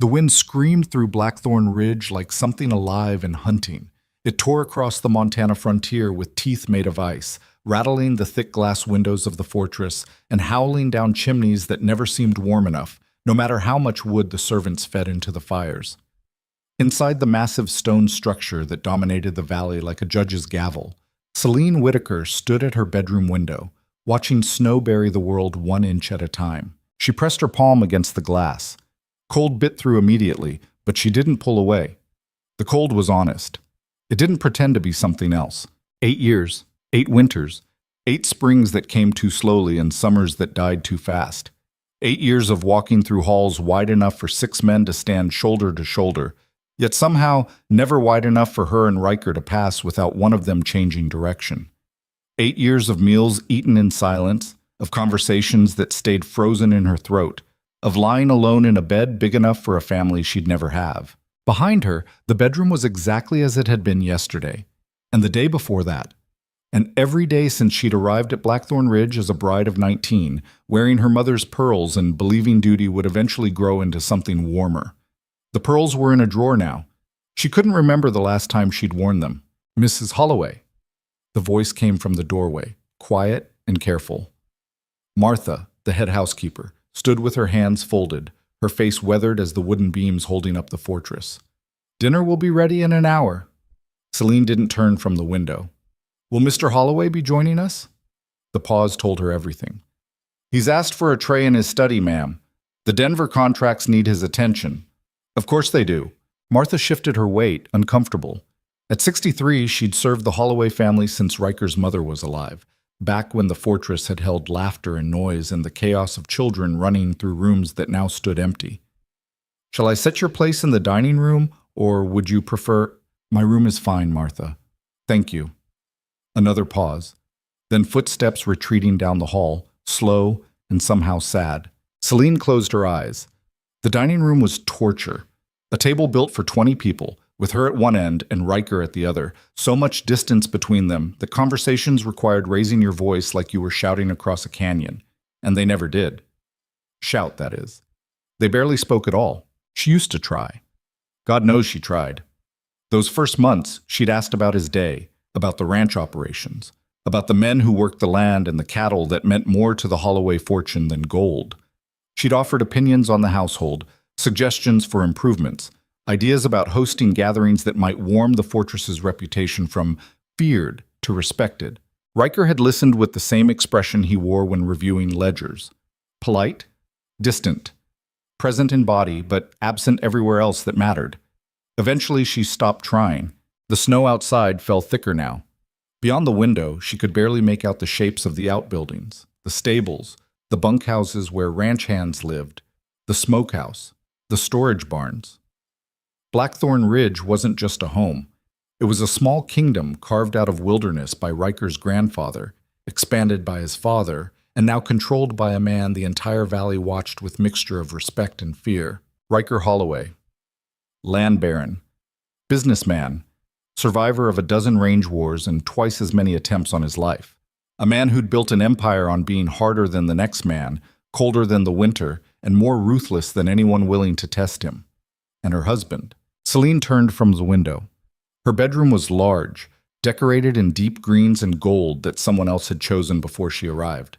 The wind screamed through Blackthorn Ridge like something alive and hunting. It tore across the Montana frontier with teeth made of ice, rattling the thick glass windows of the fortress and howling down chimneys that never seemed warm enough, no matter how much wood the servants fed into the fires. Inside the massive stone structure that dominated the valley like a judge's gavel, Celine Whitaker stood at her bedroom window, watching snow bury the world 1 inch at a time. She pressed her palm against the glass. Cold bit through immediately, but she didn't pull away. The cold was honest. It didn't pretend to be something else. 8 years, 8 winters, 8 springs that came too slowly and summers that died too fast. 8 years of walking through halls wide enough for 6 men to stand shoulder to shoulder, yet somehow never wide enough for her and Riker to pass without one of them changing direction. 8 years of meals eaten in silence, of conversations that stayed frozen in her throat, of lying alone in a bed big enough for a family she'd never have. Behind her, the bedroom was exactly as it had been yesterday, and the day before that, and every day since she'd arrived at Blackthorn Ridge as a bride of 19, wearing her mother's pearls and believing duty would eventually grow into something warmer. The pearls were in a drawer now. She couldn't remember the last time she'd worn them. "Mrs. Holloway." The voice came from the doorway, quiet and careful. Martha, the head housekeeper, stood with her hands folded, her face weathered as the wooden beams holding up the fortress. "Dinner will be ready in an hour." Celine didn't turn from the window. "Will Mr. Holloway be joining us?" The pause told her everything. "He's asked for a tray in his study, ma'am. The Denver contracts need his attention." "Of course they do." Martha shifted her weight, uncomfortable. At 63, she'd served the Holloway family since Riker's mother was alive, back when the fortress had held laughter and noise and the chaos of children running through rooms that now stood empty. "Shall I set your place in the dining room, or would you prefer—" "My room is fine, Martha. Thank you." Another pause, then footsteps retreating down the hall, slow and somehow sad. Celine closed her eyes. The dining room was torture. A table built for 20 people, with her at one end and Riker at the other, so much distance between them that conversations required raising your voice like you were shouting across a canyon, and they never did. Shout, that is. They barely spoke at all. She used to try. God knows she tried. Those first months, she'd asked about his day, about the ranch operations, about the men who worked the land and the cattle that meant more to the Holloway fortune than gold. She'd offered opinions on the household, suggestions for improvements, ideas about hosting gatherings that might warm the fortress's reputation from feared to respected. Riker had listened with the same expression he wore when reviewing ledgers. Polite, distant, present in body, but absent everywhere else that mattered. Eventually, she stopped trying. The snow outside fell thicker now. Beyond the window, she could barely make out the shapes of the outbuildings, the stables, the bunkhouses where ranch hands lived, the smokehouse, the storage barns. Blackthorn Ridge wasn't just a home. It was a small kingdom carved out of wilderness by Riker's grandfather, expanded by his father, and now controlled by a man the entire valley watched with mixture of respect and fear. Riker Holloway. Land baron. Businessman. Survivor of a dozen range wars and twice as many attempts on his life. A man who'd built an empire on being harder than the next man, colder than the winter, and more ruthless than anyone willing to test him. And her husband. Celine turned from the window. Her bedroom was large, decorated in deep greens and gold that someone else had chosen before she arrived.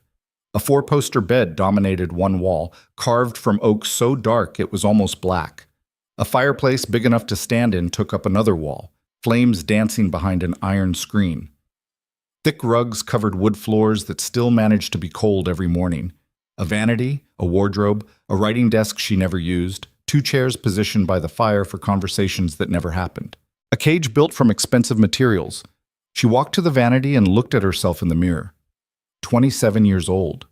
A 4-poster bed dominated one wall, carved from oak so dark it was almost black. A fireplace big enough to stand in took up another wall, flames dancing behind an iron screen. Thick rugs covered wood floors that still managed to be cold every morning. A vanity, a wardrobe, a writing desk she never used, 2 chairs positioned by the fire for conversations that never happened. A cage built from expensive materials. She walked to the vanity and looked at herself in the mirror. 27 years old.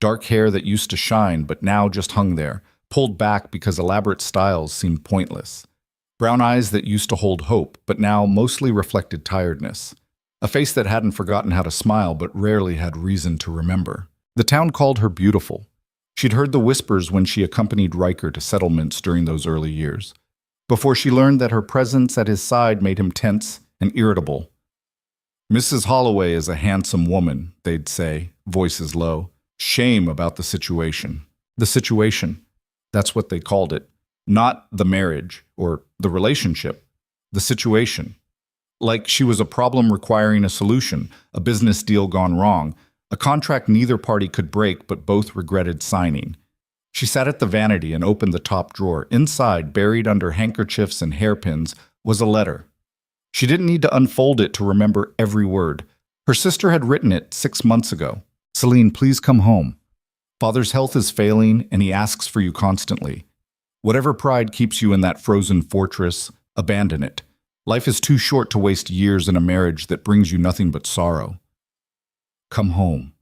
Dark hair that used to shine but now just hung there, pulled back because elaborate styles seemed pointless. Brown eyes that used to hold hope but now mostly reflected tiredness. A face that hadn't forgotten how to smile but rarely had reason to remember. The town called her beautiful. She'd heard the whispers when she accompanied Riker to settlements during those early years, before she learned that her presence at his side made him tense and irritable. "Mrs. Holloway is a handsome woman," they'd say, voices low. Shame about the situation. The situation. That's what they called it. Not the marriage or the relationship, the situation. Like she was a problem requiring a solution, a business deal gone wrong, a contract neither party could break but both regretted signing. She sat at the vanity and opened the top drawer. Inside, buried under handkerchiefs and hairpins, was a letter. She didn't need to unfold it to remember every word. Her sister had written it 6 months ago. Celine, please come home. Father's health is failing and he asks for you constantly. Whatever pride keeps you in that frozen fortress, abandon it. Life is too short to waste years in a marriage that brings you nothing but sorrow. Come home.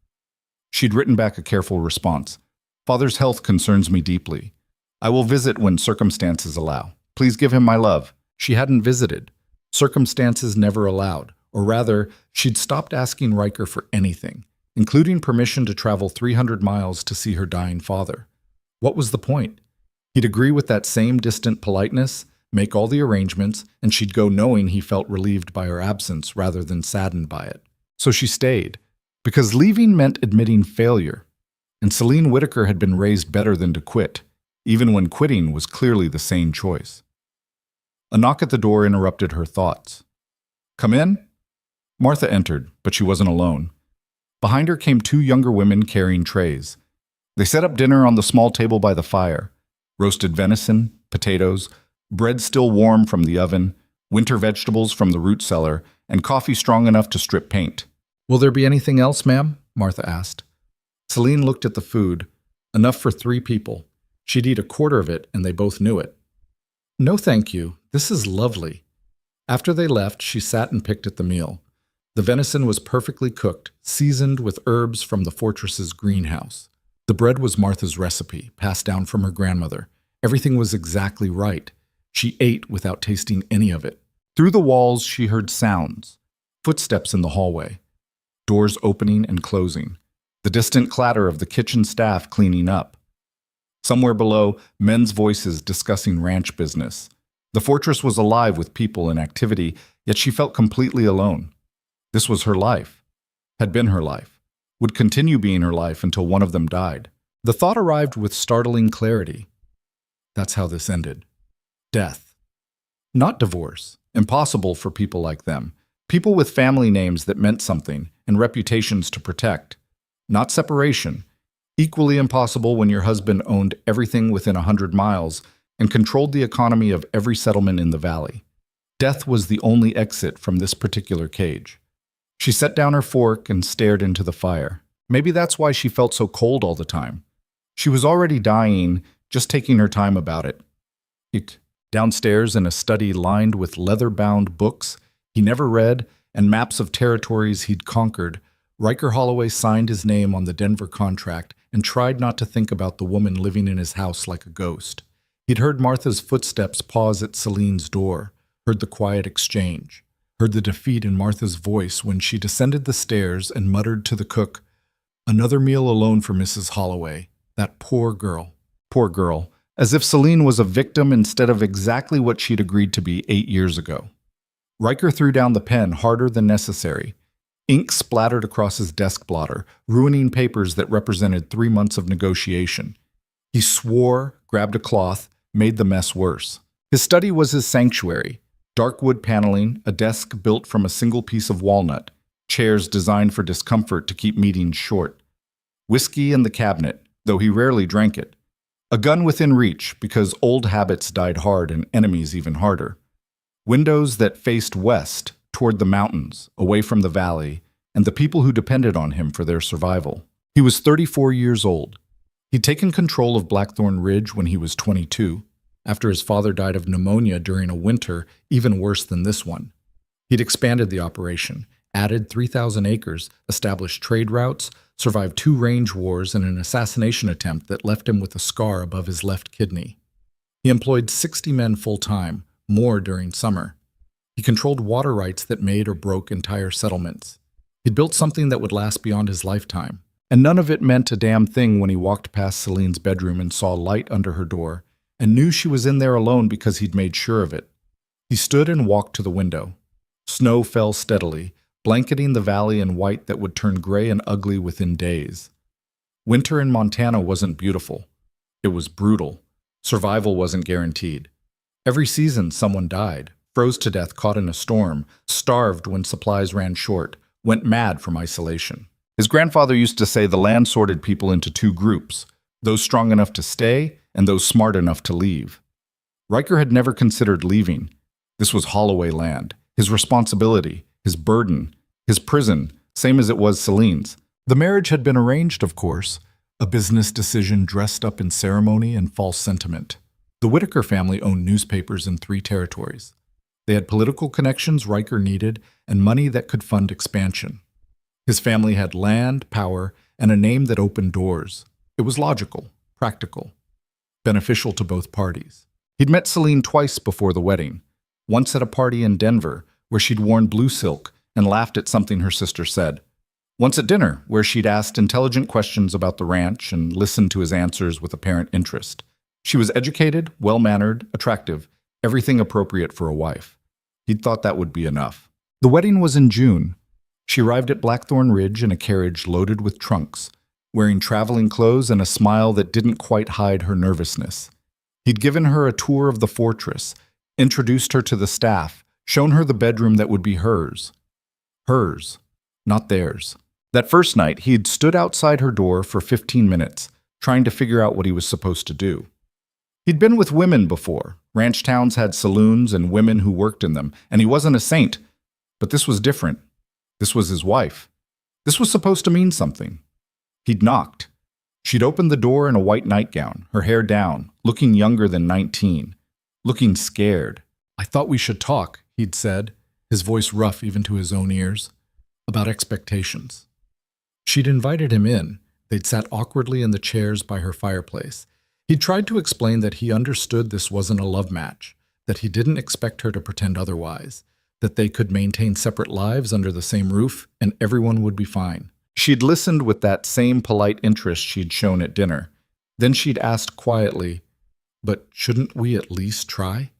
She'd written back a careful response. Father's health concerns me deeply. I will visit when circumstances allow. Please give him my love. She hadn't visited. Circumstances never allowed. Or rather, she'd stopped asking Riker for anything, including permission to travel 300 miles to see her dying father. What was the point? He'd agree with that same distant politeness, make all the arrangements, and she'd go knowing he felt relieved by her absence rather than saddened by it. So she stayed, because leaving meant admitting failure. And Celine Whitaker had been raised better than to quit, even when quitting was clearly the sane choice. A knock at the door interrupted her thoughts. Come in? Martha entered, but she wasn't alone. Behind her came 2 younger women carrying trays. They set up dinner on the small table by the fire. Roasted venison, potatoes, bread still warm from the oven, winter vegetables from the root cellar, and coffee strong enough to strip paint. Will there be anything else, ma'am? Martha asked. Celine looked at the food. Enough for 3 people. She'd eat a quarter of it, and they both knew it. No, thank you. This is lovely. After they left, she sat and picked at the meal. The venison was perfectly cooked, seasoned with herbs from the fortress's greenhouse. The bread was Martha's recipe, passed down from her grandmother. Everything was exactly right. She ate without tasting any of it. Through the walls, she heard sounds. Footsteps in the hallway. Doors opening and closing. The distant clatter of the kitchen staff cleaning up. Somewhere below, men's voices discussing ranch business. The fortress was alive with people and activity, yet she felt completely alone. This was her life. Had been her life. Would continue being her life until one of them died. The thought arrived with startling clarity. That's how this ended. Death. Not divorce. Impossible for people like them. People with family names that meant something and reputations to protect. Not separation. Equally impossible when your husband owned everything within 100 miles and controlled the economy of every settlement in the valley. Death was the only exit from this particular cage. She set down her fork and stared into the fire. Maybe that's why she felt so cold all the time. She was already dying, just taking her time about it. Downstairs in a study lined with leather-bound books he never read and maps of territories he'd conquered, Riker Holloway signed his name on the Denver contract and tried not to think about the woman living in his house like a ghost. He'd heard Martha's footsteps pause at Celine's door, heard the quiet exchange, heard the defeat in Martha's voice when she descended the stairs and muttered to the cook, "Another meal alone for Mrs. Holloway. That poor girl." Poor girl. As if Celine was a victim instead of exactly what she'd agreed to be 8 years ago. Riker threw down the pen harder than necessary. Ink splattered across his desk blotter, ruining papers that represented 3 months of negotiation. He swore, grabbed a cloth, made the mess worse. His study was his sanctuary. Dark wood paneling, a desk built from a single piece of walnut, chairs designed for discomfort to keep meetings short. Whiskey in the cabinet, though he rarely drank it. A gun within reach, because old habits died hard and enemies even harder. Windows that faced west, toward the mountains, away from the valley, and the people who depended on him for their survival. He was 34 years old. He'd taken control of Blackthorn Ridge when he was 22, after his father died of pneumonia during a winter even worse than this one. He'd expanded the operation, added 3,000 acres, established trade routes, survived 2 range wars and an assassination attempt that left him with a scar above his left kidney. He employed 60 men full-time, more during summer. He controlled water rights that made or broke entire settlements. He'd built something that would last beyond his lifetime. And none of it meant a damn thing when he walked past Celine's bedroom and saw light under her door, and knew she was in there alone because he'd made sure of it. He stood and walked to the window. Snow fell steadily, blanketing the valley in white that would turn gray and ugly within days. Winter in Montana wasn't beautiful. It was brutal. Survival wasn't guaranteed. Every season, someone died, froze to death caught in a storm, starved when supplies ran short, went mad from isolation. His grandfather used to say the land sorted people into two groups, those strong enough to stay and those smart enough to leave. Riker had never considered leaving. This was Holloway land, his responsibility, his burden, his prison, same as it was Celine's. The marriage had been arranged, of course, a business decision dressed up in ceremony and false sentiment. The Whitaker family owned newspapers in 3 territories. They had political connections Riker needed and money that could fund expansion. His family had land, power, and a name that opened doors. It was logical, practical, beneficial to both parties. He'd met Celine twice before the wedding, once at a party in Denver where she'd worn blue silk and laughed at something her sister said, once at dinner where she'd asked intelligent questions about the ranch and listened to his answers with apparent interest. She was educated, well-mannered, attractive, everything appropriate for a wife. He'd thought that would be enough. The wedding was in June. She arrived at Blackthorn Ridge in a carriage loaded with trunks, wearing traveling clothes and a smile that didn't quite hide her nervousness. He'd given her a tour of the fortress, introduced her to the staff, shown her the bedroom that would be hers. Hers, not theirs. That first night, he'd stood outside her door for 15 minutes, trying to figure out what he was supposed to do. He'd been with women before. Ranch towns had saloons and women who worked in them, and he wasn't a saint. But this was different. This was his wife. This was supposed to mean something. He'd knocked. She'd opened the door in a white nightgown, her hair down, looking younger than 19, looking scared. "I thought we should talk," he'd said, his voice rough even to his own ears, about expectations. She'd invited him in. They'd sat awkwardly in the chairs by her fireplace. He tried to explain that he understood this wasn't a love match, that he didn't expect her to pretend otherwise, that they could maintain separate lives under the same roof and everyone would be fine. She'd listened with that same polite interest she'd shown at dinner. Then she'd asked quietly, "But shouldn't we at least try?"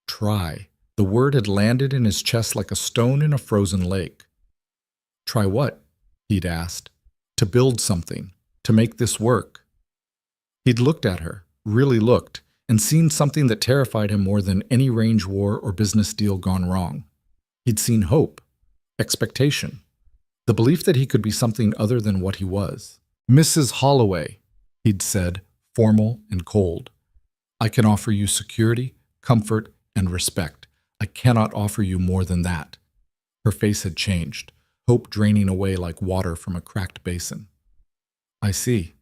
Try. The word had landed in his chest like a stone in a frozen lake. "Try what?" he'd asked. "To build something, to make this work." He'd looked at her, really looked, and seen something that terrified him more than any range war or business deal gone wrong. He'd seen hope, expectation, the belief that he could be something other than what he was. "Mrs. Holloway," he'd said, formal and cold, "I can offer you security, comfort, and respect. I cannot offer you more than that." Her face had changed, hope draining away like water from a cracked basin. "I see.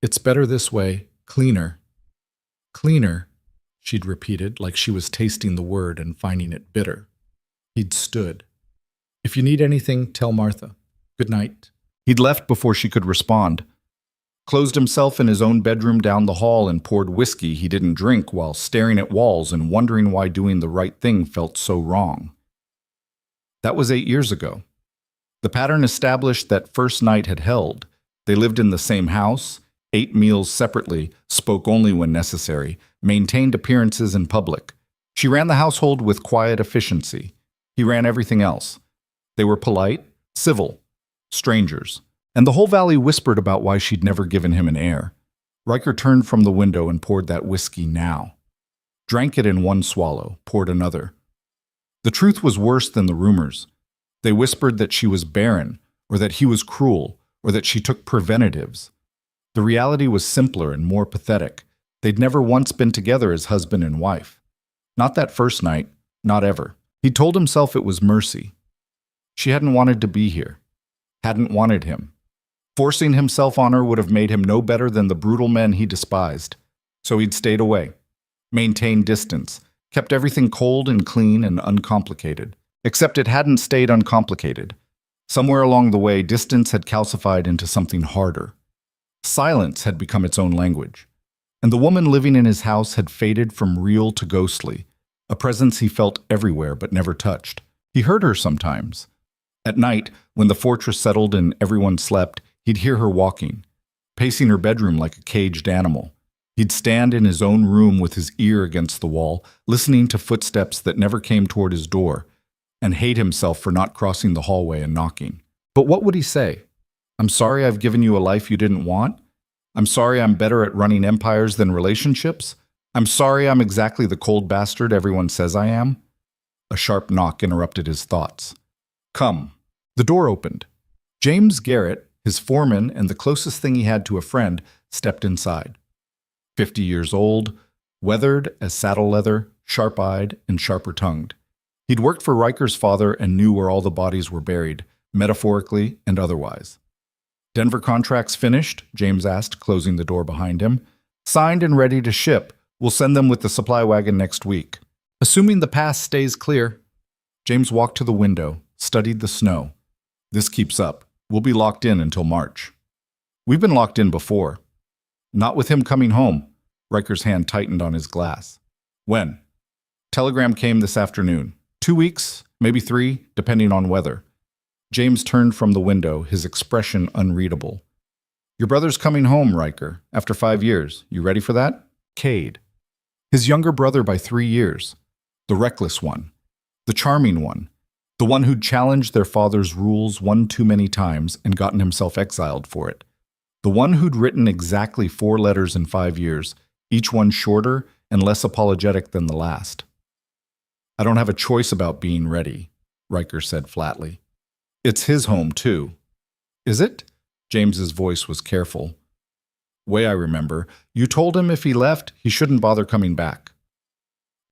It's better this way, cleaner." "Cleaner," she'd repeated, like she was tasting the word and finding it bitter. He'd stood. "If you need anything, tell Martha. Good night." He'd left before she could respond, closed himself in his own bedroom down the hall and poured whiskey he didn't drink while staring at walls and wondering why doing the right thing felt so wrong. That was 8 years ago. The pattern established that first night had held. They lived in the same house, ate meals separately, spoke only when necessary, maintained appearances in public. She ran the household with quiet efficiency. He ran everything else. They were polite, civil, strangers. And the whole valley whispered about why she'd never given him an heir. Riker turned from the window and poured that whiskey now. Drank it in one swallow, poured another. The truth was worse than the rumors. They whispered that she was barren, or that he was cruel, or that she took preventatives. The reality was simpler and more pathetic. They'd never once been together as husband and wife. Not that first night, not ever. He told himself it was mercy. She hadn't wanted to be here, hadn't wanted him. Forcing himself on her would have made him no better than the brutal men he despised. So he'd stayed away, maintained distance, kept everything cold and clean and uncomplicated. Except it hadn't stayed uncomplicated. Somewhere along the way, distance had calcified into something harder. Silence had become its own language. And the woman living in his house had faded from real to ghostly, a presence he felt everywhere but never touched. He heard her sometimes. At night, when the fortress settled and everyone slept, he'd hear her walking, pacing her bedroom like a caged animal. He'd stand in his own room with his ear against the wall, listening to footsteps that never came toward his door, and hate himself for not crossing the hallway and knocking. But what would he say? "I'm sorry I've given you a life you didn't want"? I'm sorry I'm better at running empires than relationships. I'm sorry I'm exactly the cold bastard everyone says I am. A sharp knock interrupted his thoughts. Come. The door opened. James Garrett, his foreman and the closest thing he had to a friend, stepped inside. 50 years old, weathered as saddle leather, sharp-eyed and sharper-tongued. He'd worked for Riker's father and knew where all the bodies were buried, metaphorically and otherwise. Denver contracts finished? James asked, closing the door behind him. Signed and ready to ship. We'll send them with the supply wagon next week. Assuming the pass stays clear. James walked to the window, studied the snow. This keeps up. We'll be locked in until March. We've been locked in before. Not with him coming home. Riker's hand tightened on his glass. When? Telegram came this afternoon. 2 weeks, maybe 3, depending on weather. James turned from the window, his expression unreadable. Your brother's coming home, Riker, after 5 years. You ready for that? Cade. His younger brother by 3 years. The reckless one. The charming one. The one who'd challenged their father's rules one too many times and gotten himself exiled for it. The one who'd written exactly 4 letters in 5 years, each one shorter and less apologetic than the last. I don't have a choice about being ready, Riker said flatly. It's his home, too. Is it? James's voice was careful. Way I remember, you told him if he left, he shouldn't bother coming back.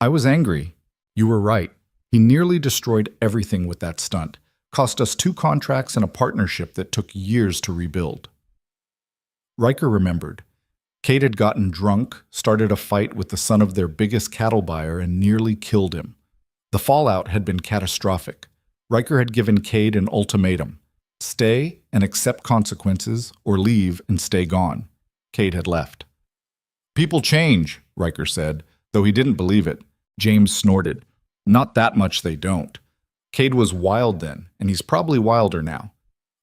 I was angry. You were right. He nearly destroyed everything with that stunt, cost us 2 contracts and a partnership that took years to rebuild. Riker remembered. Cade had gotten drunk, started a fight with the son of their biggest cattle buyer, and nearly killed him. The fallout had been catastrophic. Riker had given Cade an ultimatum. Stay and accept consequences, or leave and stay gone. Cade had left. People change, Riker said, though he didn't believe it. James snorted. Not that much they don't. Cade was wild then, and he's probably wilder now.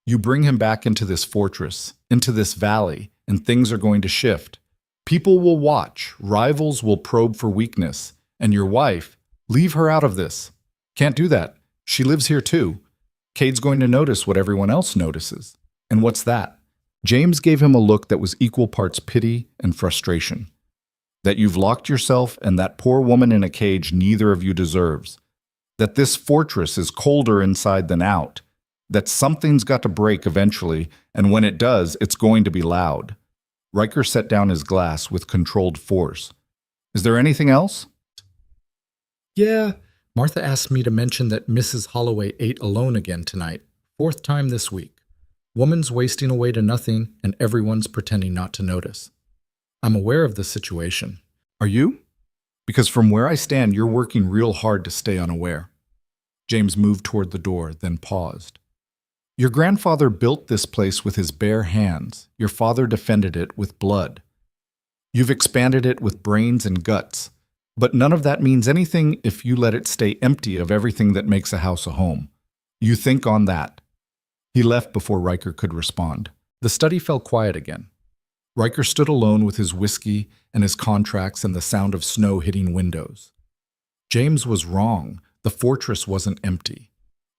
You bring him back into this fortress, into this valley, and things are going to shift. People will watch, rivals will probe for weakness, and your wife, leave her out of this. Can't do that. She lives here too. Cade's going to notice what everyone else notices. And what's that? James gave him a look that was equal parts pity and frustration. That you've locked yourself and that poor woman in a cage neither of you deserves. That this fortress is colder inside than out. That something's got to break eventually, and when it does, it's going to be loud. Riker set down his glass with controlled force. Is there anything else? Yeah, Martha asked me to mention that Mrs. Holloway ate alone again tonight. 4th time this week. Woman's wasting away to nothing, and everyone's pretending not to notice. I'm aware of the situation. Are you? Because from where I stand, you're working real hard to stay unaware. James moved toward the door, then paused. Your grandfather built this place with his bare hands. Your father defended it with blood. You've expanded it with brains and guts. But none of that means anything if you let it stay empty of everything that makes a house a home. You think on that. He left before Riker could respond. The study fell quiet again. Riker stood alone with his whiskey and his contracts and the sound of snow hitting windows. James was wrong. The fortress wasn't empty.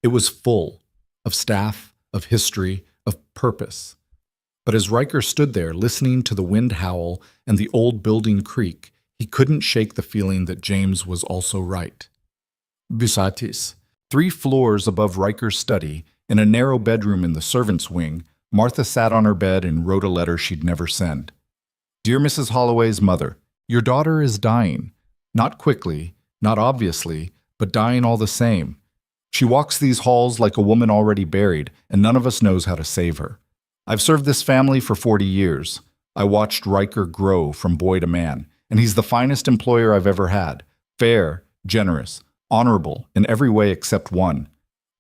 It was full of staff, of history, of purpose. But as Riker stood there listening to the wind howl and the old building creak, he couldn't shake the feeling that James was also right. Besides, 3 floors above Riker's study, in a narrow bedroom in the servants' wing, Martha sat on her bed and wrote a letter she'd never send. Dear Mrs. Holloway's mother, your daughter is dying. Not quickly, not obviously, but dying all the same. She walks these halls like a woman already buried, and none of us knows how to save her. I've served this family for 40 years. I watched Riker grow from boy to man, and he's the finest employer I've ever had. Fair, generous, honorable in every way except one.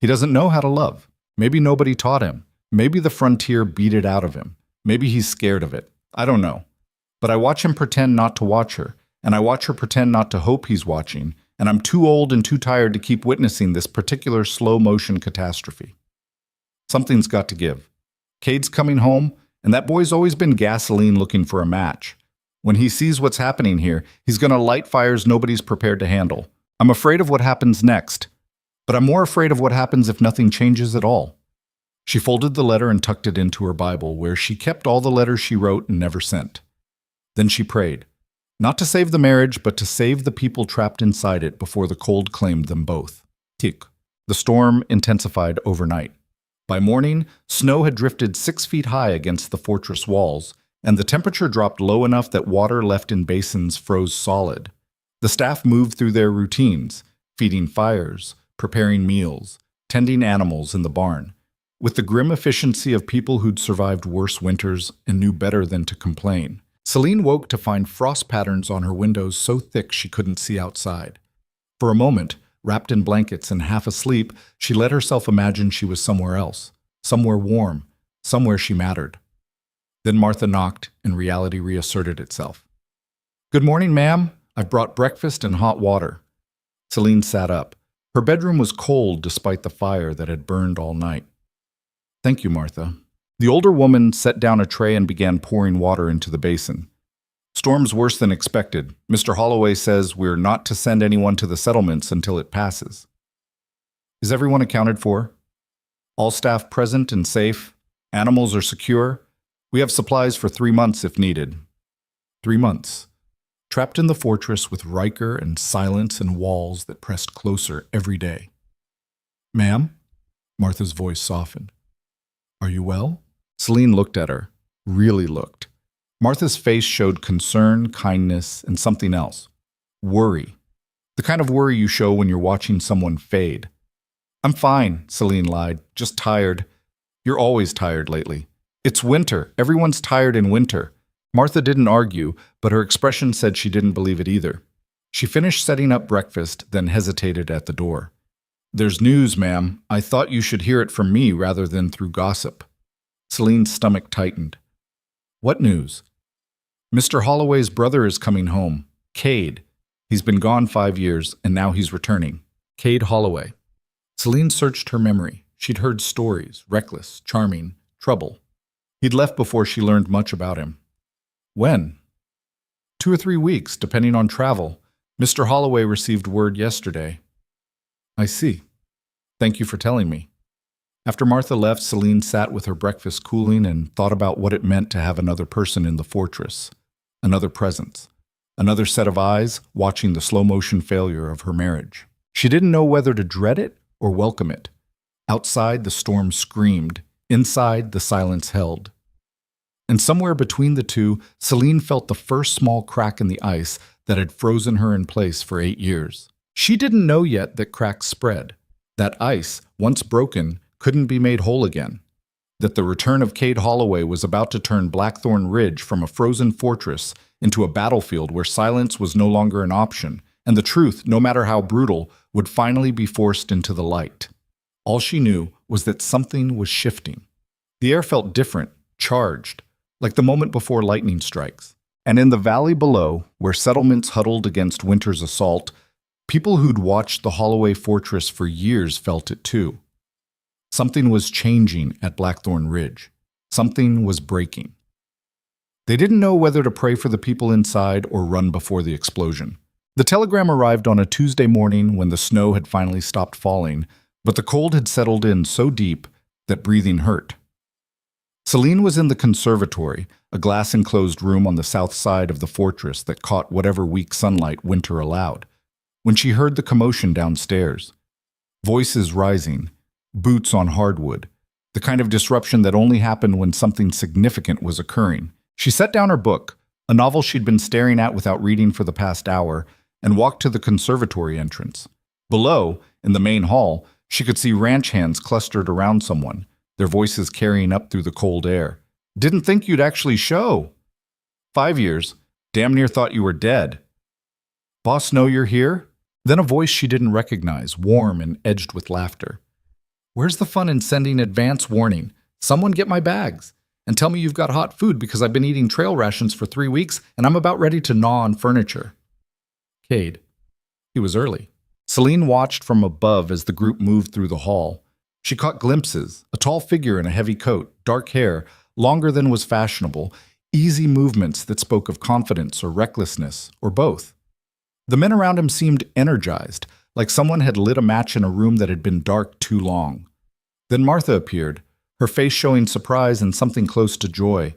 He doesn't know how to love. Maybe nobody taught him. Maybe the frontier beat it out of him. Maybe he's scared of it. I don't know. But I watch him pretend not to watch her, and I watch her pretend not to hope he's watching, and I'm too old and too tired to keep witnessing this particular slow-motion catastrophe. Something's got to give. Cade's coming home, and that boy's always been gasoline looking for a match. When he sees what's happening here, he's going to light fires nobody's prepared to handle. I'm afraid of what happens next, but I'm more afraid of what happens if nothing changes at all. She folded the letter and tucked it into her Bible, where she kept all the letters she wrote and never sent. Then she prayed, not to save the marriage, but to save the people trapped inside it before the cold claimed them both. Tick. The storm intensified overnight. By morning, snow had drifted 6 feet high against the fortress walls, and the temperature dropped low enough that water left in basins froze solid. The staff moved through their routines, feeding fires, preparing meals, tending animals in the barn, with the grim efficiency of people who'd survived worse winters and knew better than to complain. Celine woke to find frost patterns on her windows so thick she couldn't see outside. For a moment, wrapped in blankets and half asleep, she let herself imagine she was somewhere else, somewhere warm, somewhere she mattered. Then Martha knocked, and reality reasserted itself. "Good morning, ma'am. I've brought breakfast and hot water." Celine sat up. Her bedroom was cold despite the fire that had burned all night. "Thank you, Martha." The older woman set down a tray and began pouring water into the basin. "Storm's worse than expected. Mr. Holloway says we're not to send anyone to the settlements until it passes." "Is everyone accounted for? All staff present and safe? Animals are secure? We have supplies for 3 months if needed." 3 months. Trapped in the fortress with Riker and silence and walls that pressed closer every day. "Ma'am?" Martha's voice softened. "Are you well?" Celine looked at her, really looked. Martha's face showed concern, kindness, and something else. Worry. The kind of worry you show when you're watching someone fade. "I'm fine," Celine lied. "Just tired." "You're always tired lately." "It's winter. Everyone's tired in winter." Martha didn't argue, but her expression said she didn't believe it either. She finished setting up breakfast, then hesitated at the door. "There's news, ma'am. I thought you should hear it from me rather than through gossip." Celine's stomach tightened. "What news?" "Mr. Holloway's brother is coming home. Cade. He's been gone 5 years, and now he's returning. Cade Holloway." Celine searched her memory. She'd heard stories, reckless, charming, trouble. He'd left before she learned much about him. "When?" 2 or 3 weeks, depending on travel. Mr. Holloway received word yesterday." "I see. Thank you for telling me." After Martha left, Celine sat with her breakfast cooling and thought about what it meant to have another person in the fortress, another presence, another set of eyes watching the slow-motion failure of her marriage. She didn't know whether to dread it or welcome it. Outside, the storm screamed. Inside, the silence held. And somewhere between the two, Celine felt the first small crack in the ice that had frozen her in place for 8 years. She didn't know yet that cracks spread, that ice, once broken, couldn't be made whole again, that the return of Cade Holloway was about to turn Blackthorn Ridge from a frozen fortress into a battlefield where silence was no longer an option, and the truth, no matter how brutal, would finally be forced into the light. All she knew was that something was shifting. The air felt different, charged, like the moment before lightning strikes. And in the valley below, where settlements huddled against winter's assault, people who'd watched the Holloway fortress for years felt it too. Something was changing at Blackthorn Ridge. Something was breaking. They didn't know whether to pray for the people inside or run before the explosion. The telegram arrived on a Tuesday morning when the snow had finally stopped falling, but the cold had settled in so deep that breathing hurt. Celine was in the conservatory, a glass-enclosed room on the south side of the fortress that caught whatever weak sunlight winter allowed, when she heard the commotion downstairs. Voices rising, boots on hardwood, the kind of disruption that only happened when something significant was occurring. She set down her book, a novel she'd been staring at without reading for the past hour, and walked to the conservatory entrance. Below, in the main hall, she could see ranch hands clustered around someone, their voices carrying up through the cold air. "Didn't think you'd actually show." 5 years. Damn near thought you were dead." "Boss know you're here?" Then a voice she didn't recognize, warm and edged with laughter. "Where's the fun in sending advance warning? Someone get my bags. And tell me you've got hot food because I've been eating trail rations for 3 weeks and I'm about ready to gnaw on furniture." Cade. He was early. Celine watched from above as the group moved through the hall. She caught glimpses, a tall figure in a heavy coat, dark hair, longer than was fashionable, easy movements that spoke of confidence or recklessness, or both. The men around him seemed energized, like someone had lit a match in a room that had been dark too long. Then Martha appeared, her face showing surprise and something close to joy.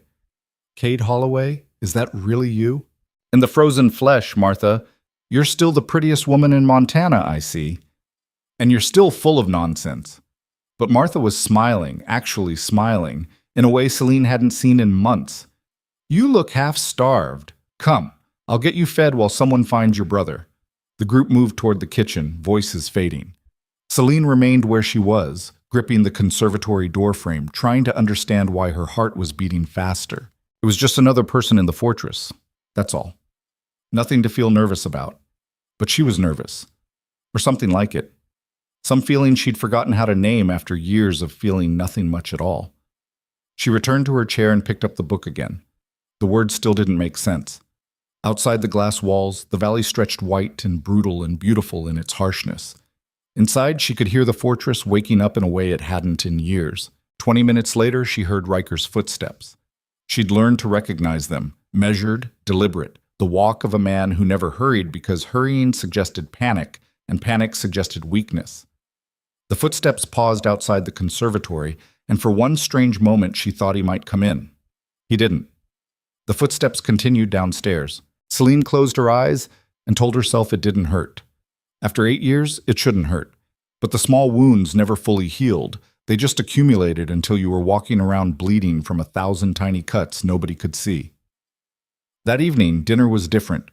Cade Holloway, is that really you? In the frozen flesh, Martha. You're still the prettiest woman in Montana, I see. And you're still full of nonsense. But Martha was smiling, actually smiling, in a way Celine hadn't seen in months. You look half-starved. Come, I'll get you fed while someone finds your brother. The group moved toward the kitchen, voices fading. Celine remained where she was, gripping the conservatory doorframe, trying to understand why her heart was beating faster. It was just another person in the fortress. That's all. Nothing to feel nervous about. But she was nervous. Or something like it. Some feeling she'd forgotten how to name after years of feeling nothing much at all. She returned to her chair and picked up the book again. The words still didn't make sense. Outside the glass walls, the valley stretched white and brutal and beautiful in its harshness. Inside, she could hear the fortress waking up in a way it hadn't in years. 20 minutes later, she heard Riker's footsteps. She'd learned to recognize them, measured, deliberate, the walk of a man who never hurried because hurrying suggested panic, and panic suggested weakness. The footsteps paused outside the conservatory, and for one strange moment she thought he might come in. He didn't. The footsteps continued downstairs. Celine closed her eyes and told herself it didn't hurt. After 8 years, it shouldn't hurt. But the small wounds never fully healed. They just accumulated until you were walking around bleeding from 1,000 tiny cuts nobody could see. That evening, dinner was different.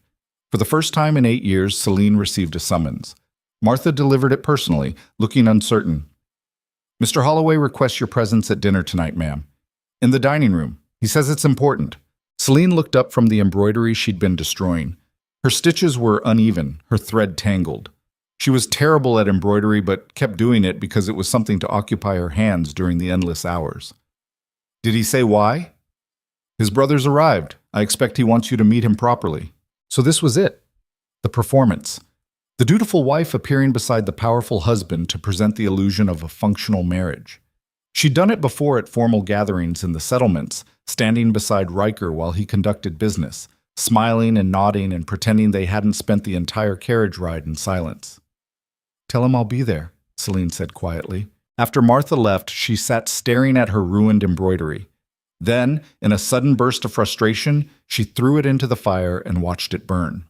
For the first time in 8 years, Celine received a summons. Martha delivered it personally, looking uncertain. Mr. Holloway requests your presence at dinner tonight, ma'am. In the dining room. He says it's important. Celine looked up from the embroidery she'd been destroying. Her stitches were uneven, her thread tangled. She was terrible at embroidery, but kept doing it because it was something to occupy her hands during the endless hours. Did he say why? His brother's arrived. I expect he wants you to meet him properly. So this was it. The performance. The dutiful wife appearing beside the powerful husband to present the illusion of a functional marriage. She'd done it before at formal gatherings in the settlements, standing beside Riker while he conducted business, smiling and nodding and pretending they hadn't spent the entire carriage ride in silence. Tell him I'll be there, Celine said quietly. After Martha left, she sat staring at her ruined embroidery. Then, in a sudden burst of frustration, she threw it into the fire and watched it burn.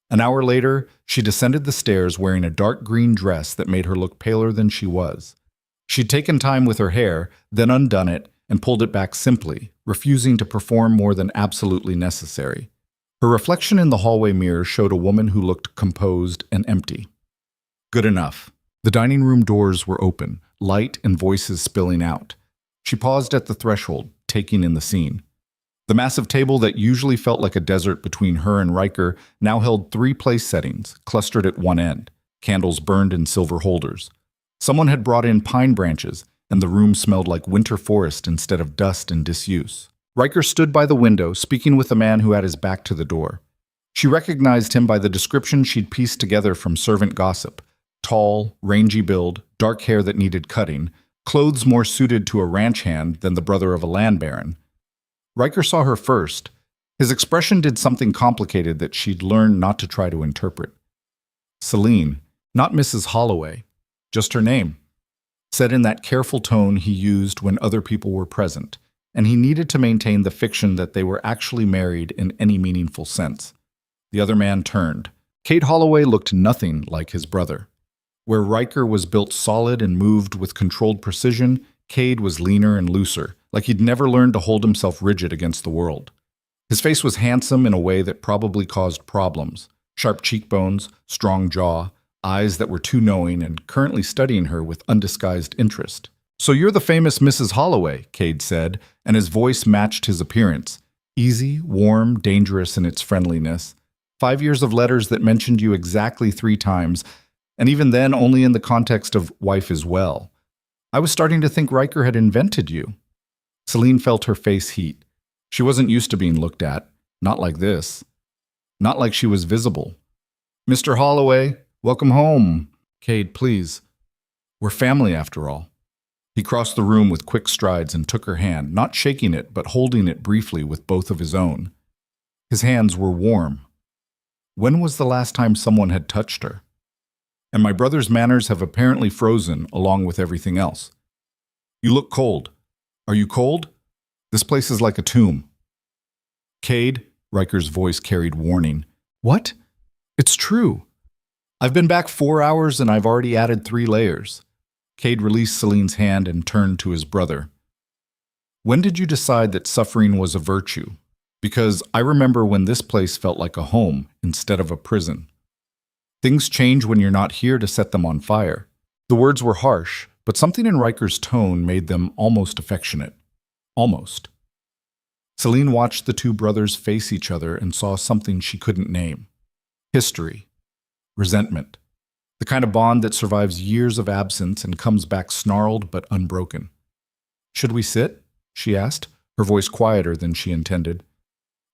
An hour later, she descended the stairs wearing a dark green dress that made her look paler than she was. She'd taken time with her hair, then undone it and pulled it back simply, refusing to perform more than absolutely necessary. Her reflection in the hallway mirror showed a woman who looked composed and empty. Good enough. The dining room doors were open, light and voices spilling out. She paused at the threshold, taking in the scene. The massive table that usually felt like a desert between her and Riker now held 3 place settings, clustered at one end, candles burned in silver holders. Someone had brought in pine branches, and the room smelled like winter forest instead of dust and disuse. Riker stood by the window, speaking with a man who had his back to the door. She recognized him by the description she'd pieced together from servant gossip. Tall, rangy build, dark hair that needed cutting, clothes more suited to a ranch hand than the brother of a land baron. Riker saw her first. His expression did something complicated that she'd learned not to try to interpret. Celine, not Mrs. Holloway, just her name, said in that careful tone he used when other people were present, and he needed to maintain the fiction that they were actually married in any meaningful sense. The other man turned. Cade Holloway looked nothing like his brother. Where Riker was built solid and moved with controlled precision, Cade was leaner and looser, like he'd never learned to hold himself rigid against the world. His face was handsome in a way that probably caused problems. Sharp cheekbones, strong jaw, eyes that were too knowing and currently studying her with undisguised interest. So you're the famous Mrs. Holloway, Cade said, and his voice matched his appearance. Easy, warm, dangerous in its friendliness. 5 years of letters that mentioned you exactly 3 times, and even then only in the context of wife as well. I was starting to think Riker had invented you. Celine felt her face heat. She wasn't used to being looked at. Not like this. Not like she was visible. Mr. Holloway, welcome home. Cade, please. We're family after all. He crossed the room with quick strides and took her hand, not shaking it, but holding it briefly with both of his own. His hands were warm. When was the last time someone had touched her? And my brother's manners have apparently frozen along with everything else. You look cold. Are you cold? This place is like a tomb. Cade, Riker's voice carried warning. What? It's true. I've been back 4 hours and I've already added 3 layers. Cade released Celine's hand and turned to his brother. When did you decide that suffering was a virtue? Because I remember when this place felt like a home instead of a prison. Things change when you're not here to set them on fire. The words were harsh, but something in Riker's tone made them almost affectionate. Almost. Celine watched the two brothers face each other and saw something she couldn't name. History. Resentment. The kind of bond that survives years of absence and comes back snarled but unbroken. Should we sit? She asked, her voice quieter than she intended.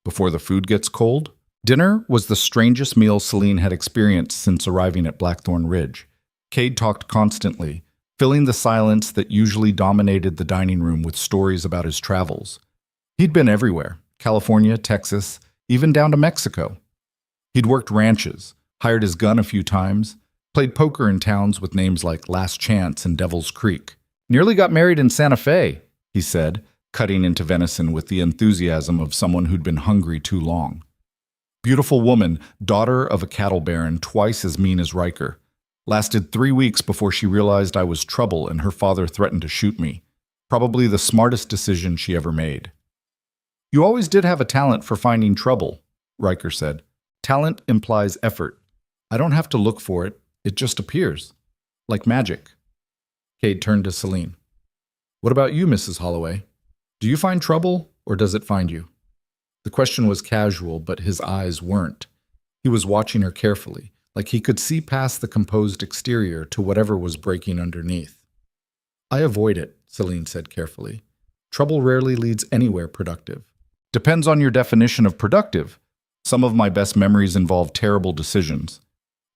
Before the food gets cold? Dinner was the strangest meal Celine had experienced since arriving at Blackthorn Ridge. Cade talked constantly, filling the silence that usually dominated the dining room with stories about his travels. He'd been everywhere, California, Texas, even down to Mexico. He'd worked ranches, hired his gun a few times, played poker in towns with names like Last Chance and Devil's Creek. Nearly got married in Santa Fe, he said, cutting into venison with the enthusiasm of someone who'd been hungry too long. Beautiful woman, daughter of a cattle baron, twice as mean as Riker. Lasted 3 weeks before she realized I was trouble and her father threatened to shoot me. Probably the smartest decision she ever made. You always did have a talent for finding trouble, Riker said. Talent implies effort. I don't have to look for it. It just appears. Like magic. Cade turned to Celine. What about you, Mrs. Holloway? Do you find trouble, or does it find you? The question was casual, but his eyes weren't. He was watching her carefully, like he could see past the composed exterior to whatever was breaking underneath. I avoid it, Celine said carefully. Trouble rarely leads anywhere productive. Depends on your definition of productive. Some of my best memories involve terrible decisions.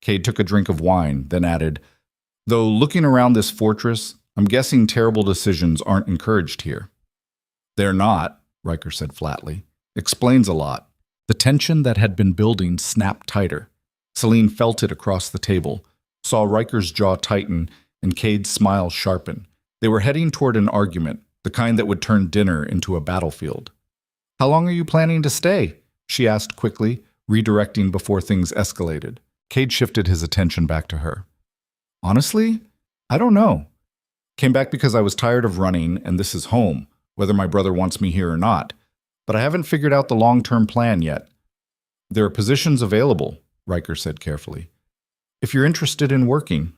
Cade took a drink of wine, then added, though looking around this fortress, I'm guessing terrible decisions aren't encouraged here. They're not, Riker said flatly. Explains a lot. The tension that had been building snapped tighter. Celine felt it across the table, saw Riker's jaw tighten, and Cade's smile sharpen. They were heading toward an argument, the kind that would turn dinner into a battlefield. How long are you planning to stay? She asked quickly, redirecting before things escalated. Cade shifted his attention back to her. Honestly, I don't know. Came back because I was tired of running, and this is home, whether my brother wants me here or not. But I haven't figured out the long-term plan yet. There are positions available, Riker said carefully. If you're interested in working.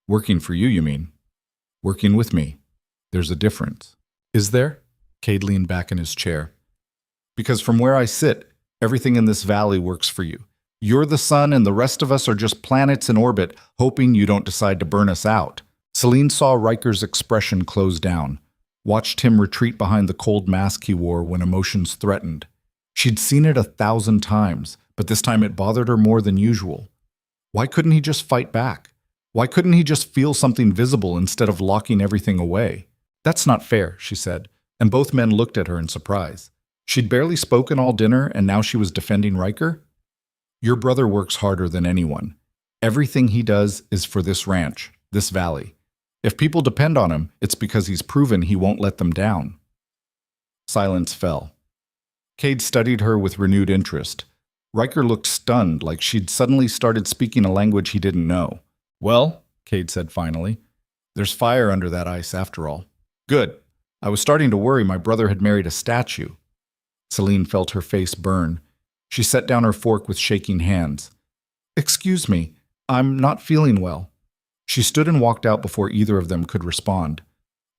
Working for you, you mean? Working with me. There's a difference. Is there? Cade leaned back in his chair. Because from where I sit, everything in this valley works for you. You're the sun and the rest of us are just planets in orbit, hoping you don't decide to burn us out. Celine saw Riker's expression close down, watched him retreat behind the cold mask he wore when emotions threatened. She'd seen it 1,000 times, but this time it bothered her more than usual. Why couldn't he just fight back? Why couldn't he just feel something visible instead of locking everything away? That's not fair, she said, and both men looked at her in surprise. She'd barely spoken all dinner, and now she was defending Riker? Your brother works harder than anyone. Everything he does is for this ranch, this valley. If people depend on him, it's because he's proven he won't let them down. Silence fell. Cade studied her with renewed interest. Riker looked stunned, like she'd suddenly started speaking a language he didn't know. Well, Cade said finally, there's fire under that ice after all. Good. I was starting to worry my brother had married a statue. Celine felt her face burn. She set down her fork with shaking hands. Excuse me, I'm not feeling well. She stood and walked out before either of them could respond.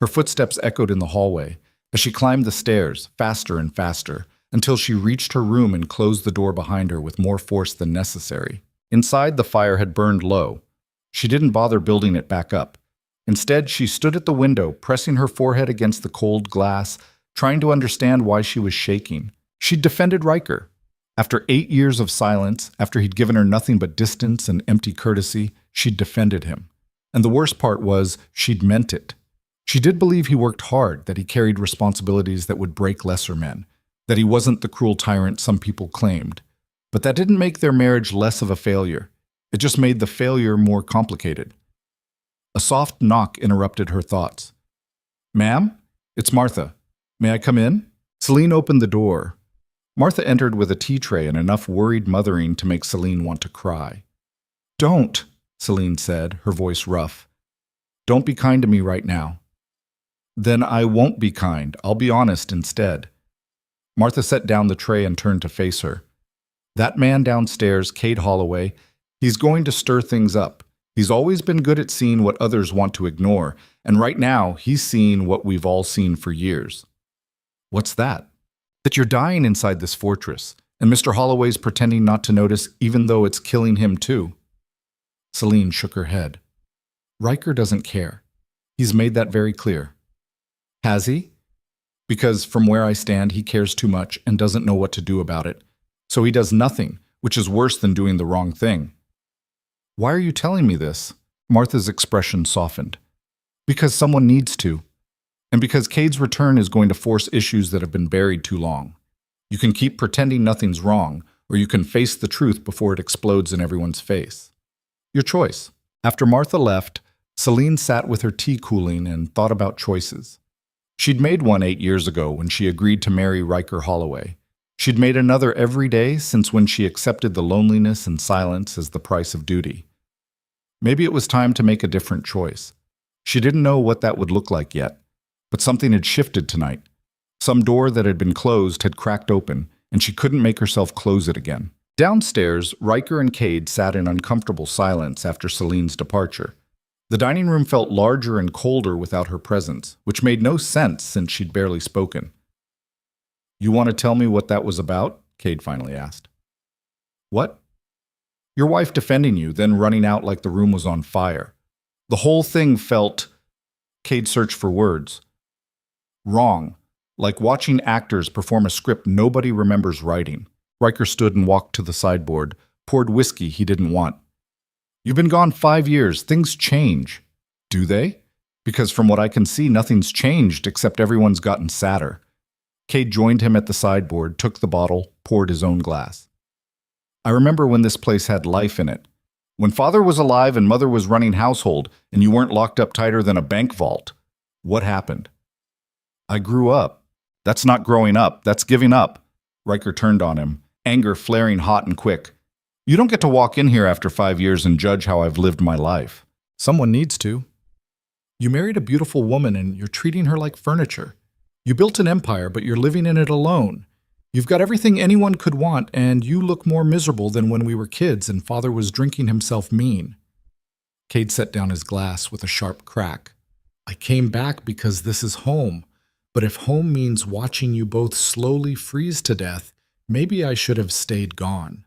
Her footsteps echoed in the hallway as she climbed the stairs, faster and faster, until she reached her room and closed the door behind her with more force than necessary. Inside, the fire had burned low. She didn't bother building it back up. Instead, she stood at the window, pressing her forehead against the cold glass, trying to understand why she was shaking. She'd defended Riker. After 8 years of silence, after he'd given her nothing but distance and empty courtesy, she'd defended him. And the worst part was, she'd meant it. She did believe he worked hard, that he carried responsibilities that would break lesser men, that he wasn't the cruel tyrant some people claimed. But that didn't make their marriage less of a failure. It just made the failure more complicated. A soft knock interrupted her thoughts. Ma'am? It's Martha. May I come in? Celine opened the door. Martha entered with a tea tray and enough worried mothering to make Celine want to cry. Don't, Celine said, her voice rough. Don't be kind to me right now. Then I won't be kind. I'll be honest instead. Martha set down the tray and turned to face her. That man downstairs, Cade Holloway, he's going to stir things up. He's always been good at seeing what others want to ignore, and right now he's seeing what we've all seen for years. What's that? That you're dying inside this fortress, and Mr. Holloway's pretending not to notice even though it's killing him too. Celine shook her head. Riker doesn't care. He's made that very clear. Has he? Because from where I stand, he cares too much and doesn't know what to do about it. So he does nothing, which is worse than doing the wrong thing. Why are you telling me this? Martha's expression softened. Because someone needs to. And because Cade's return is going to force issues that have been buried too long. You can keep pretending nothing's wrong, or you can face the truth before it explodes in everyone's face. Your choice. After Martha left, Celine sat with her tea cooling and thought about choices. She'd made one 8 years ago when she agreed to marry Riker Holloway. She'd made another every day since when she accepted the loneliness and silence as the price of duty. Maybe it was time to make a different choice. She didn't know what that would look like yet, but something had shifted tonight. Some door that had been closed had cracked open, and she couldn't make herself close it again. Downstairs, Riker and Cade sat in uncomfortable silence after Celine's departure. The dining room felt larger and colder without her presence, which made no sense since she'd barely spoken. You want to tell me what that was about? Cade finally asked. What? Your wife defending you, then running out like the room was on fire. The whole thing felt... Cade searched for words. Wrong. Like watching actors perform a script nobody remembers writing. Riker stood and walked to the sideboard, poured whiskey he didn't want. You've been gone 5 years. Things change. Do they? Because from what I can see, nothing's changed except everyone's gotten sadder. Cade joined him at the sideboard, took the bottle, poured his own glass. I remember when this place had life in it. When Father was alive and Mother was running household, and you weren't locked up tighter than a bank vault. What happened? I grew up. That's not growing up. That's giving up. Riker turned on him, anger flaring hot and quick. You don't get to walk in here after 5 years and judge how I've lived my life. Someone needs to. You married a beautiful woman and you're treating her like furniture. You built an empire, but you're living in it alone. You've got everything anyone could want, and you look more miserable than when we were kids and Father was drinking himself mean. Cade set down his glass with a sharp crack. I came back because this is home. But if home means watching you both slowly freeze to death, maybe I should have stayed gone.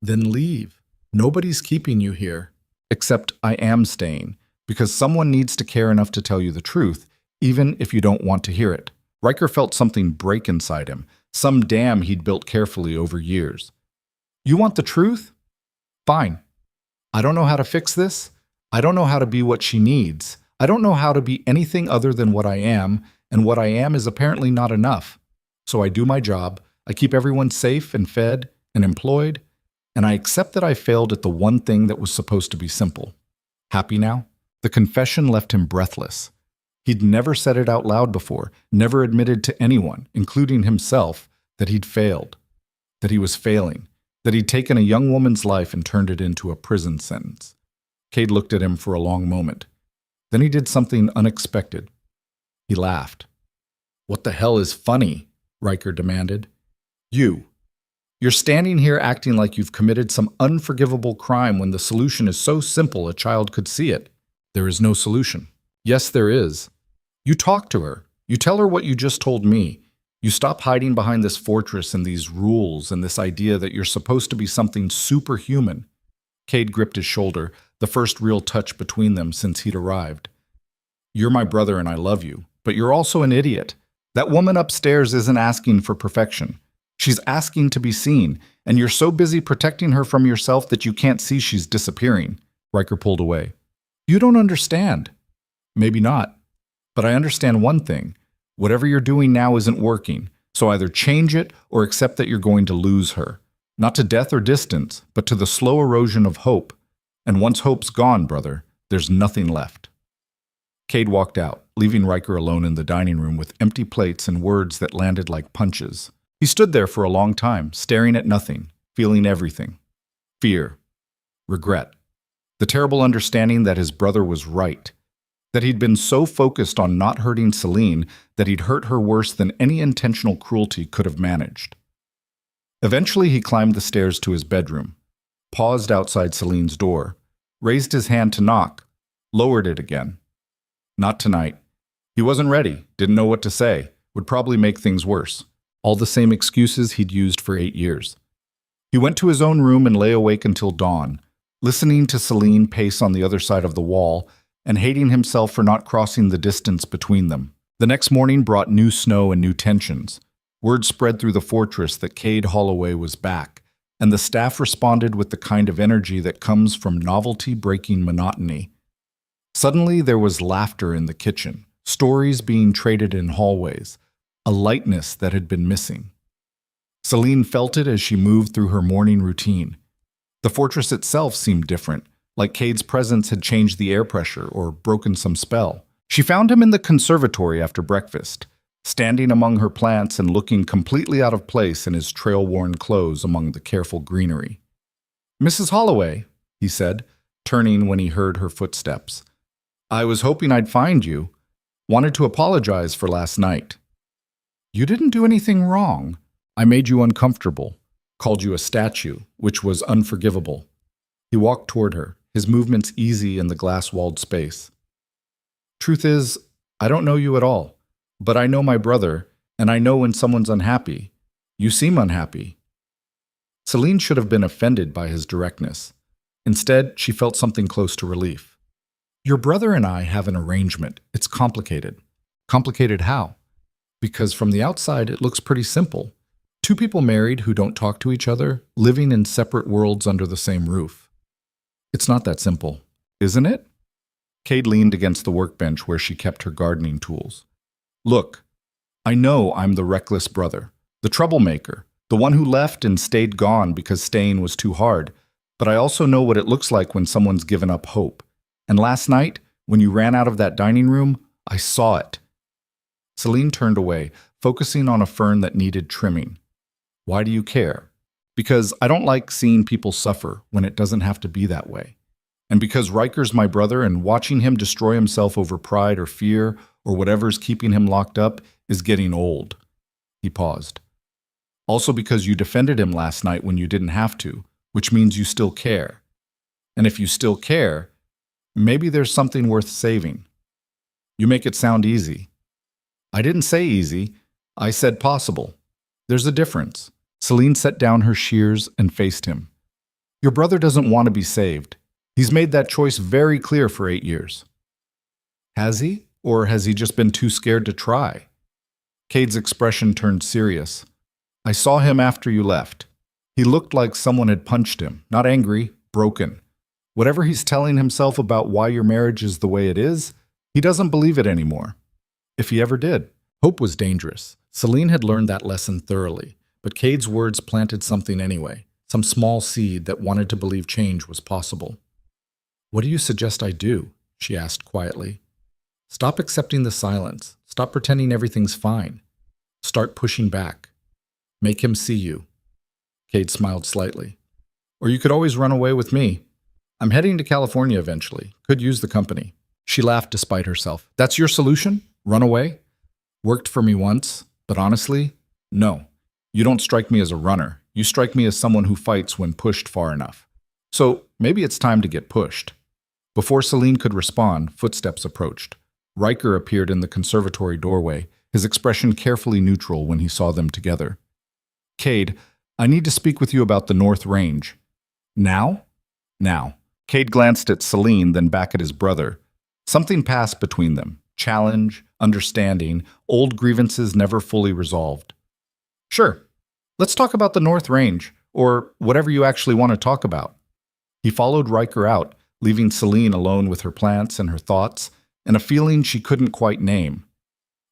Then leave. Nobody's keeping you here. Except I am staying, because someone needs to care enough to tell you the truth, even if you don't want to hear it. Riker felt something break inside him, some dam he'd built carefully over years. You want the truth? Fine. I don't know how to fix this. I don't know how to be what she needs. I don't know how to be anything other than what I am, and what I am is apparently not enough. So I do my job, I keep everyone safe and fed and employed, and I accept that I failed at the one thing that was supposed to be simple. Happy now? The confession left him breathless. He'd never said it out loud before, never admitted to anyone, including himself, that he'd failed, that he was failing, that he'd taken a young woman's life and turned it into a prison sentence. Cade looked at him for a long moment. Then he did something unexpected. He laughed. What the hell is funny? Riker demanded. You're standing here acting like you've committed some unforgivable crime when the solution is so simple a child could see it. There is no solution. Yes, there is. You talk to her. You tell her what you just told me. You stop hiding behind this fortress and these rules and this idea that you're supposed to be something superhuman. Cade gripped his shoulder, the first real touch between them since he'd arrived. You're my brother and I love you, but you're also an idiot. That woman upstairs isn't asking for perfection. She's asking to be seen, and you're so busy protecting her from yourself that you can't see she's disappearing. Riker pulled away. You don't understand. Maybe not. But I understand one thing. Whatever you're doing now isn't working, so either change it or accept that you're going to lose her. Not to death or distance, but to the slow erosion of hope. And once hope's gone, brother, there's nothing left. Cade walked out, leaving Riker alone in the dining room with empty plates and words that landed like punches. He stood there for a long time, staring at nothing, feeling everything. Fear. Regret. The terrible understanding that his brother was right. That he'd been so focused on not hurting Celine that he'd hurt her worse than any intentional cruelty could have managed. Eventually he climbed the stairs to his bedroom, paused outside Celine's door, raised his hand to knock, lowered it again. Not tonight. He wasn't ready, didn't know what to say, would probably make things worse. All the same excuses he'd used for 8 years. He went to his own room and lay awake until dawn, listening to Celine pace on the other side of the wall and hating himself for not crossing the distance between them. The next morning brought new snow and new tensions. Word spread through the fortress that Cade Holloway was back, and the staff responded with the kind of energy that comes from novelty-breaking monotony. Suddenly there was laughter in the kitchen, stories being traded in hallways, a lightness that had been missing. Celine felt it as she moved through her morning routine. The fortress itself seemed different, like Cade's presence had changed the air pressure or broken some spell. She found him in the conservatory after breakfast, standing among her plants and looking completely out of place in his trail-worn clothes among the careful greenery. "Mrs. Holloway," he said, turning when he heard her footsteps. "I was hoping I'd find you. Wanted to apologize for last night." "You didn't do anything wrong. I made you uncomfortable, called you a statue, which was unforgivable." He walked toward her, his movements easy in the glass-walled space. "Truth is, I don't know you at all, but I know my brother, and I know when someone's unhappy. You seem unhappy." Celine should have been offended by his directness. Instead, she felt something close to relief. "Your brother and I have an arrangement. It's complicated." "Complicated how?" "Because from the outside, it looks pretty simple. Two people married who don't talk to each other, living in separate worlds under the same roof." "It's not that simple, isn't it?" Cade leaned against the workbench where she kept her gardening tools. "Look, I know I'm the reckless brother, the troublemaker, the one who left and stayed gone because staying was too hard, but I also know what it looks like when someone's given up hope. And last night, when you ran out of that dining room, I saw it." Celine turned away, focusing on a fern that needed trimming. "Why do you care?" "Because I don't like seeing people suffer when it doesn't have to be that way. And because Riker's my brother and watching him destroy himself over pride or fear or whatever's keeping him locked up is getting old." He paused. "Also because you defended him last night when you didn't have to, which means you still care. And if you still care, maybe there's something worth saving." "You make it sound easy." "I didn't say easy. I said possible. There's a difference." Celine set down her shears and faced him. "Your brother doesn't want to be saved. He's made that choice very clear for 8 years." "Has he? Or has he just been too scared to try?" Cade's expression turned serious. "I saw him after you left. He looked like someone had punched him, not angry, broken. Whatever he's telling himself about why your marriage is the way it is, he doesn't believe it anymore. If he ever did." Hope was dangerous. Celine had learned that lesson thoroughly. But Cade's words planted something anyway, some small seed that wanted to believe change was possible. "What do you suggest I do?" she asked quietly. "Stop accepting the silence. Stop pretending everything's fine. Start pushing back. Make him see you." Cade smiled slightly. "Or you could always run away with me. I'm heading to California eventually. Could use the company." She laughed despite herself. "That's your solution? Run away? Worked for me once, but honestly, no. You don't strike me as a runner. You strike me as someone who fights when pushed far enough. So maybe it's time to get pushed." Before Celine could respond, footsteps approached. Riker appeared in the conservatory doorway, his expression carefully neutral when he saw them together. "Cade, I need to speak with you about the North Range." "Now?" "Now." Cade glanced at Celine, then back at his brother. Something passed between them. Challenge, understanding, old grievances never fully resolved. "Sure. Let's talk about the North Range, or whatever you actually want to talk about." He followed Riker out, leaving Celine alone with her plants and her thoughts, and a feeling she couldn't quite name.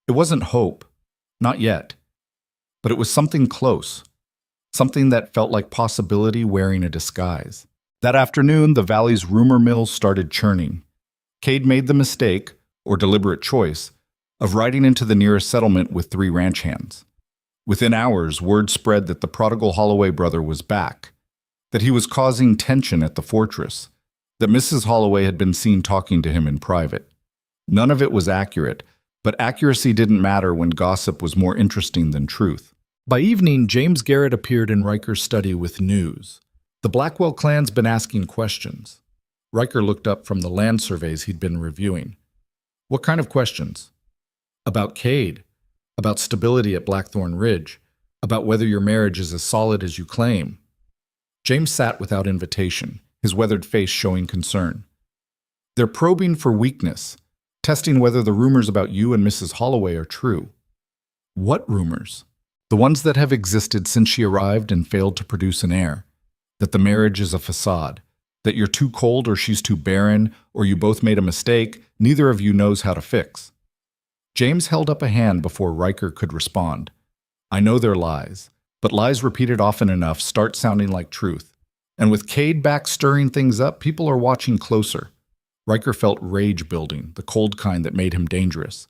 It wasn't hope. Not yet. But it was something close. Something that felt like possibility wearing a disguise. That afternoon, the valley's rumor mill started churning. Cade made the mistake, or deliberate choice, of riding into the nearest settlement with 3 ranch hands. Within hours, word spread that the prodigal Holloway brother was back, that he was causing tension at the fortress, that Mrs. Holloway had been seen talking to him in private. None of it was accurate, but accuracy didn't matter when gossip was more interesting than truth. By evening, James Garrett appeared in Riker's study with news. The Blackwell clan's been asking questions. Riker looked up from the land surveys he'd been reviewing. What kind of questions? About Cade, about stability at Blackthorn Ridge, about whether your marriage is as solid as you claim. James sat without invitation, his weathered face showing concern. They're probing for weakness, testing whether the rumors about you and Mrs. Holloway are true. What rumors? The ones that have existed since she arrived and failed to produce an heir. That the marriage is a facade. That you're too cold or she's too barren, or you both made a mistake neither of you knows how to fix. James held up a hand before Riker could respond. I know they're lies, but lies repeated often enough start sounding like truth. And with Cade back stirring things up, people are watching closer. Riker felt rage building, the cold kind that made him dangerous.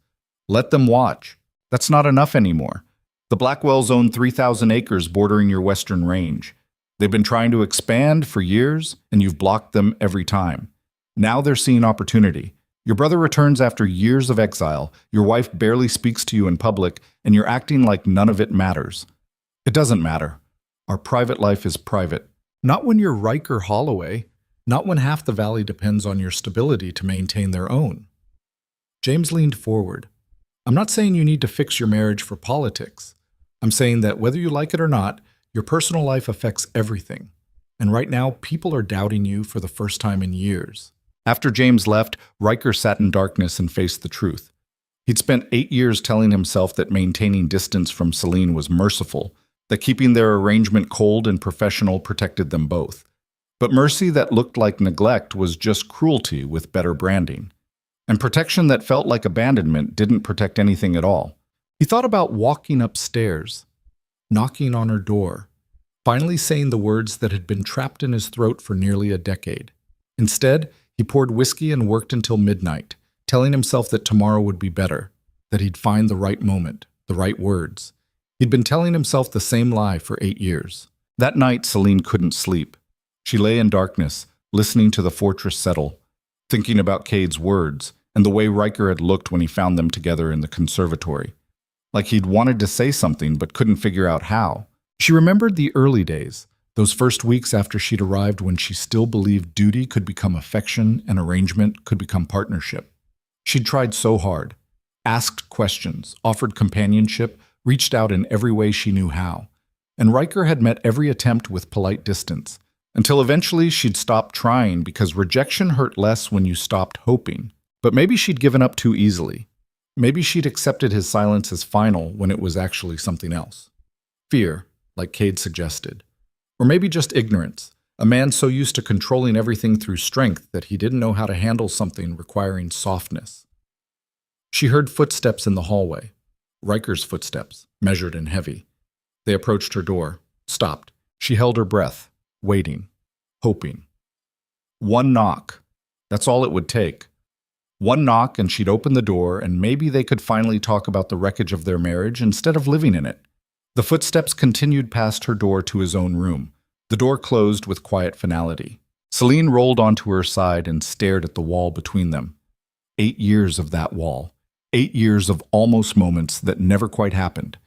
Let them watch. That's not enough anymore. The Blackwells own 3,000 acres bordering your western range. They've been trying to expand for years, and you've blocked them every time. Now they're seeing opportunity. Your brother returns after years of exile, your wife barely speaks to you in public, and you're acting like none of it matters. It doesn't matter. Our private life is private. Not when you're Riker Holloway, not when half the valley depends on your stability to maintain their own. James leaned forward. I'm not saying you need to fix your marriage for politics. I'm saying that whether you like it or not, your personal life affects everything. And right now, people are doubting you for the first time in years. After James left, Riker sat in darkness and faced the truth. He'd spent 8 years telling himself that maintaining distance from Celine was merciful, that keeping their arrangement cold and professional protected them both. But mercy that looked like neglect was just cruelty with better branding. And protection that felt like abandonment didn't protect anything at all. He thought about walking upstairs, knocking on her door, finally saying the words that had been trapped in his throat for nearly a decade. Instead, he poured whiskey and worked until midnight, telling himself that tomorrow would be better, that he'd find the right moment, the right words. He'd been telling himself the same lie for 8 years. That night, Celine couldn't sleep. She lay in darkness, listening to the fortress settle, thinking about Cade's words and the way Riker had looked when he found them together in the conservatory. Like he'd wanted to say something but couldn't figure out how. She remembered the early days, those first weeks after she'd arrived when she still believed duty could become affection and arrangement could become partnership. She'd tried so hard, asked questions, offered companionship, reached out in every way she knew how. And Riker had met every attempt with polite distance, until eventually she'd stopped trying because rejection hurt less when you stopped hoping. But maybe she'd given up too easily. Maybe she'd accepted his silence as final when it was actually something else. Fear, like Cade suggested. Or maybe just ignorance, a man so used to controlling everything through strength that he didn't know how to handle something requiring softness. She heard footsteps in the hallway. Riker's footsteps, measured and heavy. They approached her door, stopped. She held her breath, waiting, hoping. One knock. That's all it would take. One knock and she'd open the door and maybe they could finally talk about the wreckage of their marriage instead of living in it. The footsteps continued past her door to his own room. The door closed with quiet finality. Celine rolled onto her side and stared at the wall between them. 8 years of that wall. 8 years of almost moments that never quite happened.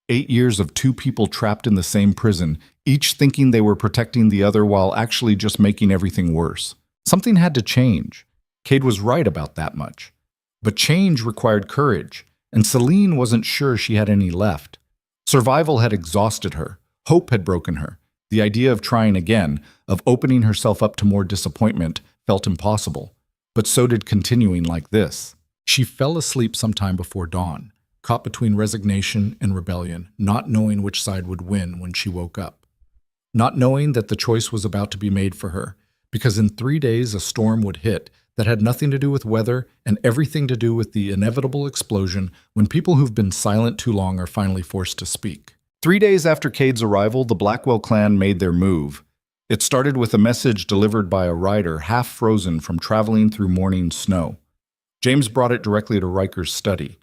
8 years of 2 people trapped in the same prison, each thinking they were protecting the other while actually just making everything worse. Something had to change. Cade was right about that much. But change required courage, and Celine wasn't sure she had any left. Survival had exhausted her. Hope had broken her. The idea of trying again, of opening herself up to more disappointment, felt impossible. But so did continuing like this. She fell asleep sometime before dawn, caught between resignation and rebellion, not knowing which side would win when she woke up. Not knowing that the choice was about to be made for her, because in 3 days a storm would hit that had nothing to do with weather and everything to do with the inevitable explosion when people who've been silent too long are finally forced to speak. 3 days after Cade's arrival, the Blackwell clan made their move. It started with a message delivered by a rider half frozen from traveling through morning snow. James brought it directly to Riker's study,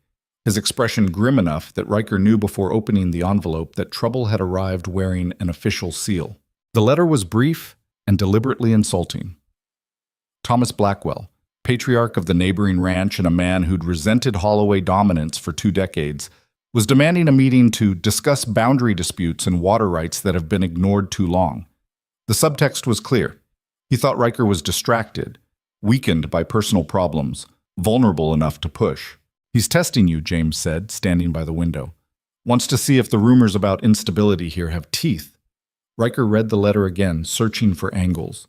his expression grim enough that Riker knew before opening the envelope that trouble had arrived wearing an official seal. The letter was brief and deliberately insulting. Thomas Blackwell, patriarch of the neighboring ranch and a man who'd resented Holloway dominance for 2 decades, was demanding a meeting to discuss boundary disputes and water rights that have been ignored too long. The subtext was clear. He thought Riker was distracted, weakened by personal problems, vulnerable enough to push. "He's testing you," James said, standing by the window. "Wants to see if the rumors about instability here have teeth." Riker read the letter again, searching for angles.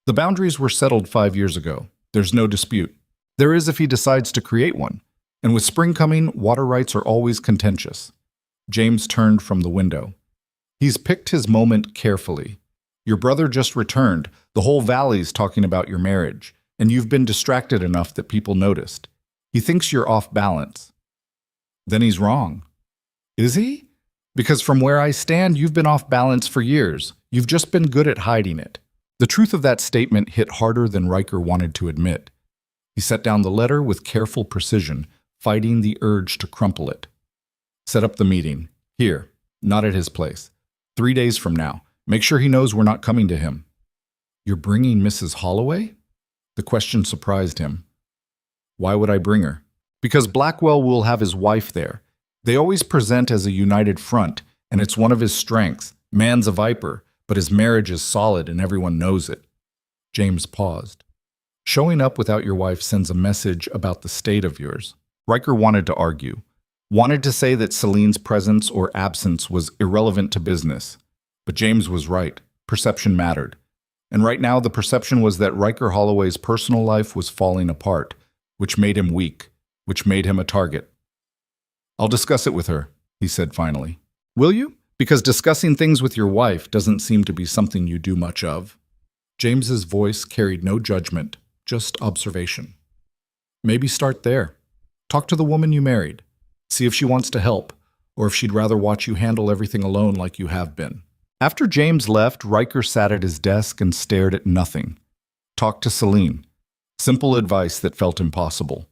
The boundaries were settled 5 years ago. There's no dispute. There is if he decides to create one. And with spring coming, water rights are always contentious. James turned from the window. "He's picked his moment carefully. Your brother just returned. The whole valley's talking about your marriage, and you've been distracted enough that people noticed. He thinks you're off balance." Then he's wrong. Is he? Because from where I stand, you've been off balance for years. You've just been good at hiding it. The truth of that statement hit harder than Riker wanted to admit. He set down the letter with careful precision, fighting the urge to crumple it. "Set up the meeting. Here, not at his place. 3 days from now. Make sure he knows we're not coming to him." "You're bringing Mrs. Holloway?" The question surprised him. "Why would I bring her?" "Because Blackwell will have his wife there. They always present as a united front, and it's one of his strengths. Man's a viper, but his marriage is solid and everyone knows it." James paused. "Showing up without your wife sends a message about the state of yours." Riker wanted to argue, wanted to say that Celine's presence or absence was irrelevant to business. But James was right. Perception mattered. And right now the perception was that Riker Holloway's personal life was falling apart, which made him weak, which made him a target. "I'll discuss it with her," he said finally. "Will you? Because discussing things with your wife doesn't seem to be something you do much of." James's voice carried no judgment, just observation. "Maybe start there. Talk to the woman you married. See if she wants to help, or if she'd rather watch you handle everything alone like you have been." After James left, Riker sat at his desk and stared at nothing. Talk to Celine. Simple advice that felt impossible.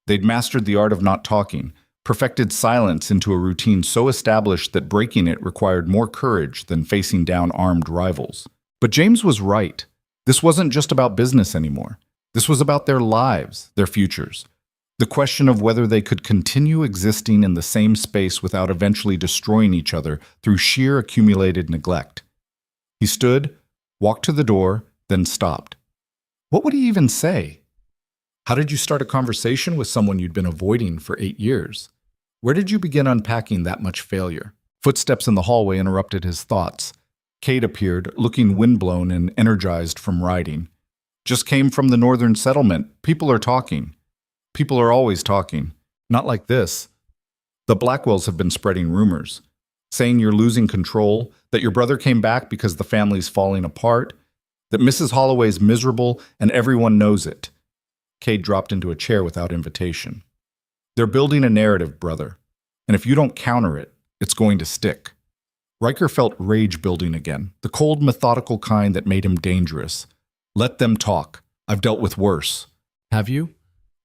They'd mastered the art of not talking, perfected silence into a routine so established that breaking it required more courage than facing down armed rivals. But James was right. This wasn't just about business anymore. This was about their lives, their futures. The question of whether they could continue existing in the same space without eventually destroying each other through sheer accumulated neglect. He stood, walked to the door, then stopped. What would he even say? How did you start a conversation with someone you'd been avoiding for 8 years? Where did you begin unpacking that much failure? Footsteps in the hallway interrupted his thoughts. Kate appeared, looking windblown and energized from riding. "Just came from the northern settlement. People are talking." "People are always talking. Not like this." "The Blackwells have been spreading rumors, saying you're losing control, that your brother came back because the family's falling apart, that Mrs. Holloway's miserable and everyone knows it." Kate dropped into a chair without invitation. "They're building a narrative, brother, and if you don't counter it, it's going to stick." Riker felt rage building again, the cold, methodical kind that made him dangerous. "Let them talk. I've dealt with worse." "Have you?"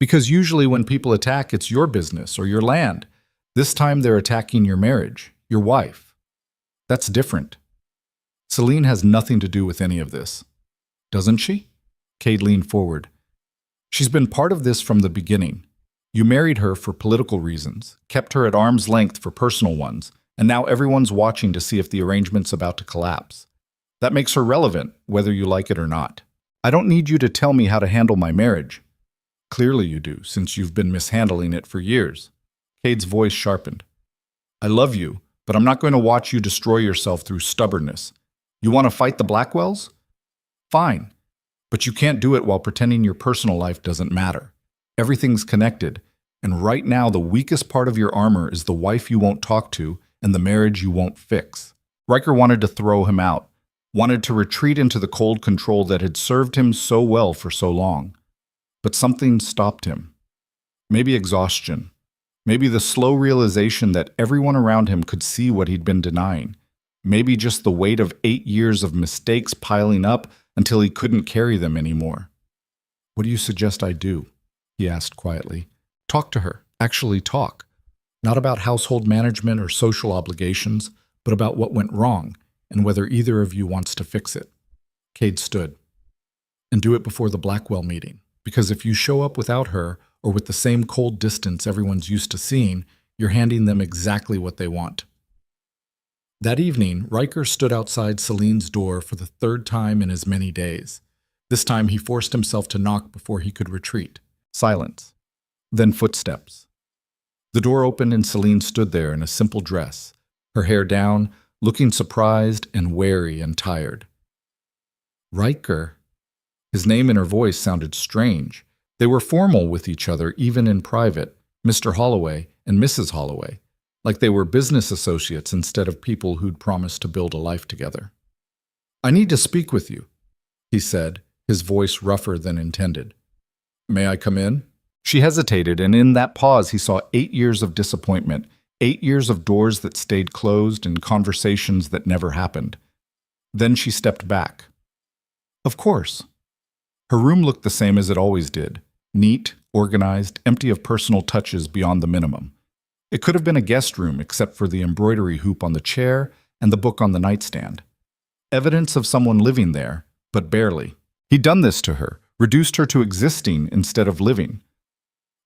"Because usually when people attack, it's your business or your land. This time they're attacking your marriage, your wife. That's different. Celine has nothing to do with any of this." "Doesn't she?" Cade leaned forward. "She's been part of this from the beginning. You married her for political reasons, kept her at arm's length for personal ones, and now everyone's watching to see if the arrangement's about to collapse. That makes her relevant, whether you like it or not. I don't need you to tell me how to handle my marriage." "Clearly you do, since you've been mishandling it for years." Cade's voice sharpened. "I love you, but I'm not going to watch you destroy yourself through stubbornness. You want to fight the Blackwells? Fine, but you can't do it while pretending your personal life doesn't matter. Everything's connected, and right now the weakest part of your armor is the wife you won't talk to and the marriage you won't fix." Riker wanted to throw him out, wanted to retreat into the cold control that had served him so well for so long. But something stopped him. Maybe exhaustion. Maybe the slow realization that everyone around him could see what he'd been denying. Maybe just the weight of 8 years of mistakes piling up until he couldn't carry them anymore. "What do you suggest I do?" he asked quietly. Talk to her. Actually talk. Not about household management or social obligations, but about what went wrong and whether either of you wants to fix it. Cade stood. And do it before the Blackwell meeting, because if you show up without her or with the same cold distance everyone's used to seeing, you're handing them exactly what they want. That evening, Riker stood outside Celine's door for the third time in as many days. This time he forced himself to knock before he could retreat. Silence. Then footsteps. The door opened and Celine stood there in a simple dress, her hair down, looking surprised and wary and tired. Riker. His name and her voice sounded strange. They were formal with each other, even in private, Mr. Holloway and Mrs. Holloway, like they were business associates instead of people who'd promised to build a life together. I need to speak with you, he said, his voice rougher than intended. May I come in? She hesitated, and in that pause he saw 8 years of disappointment, 8 years of doors that stayed closed and conversations that never happened. Then she stepped back. Of course. Her room looked the same as it always did, neat, organized, empty of personal touches beyond the minimum. It could have been a guest room except for the embroidery hoop on the chair and the book on the nightstand. Evidence of someone living there, but barely. He'd done this to her, reduced her to existing instead of living.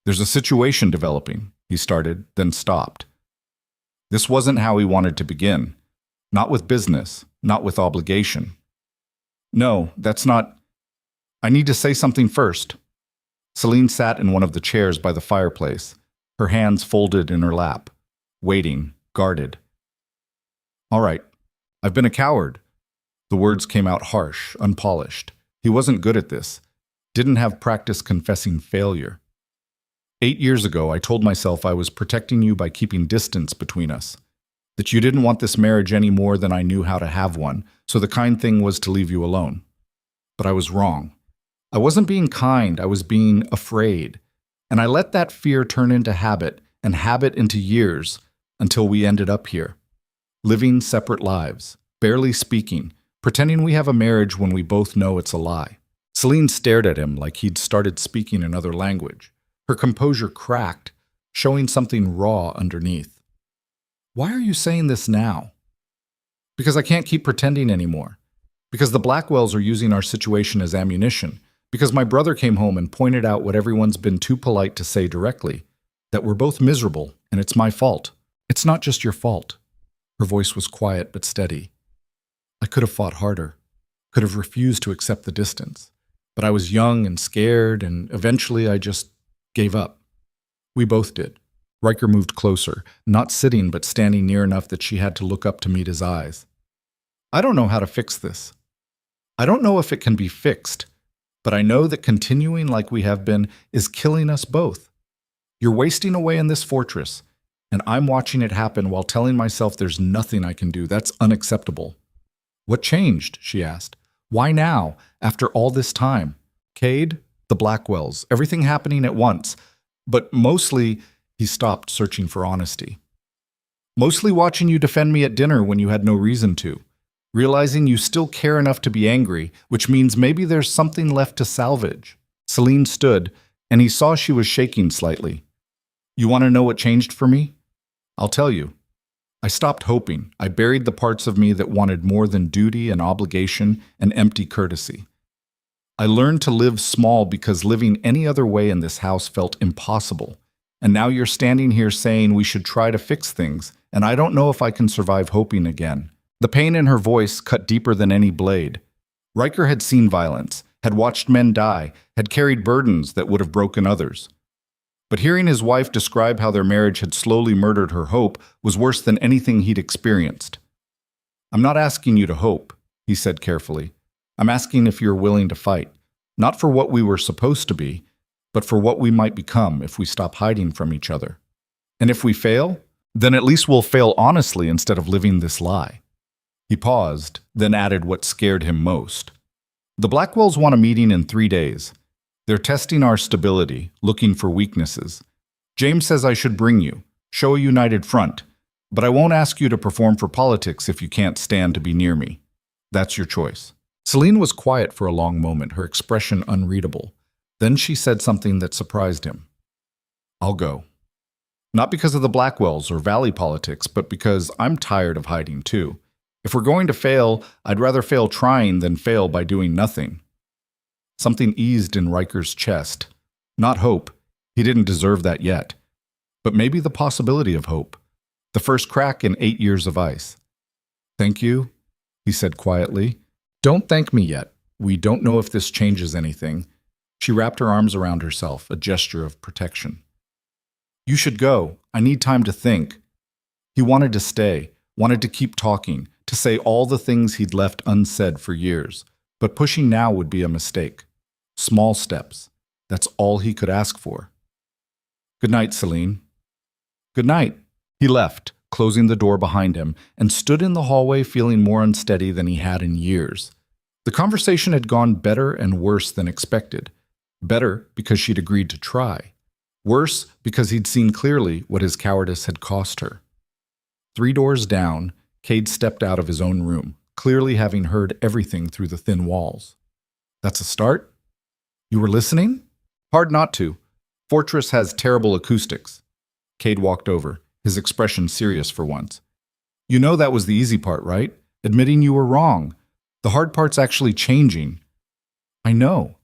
There's a situation developing, he started, then stopped. This wasn't how he wanted to begin. Not with business, not with obligation. No, that's not... I need to say something first. Celine sat in one of the chairs by the fireplace, her hands folded in her lap, waiting, guarded. All right, I've been a coward. The words came out harsh, unpolished. He wasn't good at this. Didn't have practice confessing failure. 8 years ago, I told myself I was protecting you by keeping distance between us, that you didn't want this marriage any more than I knew how to have one, so the kind thing was to leave you alone. But I was wrong. I wasn't being kind, I was being afraid. And I let that fear turn into habit, and habit into years, until we ended up here. Living separate lives, barely speaking, pretending we have a marriage when we both know it's a lie. Celine stared at him like he'd started speaking another language. Her composure cracked, showing something raw underneath. Why are you saying this now? Because I can't keep pretending anymore. Because the Blackwells are using our situation as ammunition. Because my brother came home and pointed out what everyone's been too polite to say directly, that we're both miserable, and it's my fault. It's not just your fault. Her voice was quiet but steady. I could have fought harder, could have refused to accept the distance. But I was young and scared, and eventually I just gave up. We both did. Riker moved closer, not sitting but standing near enough that she had to look up to meet his eyes. I don't know how to fix this. I don't know if it can be fixed. But I know that continuing like we have been is killing us both. You're wasting away in this fortress, and I'm watching it happen while telling myself there's nothing I can do. That's unacceptable. What changed? She asked. Why now, after all this time? Cade, the Blackwells, everything happening at once. But mostly, he stopped searching for honesty. Mostly watching you defend me at dinner when you had no reason to. Realizing you still care enough to be angry, which means maybe there's something left to salvage. Celine stood, and he saw she was shaking slightly. You want to know what changed for me? I'll tell you. I stopped hoping. I buried the parts of me that wanted more than duty and obligation and empty courtesy. I learned to live small because living any other way in this house felt impossible. And now you're standing here saying we should try to fix things, and I don't know if I can survive hoping again. The pain in her voice cut deeper than any blade. Riker had seen violence, had watched men die, had carried burdens that would have broken others. But hearing his wife describe how their marriage had slowly murdered her hope was worse than anything he'd experienced. I'm not asking you to hope, he said carefully. I'm asking if you're willing to fight, not for what we were supposed to be, but for what we might become if we stop hiding from each other. And if we fail, then at least we'll fail honestly instead of living this lie. He paused, then added what scared him most. The Blackwells want a meeting in 3 days. They're testing our stability, looking for weaknesses. James says I should bring you, show a united front, but I won't ask you to perform for politics if you can't stand to be near me. That's your choice. Celine was quiet for a long moment, her expression unreadable. Then she said something that surprised him. I'll go. Not because of the Blackwells or Valley politics, but because I'm tired of hiding too. If we're going to fail, I'd rather fail trying than fail by doing nothing. Something eased in Riker's chest. Not hope. He didn't deserve that yet. But maybe the possibility of hope. The first crack in 8 years of ice. Thank you, he said quietly. Don't thank me yet. We don't know if this changes anything. She wrapped her arms around herself, a gesture of protection. You should go. I need time to think. He wanted to stay, wanted to keep talking, to say all the things he'd left unsaid for years. But pushing now would be a mistake. Small steps. That's all he could ask for. Good night, Celine. Good night. He left, closing the door behind him, and stood in the hallway feeling more unsteady than he had in years. The conversation had gone better and worse than expected. Better because she'd agreed to try. Worse because he'd seen clearly what his cowardice had cost her. 3 doors down, Cade stepped out of his own room, clearly having heard everything through the thin walls. That's a start? You were listening? Hard not to. Fortress has terrible acoustics. Cade walked over, his expression serious for once. You know that was the easy part, right? Admitting you were wrong. The hard part's actually changing. I know.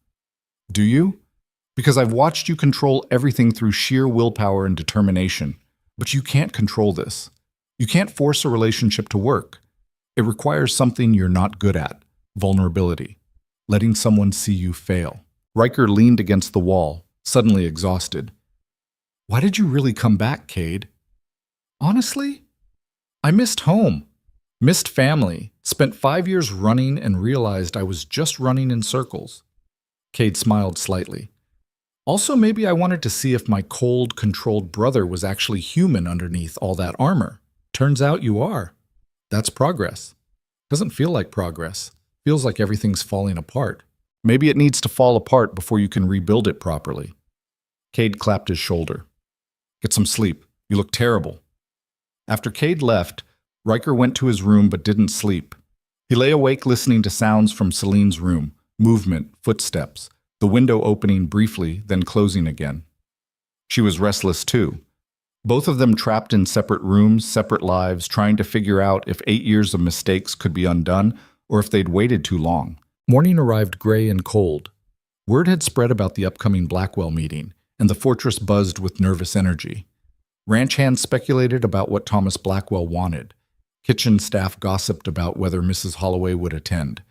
Do you? Because I've watched you control everything through sheer willpower and determination. But you can't control this. You can't force a relationship to work. It requires something you're not good at. Vulnerability. Letting someone see you fail. Riker leaned against the wall, suddenly exhausted. Why did you really come back, Cade? Honestly? I missed home. Missed family. Spent 5 years running and realized I was just running in circles. Cade smiled slightly. Also, maybe I wanted to see if my cold, controlled brother was actually human underneath all that armor. Turns out you are. That's progress. Doesn't feel like progress. Feels like everything's falling apart. Maybe it needs to fall apart before you can rebuild it properly. Cade clapped his shoulder. Get some sleep. You look terrible. After Cade left, Riker went to his room but didn't sleep. He lay awake listening to sounds from Celine's room, movement, footsteps, the window opening briefly, then closing again. She was restless too. Both of them trapped in separate rooms, separate lives, trying to figure out if 8 years of mistakes could be undone or if they'd waited too long. Morning arrived gray and cold. Word had spread about the upcoming Blackwell meeting, and the fortress buzzed with nervous energy. Ranch hands speculated about what Thomas Blackwell wanted. Kitchen staff gossiped about whether Mrs. Holloway would attend.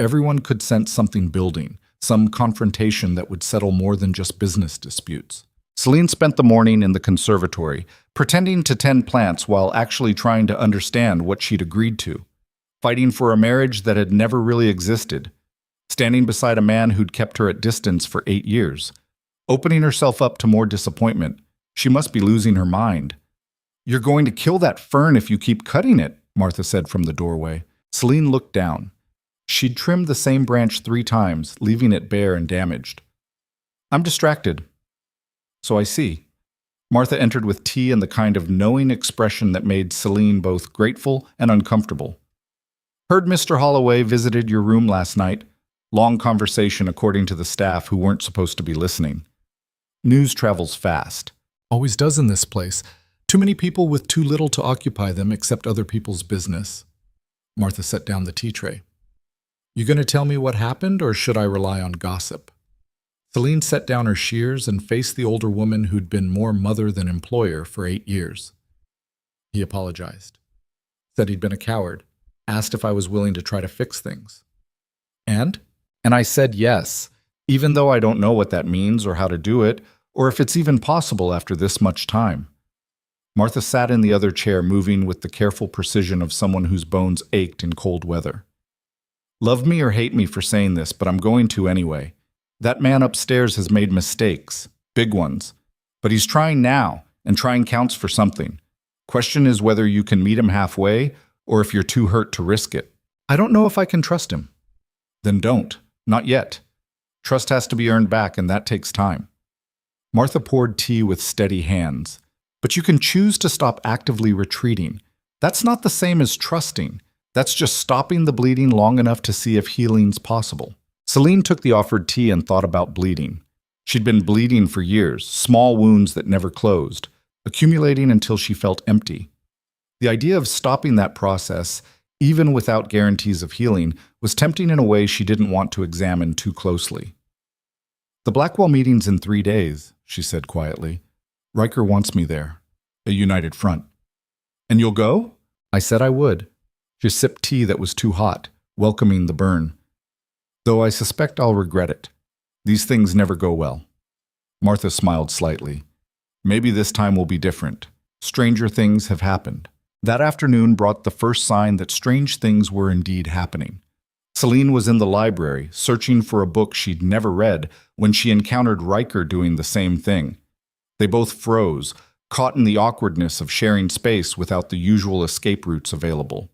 Everyone could sense something building, some confrontation that would settle more than just business disputes. Celine spent the morning in the conservatory, pretending to tend plants while actually trying to understand what she'd agreed to. Fighting for a marriage that had never really existed. Standing beside a man who'd kept her at distance for 8 years. Opening herself up to more disappointment. She must be losing her mind. You're going to kill that fern if you keep cutting it, Martha said from the doorway. Celine looked down. She'd trimmed the same branch 3 times, leaving it bare and damaged. I'm distracted. So I see. Martha entered with tea and the kind of knowing expression that made Celine both grateful and uncomfortable. Heard Mr. Holloway visited your room last night. Long conversation according to the staff who weren't supposed to be listening. News travels fast. Always does in this place. Too many people with too little to occupy them except other people's business. Martha set down the tea tray. You going to tell me what happened, or should I rely on gossip? Celine set down her shears and faced the older woman who'd been more mother than employer for 8 years. He apologized. Said he'd been a coward. Asked if I was willing to try to fix things. And I said yes, even though I don't know what that means or how to do it, or if it's even possible after this much time. Martha sat in the other chair, moving with the careful precision of someone whose bones ached in cold weather. Love me or hate me for saying this, but I'm going to anyway. That man upstairs has made mistakes, big ones. But he's trying now, and trying counts for something. Question is whether you can meet him halfway, or if you're too hurt to risk it. I don't know if I can trust him. Then don't. Not yet. Trust has to be earned back, and that takes time. Martha poured tea with steady hands. But you can choose to stop actively retreating. That's not the same as trusting. That's just stopping the bleeding long enough to see if healing's possible. Celine took the offered tea and thought about bleeding. She'd been bleeding for years, small wounds that never closed, accumulating until she felt empty. The idea of stopping that process, even without guarantees of healing, was tempting in a way she didn't want to examine too closely. "The Blackwell meeting's in 3 days," she said quietly. "Riker wants me there. A united front." "And you'll go?" I said I would. She sipped tea that was too hot, welcoming the burn. "Though I suspect I'll regret it. These things never go well." Martha smiled slightly. "Maybe this time will be different. Stranger things have happened." That afternoon brought the first sign that strange things were indeed happening. Celine was in the library, searching for a book she'd never read, when she encountered Riker doing the same thing. They both froze, caught in the awkwardness of sharing space without the usual escape routes available.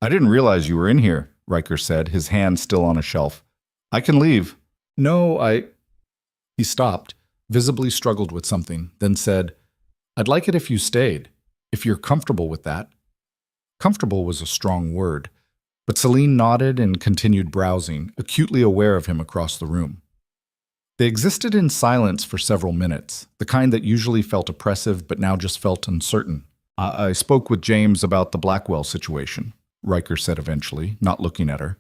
"I didn't realize you were in here," Riker said, his hand still on a shelf. "I can leave." "No, He stopped, visibly struggled with something, then said, "I'd like it if you stayed, if you're comfortable with that." Comfortable was a strong word, but Celine nodded and continued browsing, acutely aware of him across the room. They existed in silence for several minutes, the kind that usually felt oppressive but now just felt uncertain. I spoke with James about the Blackwell situation," Riker said eventually, not looking at her.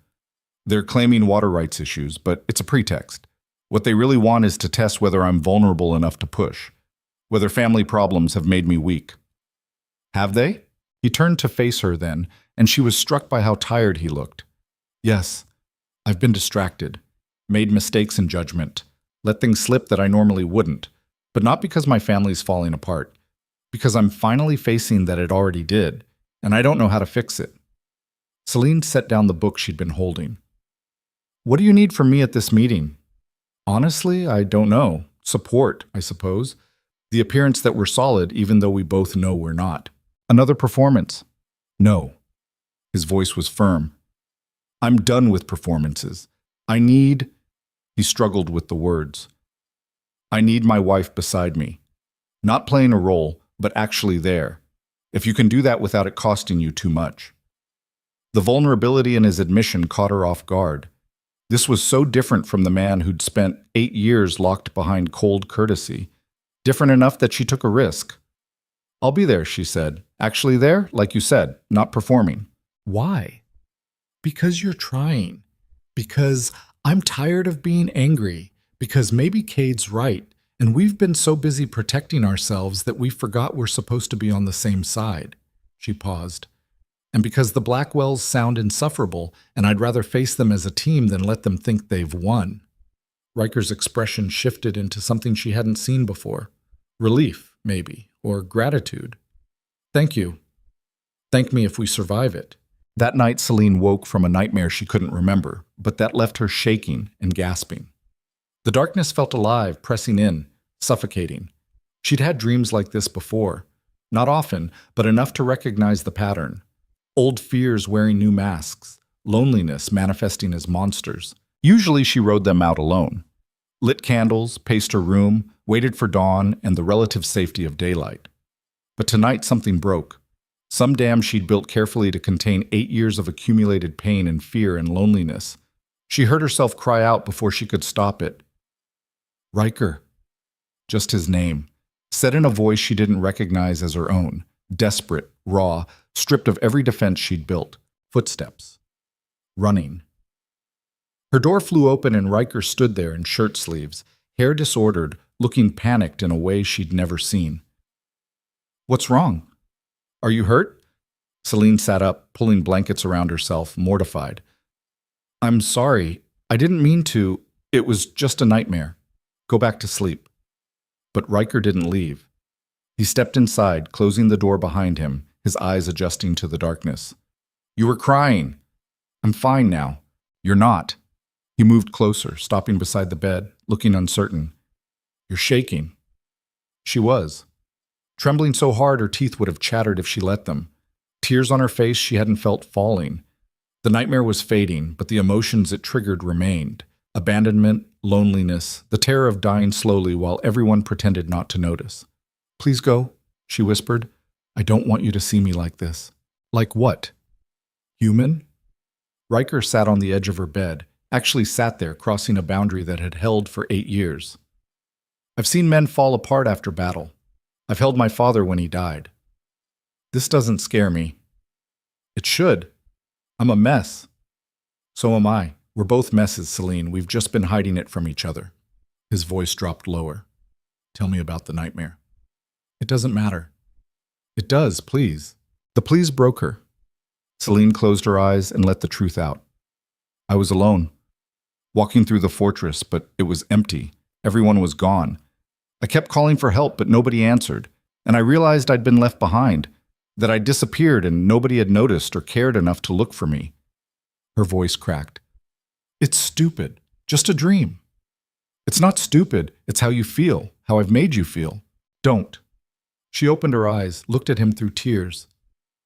"They're claiming water rights issues, but it's a pretext. What they really want is to test whether I'm vulnerable enough to push, whether family problems have made me weak." "Have they?" He turned to face her then, and she was struck by how tired he looked. "Yes, I've been distracted, made mistakes in judgment, let things slip that I normally wouldn't, but not because my family's falling apart, because I'm finally facing that it already did, and I don't know how to fix it." Celine set down the book she'd been holding. "What do you need from me at this meeting?" "Honestly, I don't know. Support, I suppose. The appearance that we're solid, even though we both know we're not. Another performance." "No." His voice was firm. "I'm done with performances. I need..." He struggled with the words. "I need my wife beside me. Not playing a role, but actually there. If you can do that without it costing you too much." The vulnerability in his admission caught her off guard. This was so different from the man who'd spent 8 years locked behind cold courtesy. Different enough that she took a risk. "I'll be there," she said. "Actually there, like you said, not performing." "Why?" "Because you're trying. Because I'm tired of being angry. Because maybe Cade's right, and we've been so busy protecting ourselves that we forgot we're supposed to be on the same side." She paused. "And because the Blackwells sound insufferable, and I'd rather face them as a team than let them think they've won." Riker's expression shifted into something she hadn't seen before. Relief, maybe, or gratitude. "Thank you. Thank me if we survive it." That night, Celine woke from a nightmare she couldn't remember, but that left her shaking and gasping. The darkness felt alive, pressing in, suffocating. She'd had dreams like this before. Not often, but enough to recognize the pattern. Old fears wearing new masks, loneliness manifesting as monsters. Usually she rode them out alone. Lit candles, paced her room, waited for dawn and the relative safety of daylight. But tonight something broke. Some dam she'd built carefully to contain 8 years of accumulated pain and fear and loneliness. She heard herself cry out before she could stop it. "Riker." Just his name, said in a voice she didn't recognize as her own. Desperate, raw, stripped of every defense she'd built. Footsteps. Running. Her door flew open and Riker stood there in shirt sleeves, hair disordered, looking panicked in a way she'd never seen. "What's wrong? Are you hurt?" Celine sat up, pulling blankets around herself, mortified. "I'm sorry. I didn't mean to. It was just a nightmare. Go back to sleep." But Riker didn't leave. He stepped inside, closing the door behind him, his eyes adjusting to the darkness. "You were crying." "I'm fine now." "You're not." He moved closer, stopping beside the bed, looking uncertain. "You're shaking." She was. Trembling so hard her teeth would have chattered if she let them. Tears on her face she hadn't felt falling. The nightmare was fading, but the emotions it triggered remained. Abandonment, loneliness, the terror of dying slowly while everyone pretended not to notice. "Please go," she whispered. "I don't want you to see me like this." "Like what?" "Human?" Riker sat on the edge of her bed, actually sat there crossing a boundary that had held for 8 years. I've seen men fall apart after battle. I've held my father when he died. This doesn't scare me. It should. I'm a mess. So am I. We're both messes, Celine. We've just been hiding it from each other. His voice dropped lower. Tell me about the nightmare. It doesn't matter. It does, please. The please broke her. Celine closed her eyes and let the truth out. I was alone, walking through the fortress, but it was empty. Everyone was gone. I kept calling for help, but nobody answered, and I realized I'd been left behind, that I'd disappeared and nobody had noticed or cared enough to look for me. Her voice cracked. It's stupid. Just a dream. It's not stupid. It's how you feel, how I've made you feel. Don't. She opened her eyes, looked at him through tears.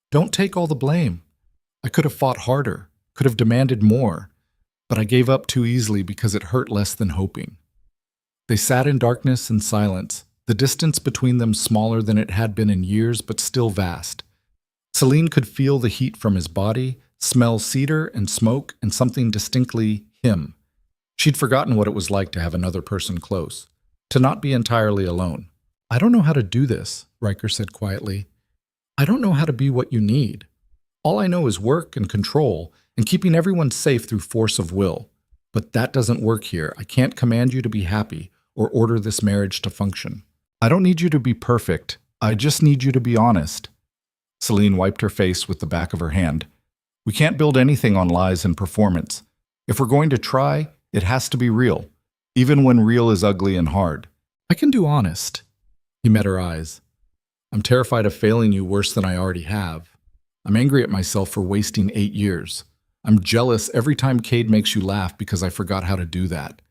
Don't take all the blame. I could have fought harder, could have demanded more, but I gave up too easily because it hurt less than hoping. They sat in darkness and silence, the distance between them smaller than it had been in years, but still vast. Celine could feel the heat from his body, smell cedar and smoke, and something distinctly him. She'd forgotten what it was like to have another person close, to not be entirely alone. I don't know how to do this, Riker said quietly. I don't know how to be what you need. All I know is work and control, and keeping everyone safe through force of will. But that doesn't work here. I can't command you to be happy or order this marriage to function. I don't need you to be perfect. I just need you to be honest. Celine wiped her face with the back of her hand. We can't build anything on lies and performance. If we're going to try, it has to be real, even when real is ugly and hard. I can do honest. He met her eyes. I'm terrified of failing you worse than I already have. I'm angry at myself for wasting 8 years. I'm jealous every time Cade makes you laugh because I forgot how to do that.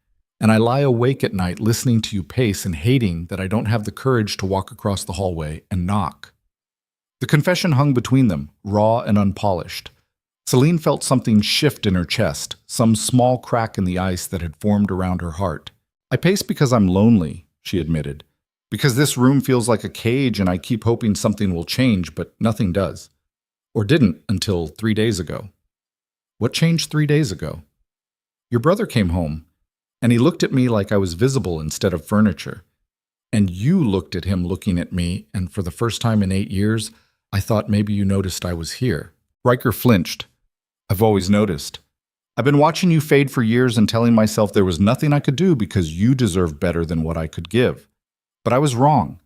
And I lie awake at night listening to you pace and hating that I don't have the courage to walk across the hallway and knock. The confession hung between them, raw and unpolished. Celine felt something shift in her chest, some small crack in the ice that had formed around her heart. I pace because I'm lonely, she admitted. Because this room feels like a cage and I keep hoping something will change, but nothing does. Or didn't until 3 days ago. What changed 3 days ago? Your brother came home, and he looked at me like I was visible instead of furniture. And you looked at him looking at me, and for the first time in 8 years, I thought maybe you noticed I was here. Riker flinched. I've always noticed. I've been watching you fade for years and telling myself there was nothing I could do because you deserved better than what I could give. But I was wrong.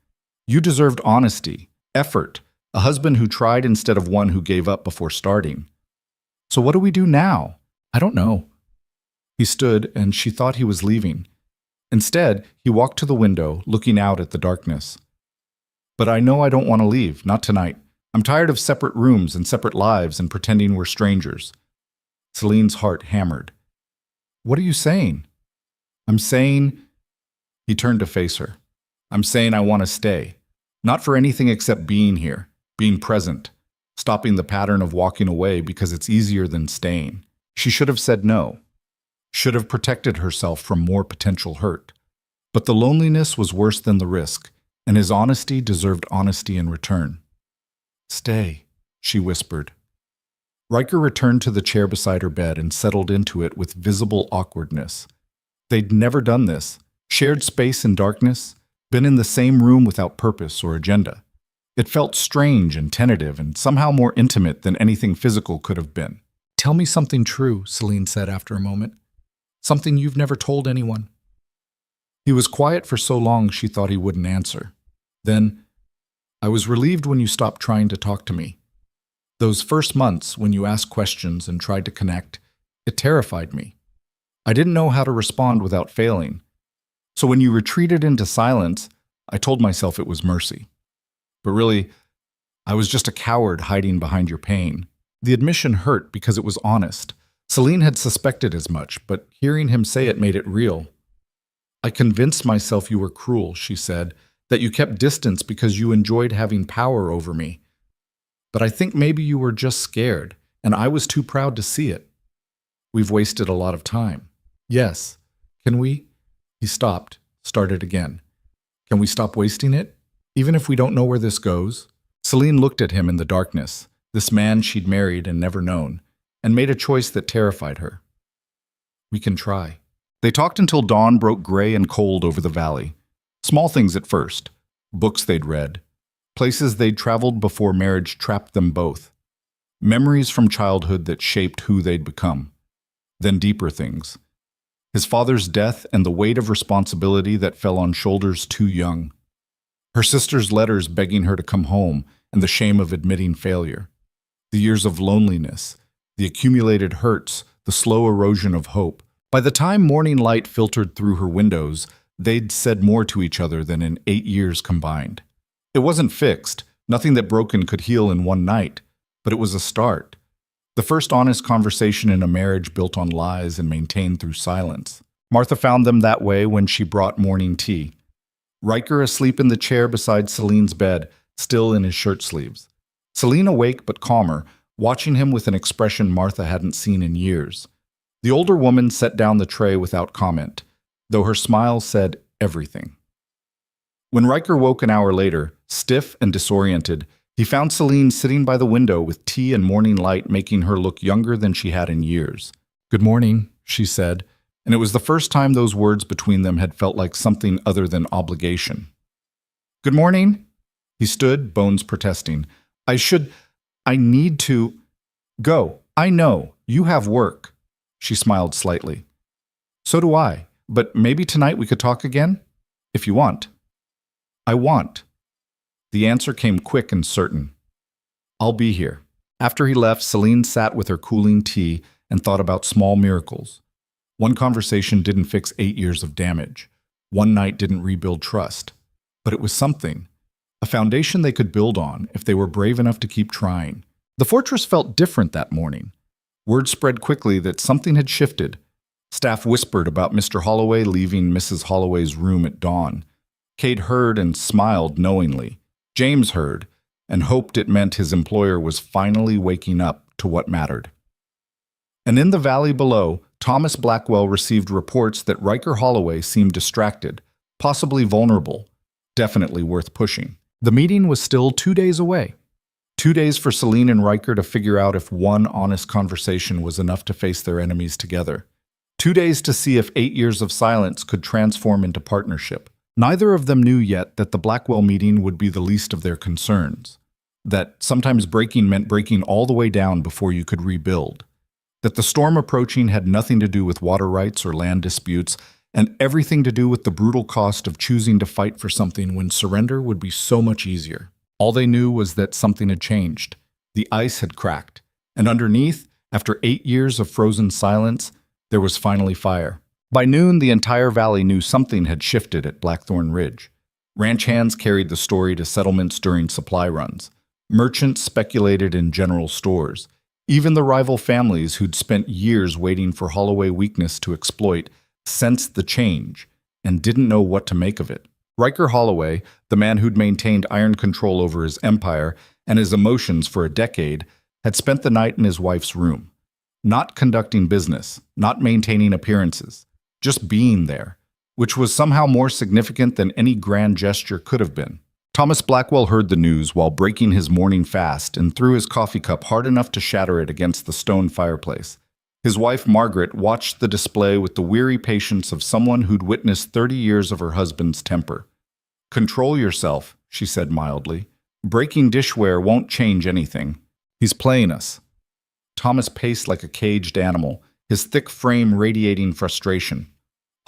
You deserved honesty, effort, a husband who tried instead of one who gave up before starting. So what do we do now? I don't know. He stood, and she thought he was leaving. Instead, he walked to the window, looking out at the darkness. But I know I don't want to leave, not tonight. I'm tired of separate rooms and separate lives and pretending we're strangers. Celine's heart hammered. What are you saying? I'm saying... He turned to face her. I'm saying I want to stay. Not for anything except being here, being present, stopping the pattern of walking away because it's easier than staying. She should have said no. Should have protected herself from more potential hurt. But the loneliness was worse than the risk, and his honesty deserved honesty in return. Stay, she whispered. Riker returned to the chair beside her bed and settled into it with visible awkwardness. They'd never done this, shared space in darkness, been in the same room without purpose or agenda. It felt strange and tentative and somehow more intimate than anything physical could have been. Tell me something true, Celine said after a moment. Something you've never told anyone. He was quiet for so long she thought he wouldn't answer. Then, I was relieved when you stopped trying to talk to me. Those first months when you asked questions and tried to connect, it terrified me. I didn't know how to respond without failing. So when you retreated into silence, I told myself it was mercy. But really, I was just a coward hiding behind your pain. The admission hurt because it was honest. Celine had suspected as much, but hearing him say it made it real. I convinced myself you were cruel, she said, that you kept distance because you enjoyed having power over me. But I think maybe you were just scared, and I was too proud to see it. We've wasted a lot of time. Yes. Can we? He stopped, started again. Can we stop wasting it? Even if we don't know where this goes? Celine looked at him in the darkness, this man she'd married and never known, and made a choice that terrified her. We can try. They talked until dawn broke gray and cold over the valley. Small things at first. Books they'd read. Places they'd traveled before marriage trapped them both. Memories from childhood that shaped who they'd become. Then deeper things. His father's death and the weight of responsibility that fell on shoulders too young. Her sister's letters begging her to come home and the shame of admitting failure. The years of loneliness, the accumulated hurts, the slow erosion of hope. By the time morning light filtered through her windows, they'd said more to each other than in 8 years combined. It wasn't fixed, nothing that broken could heal in one night, but it was a start. The first honest conversation in a marriage built on lies and maintained through silence. Martha found them that way when she brought morning tea. Riker asleep in the chair beside Celine's bed, still in his shirt sleeves. Celine awake but calmer, watching him with an expression Martha hadn't seen in years. The older woman set down the tray without comment, though her smile said everything. When Riker woke an hour later, stiff and disoriented, he found Celine sitting by the window with tea and morning light making her look younger than she had in years. "Good morning," she said, and it was the first time those words between them had felt like something other than obligation. "Good morning." He stood, bones protesting. I need to go. I know, you have work." She smiled slightly. "So do I, but maybe tonight we could talk again? If you want." "I want." The answer came quick and certain. "I'll be here." After he left, Celine sat with her cooling tea and thought about small miracles. One conversation didn't fix 8 years of damage. One night didn't rebuild trust. But it was something. A foundation they could build on if they were brave enough to keep trying. The fortress felt different that morning. Word spread quickly that something had shifted. Staff whispered about Mr. Holloway leaving Mrs. Holloway's room at dawn. Kate heard and smiled knowingly. James heard and hoped it meant his employer was finally waking up to what mattered. And in the valley below, Thomas Blackwell received reports that Riker Holloway seemed distracted, possibly vulnerable, definitely worth pushing. The meeting was still 2 days away. 2 days for Celine and Riker to figure out if one honest conversation was enough to face their enemies together. 2 days to see if 8 years of silence could transform into partnership. Neither of them knew yet that the Blackwell meeting would be the least of their concerns. That sometimes breaking meant breaking all the way down before you could rebuild. That the storm approaching had nothing to do with water rights or land disputes, and everything to do with the brutal cost of choosing to fight for something when surrender would be so much easier. All they knew was that something had changed. The ice had cracked, and underneath, after 8 years of frozen silence, there was finally fire. By noon, the entire valley knew something had shifted at Blackthorn Ridge. Ranch hands carried the story to settlements during supply runs. Merchants speculated in general stores. Even the rival families who'd spent years waiting for Holloway weakness to exploit sensed the change and didn't know what to make of it. Riker Holloway, the man who'd maintained iron control over his empire and his emotions for a decade, had spent the night in his wife's room. Not conducting business, not maintaining appearances, just being there, which was somehow more significant than any grand gesture could have been. Thomas Blackwell heard the news while breaking his morning fast and threw his coffee cup hard enough to shatter it against the stone fireplace. His wife, Margaret, watched the display with the weary patience of someone who'd witnessed 30 years of her husband's temper. "Control yourself," she said mildly. "Breaking dishware won't change anything. He's playing us." Thomas paced like a caged animal, his thick frame radiating frustration.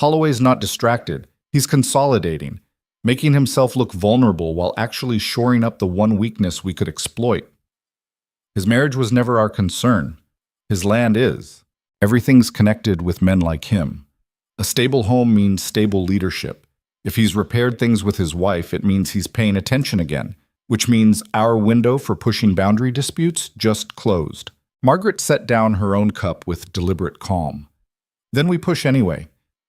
Holloway's not distracted. He's consolidating, making himself look vulnerable while actually shoring up the one weakness we could exploit. His marriage was never our concern. His land is. Everything's connected with men like him. A stable home means stable leadership. If he's repaired things with his wife, it means he's paying attention again, which means our window for pushing boundary disputes just closed. Margaret set down her own cup with deliberate calm. "Then we push anyway."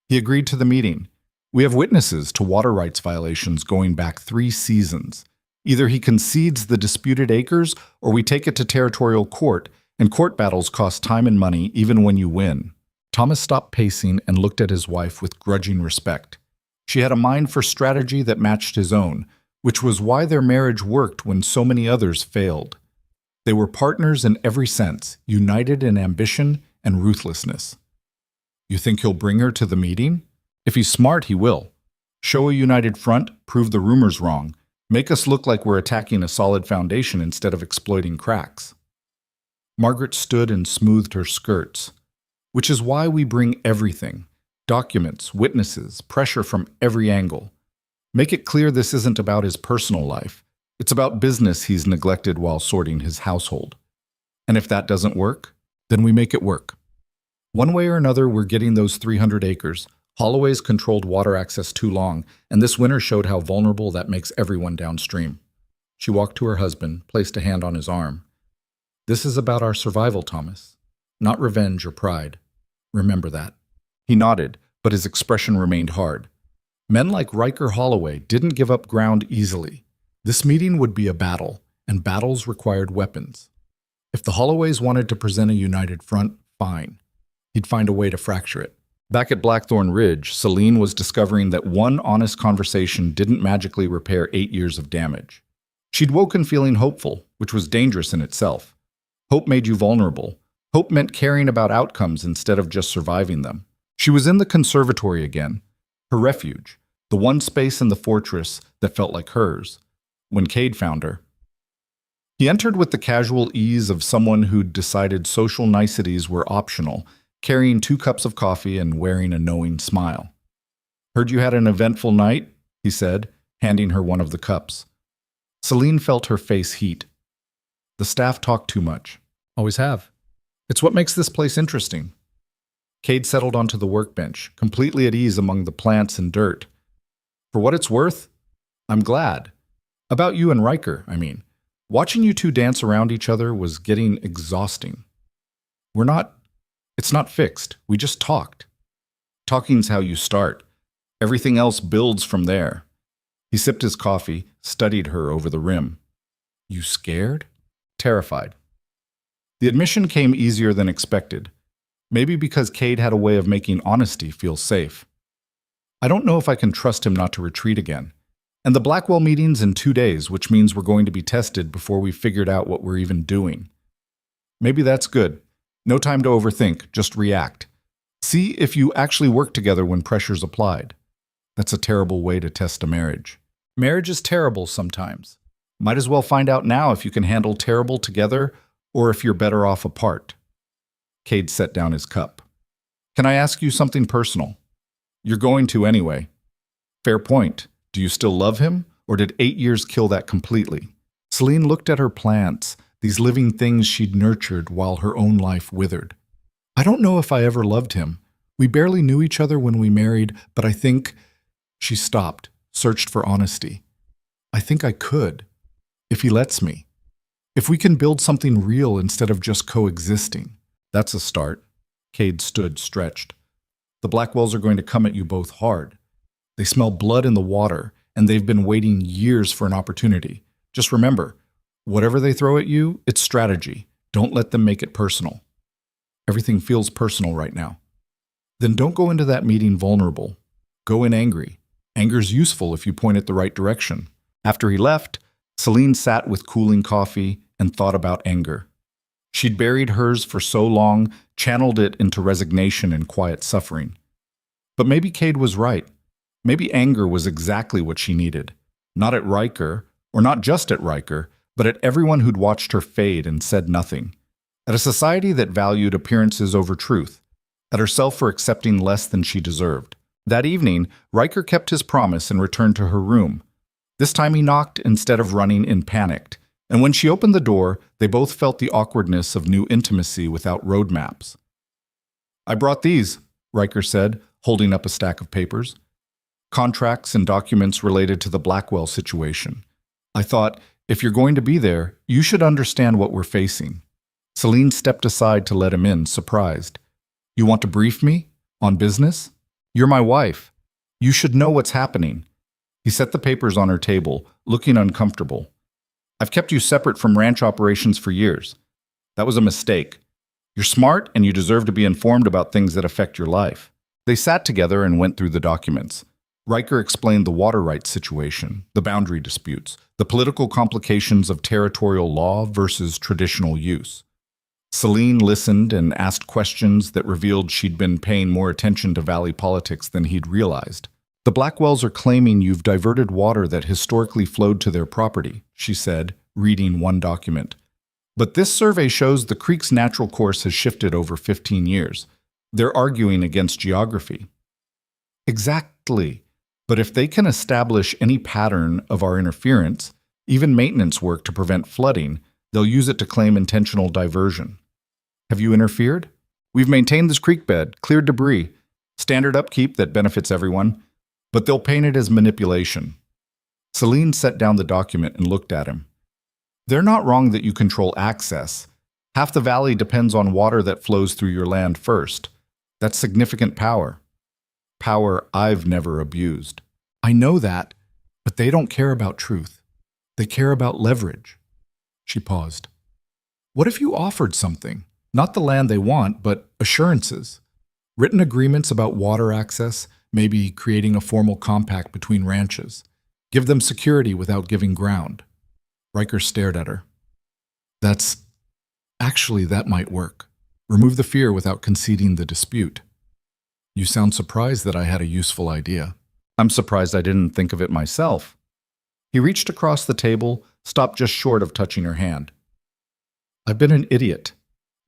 He agreed to the meeting. "We have witnesses to water rights violations going back 3 seasons. Either he concedes the disputed acres, or we take it to territorial court, and court battles cost time and money even when you win." Thomas stopped pacing and looked at his wife with grudging respect. She had a mind for strategy that matched his own, which was why their marriage worked when so many others failed. They were partners in every sense, united in ambition and ruthlessness. "You think he'll bring her to the meeting?" "If he's smart, he will." Show a united front, prove the rumors wrong. Make us look like we're attacking a solid foundation instead of exploiting cracks. Margaret stood and smoothed her skirts. Which is why we bring everything. Documents, witnesses, pressure from every angle. Make it clear this isn't about his personal life. It's about business he's neglected while sorting his household. And if that doesn't work, then we make it work. One way or another, we're getting those 300 acres. Holloway's controlled water access too long, and this winter showed how vulnerable that makes everyone downstream. She walked to her husband, placed a hand on his arm. This is about our survival, Thomas. Not revenge or pride. Remember that. He nodded, but his expression remained hard. Men like Riker Holloway didn't give up ground easily. This meeting would be a battle, and battles required weapons. If the Holloways wanted to present a united front, fine. He'd find a way to fracture it. Back at Blackthorn Ridge, Celine was discovering that one honest conversation didn't magically repair 8 years of damage. She'd woken feeling hopeful, which was dangerous in itself. Hope made you vulnerable. Hope meant caring about outcomes instead of just surviving them. She was in the conservatory again, her refuge, the one space in the fortress that felt like hers, when Cade found her. He entered with the casual ease of someone who'd decided social niceties were optional, carrying 2 cups of coffee and wearing a knowing smile. "Heard you had an eventful night," he said, handing her one of the cups. Celine felt her face heat. The staff talk too much. Always have. It's what makes this place interesting. Cade settled onto the workbench, completely at ease among the plants and dirt. For what it's worth, I'm glad. About you and Riker, I mean. Watching you two dance around each other was getting exhausting. It's not fixed. We just talked. Talking's how you start. Everything else builds from there. He sipped his coffee, studied her over the rim. You scared? Terrified. The admission came easier than expected. Maybe because Cade had a way of making honesty feel safe. I don't know if I can trust him not to retreat again. And the Blackwell meeting's in 2 days, which means we're going to be tested before we figured out what we're even doing. Maybe that's good. No time to overthink, just react. See if you actually work together when pressure's applied. That's a terrible way to test a marriage. Marriage is terrible sometimes. Might as well find out now if you can handle terrible together or if you're better off apart. Cade set down his cup. Can I ask you something personal? You're going to anyway. Fair point. Do you still love him, or did 8 years kill that completely? Celine looked at her plants, these living things she'd nurtured while her own life withered. I don't know if I ever loved him. We barely knew each other when we married, but I think... She stopped, searched for honesty. I think I could, if he lets me. If we can build something real instead of just coexisting. That's a start. Cade stood, stretched. The Blackwells are going to come at you both hard. They smell blood in the water, and they've been waiting years for an opportunity. Just remember, whatever they throw at you, it's strategy. Don't let them make it personal. Everything feels personal right now. Then don't go into that meeting vulnerable. Go in angry. Anger's useful if you point it the right direction. After he left, Celine sat with cooling coffee and thought about anger. She'd buried hers for so long, channeled it into resignation and quiet suffering. But maybe Cade was right. Maybe anger was exactly what she needed. Not at Riker, or not just at Riker, but at everyone who'd watched her fade and said nothing. At a society that valued appearances over truth. At herself for accepting less than she deserved. That evening, Riker kept his promise and returned to her room. This time he knocked instead of running in panic. And when she opened the door, they both felt the awkwardness of new intimacy without roadmaps. I brought these, Riker said, holding up a stack of papers. Contracts and documents related to the Blackwell situation. I thought, if you're going to be there, you should understand what we're facing. Celine stepped aside to let him in, surprised. You want to brief me? On business? You're my wife. You should know what's happening. He set the papers on her table, looking uncomfortable. I've kept you separate from ranch operations for years. That was a mistake. You're smart and you deserve to be informed about things that affect your life. They sat together and went through the documents. Riker explained the water rights situation, the boundary disputes, the political complications of territorial law versus traditional use. Celine listened and asked questions that revealed she'd been paying more attention to valley politics than he'd realized. The Blackwells are claiming you've diverted water that historically flowed to their property, she said, reading one document. But this survey shows the creek's natural course has shifted over 15 years. They're arguing against geography. Exactly. But if they can establish any pattern of our interference, even maintenance work to prevent flooding, they'll use it to claim intentional diversion. Have you interfered? We've maintained this creek bed, cleared debris, standard upkeep that benefits everyone, but they'll paint it as manipulation. Celine set down the document and looked at him. They're not wrong that you control access. Half the valley depends on water that flows through your land first. That's significant power. Power I've never abused. I know that, but they don't care about truth. They care about leverage. She paused. What if you offered something? Not the land they want, but assurances. Written agreements about water access, maybe creating a formal compact between ranches. Give them security without giving ground. Riker stared at her. That might work. Remove the fear without conceding the dispute. You sound surprised that I had a useful idea. I'm surprised I didn't think of it myself. He reached across the table, stopped just short of touching her hand. I've been an idiot,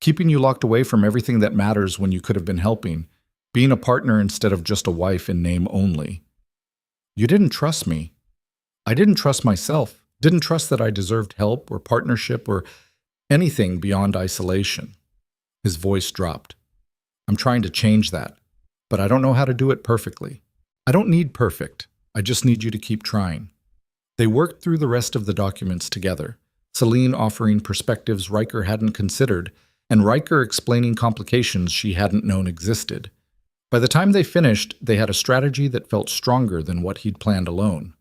keeping you locked away from everything that matters when you could have been helping, being a partner instead of just a wife in name only. You didn't trust me. I didn't trust myself, didn't trust that I deserved help or partnership or anything beyond isolation. His voice dropped. I'm trying to change that, but I don't know how to do it perfectly. I don't need perfect. I just need you to keep trying. They worked through the rest of the documents together, Celine offering perspectives Riker hadn't considered, and Riker explaining complications she hadn't known existed. By the time they finished, they had a strategy that felt stronger than what he'd planned alone.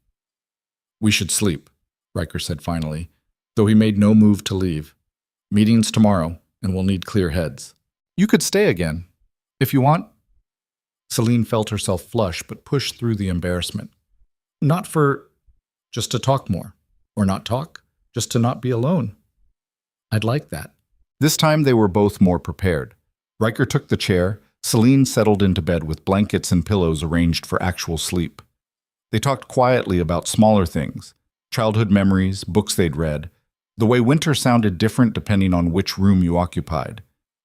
We should sleep, Riker said finally, though he made no move to leave. Meetings tomorrow, and we'll need clear heads. You could stay again, if you want. Celine felt herself flush, but pushed through the embarrassment. Just to talk more. Or not talk, just to not be alone. I'd like that. This time they were both more prepared. Riker took the chair, Celine settled into bed with blankets and pillows arranged for actual sleep. They talked quietly about smaller things, childhood memories, books they'd read, the way winter sounded different depending on which room you occupied.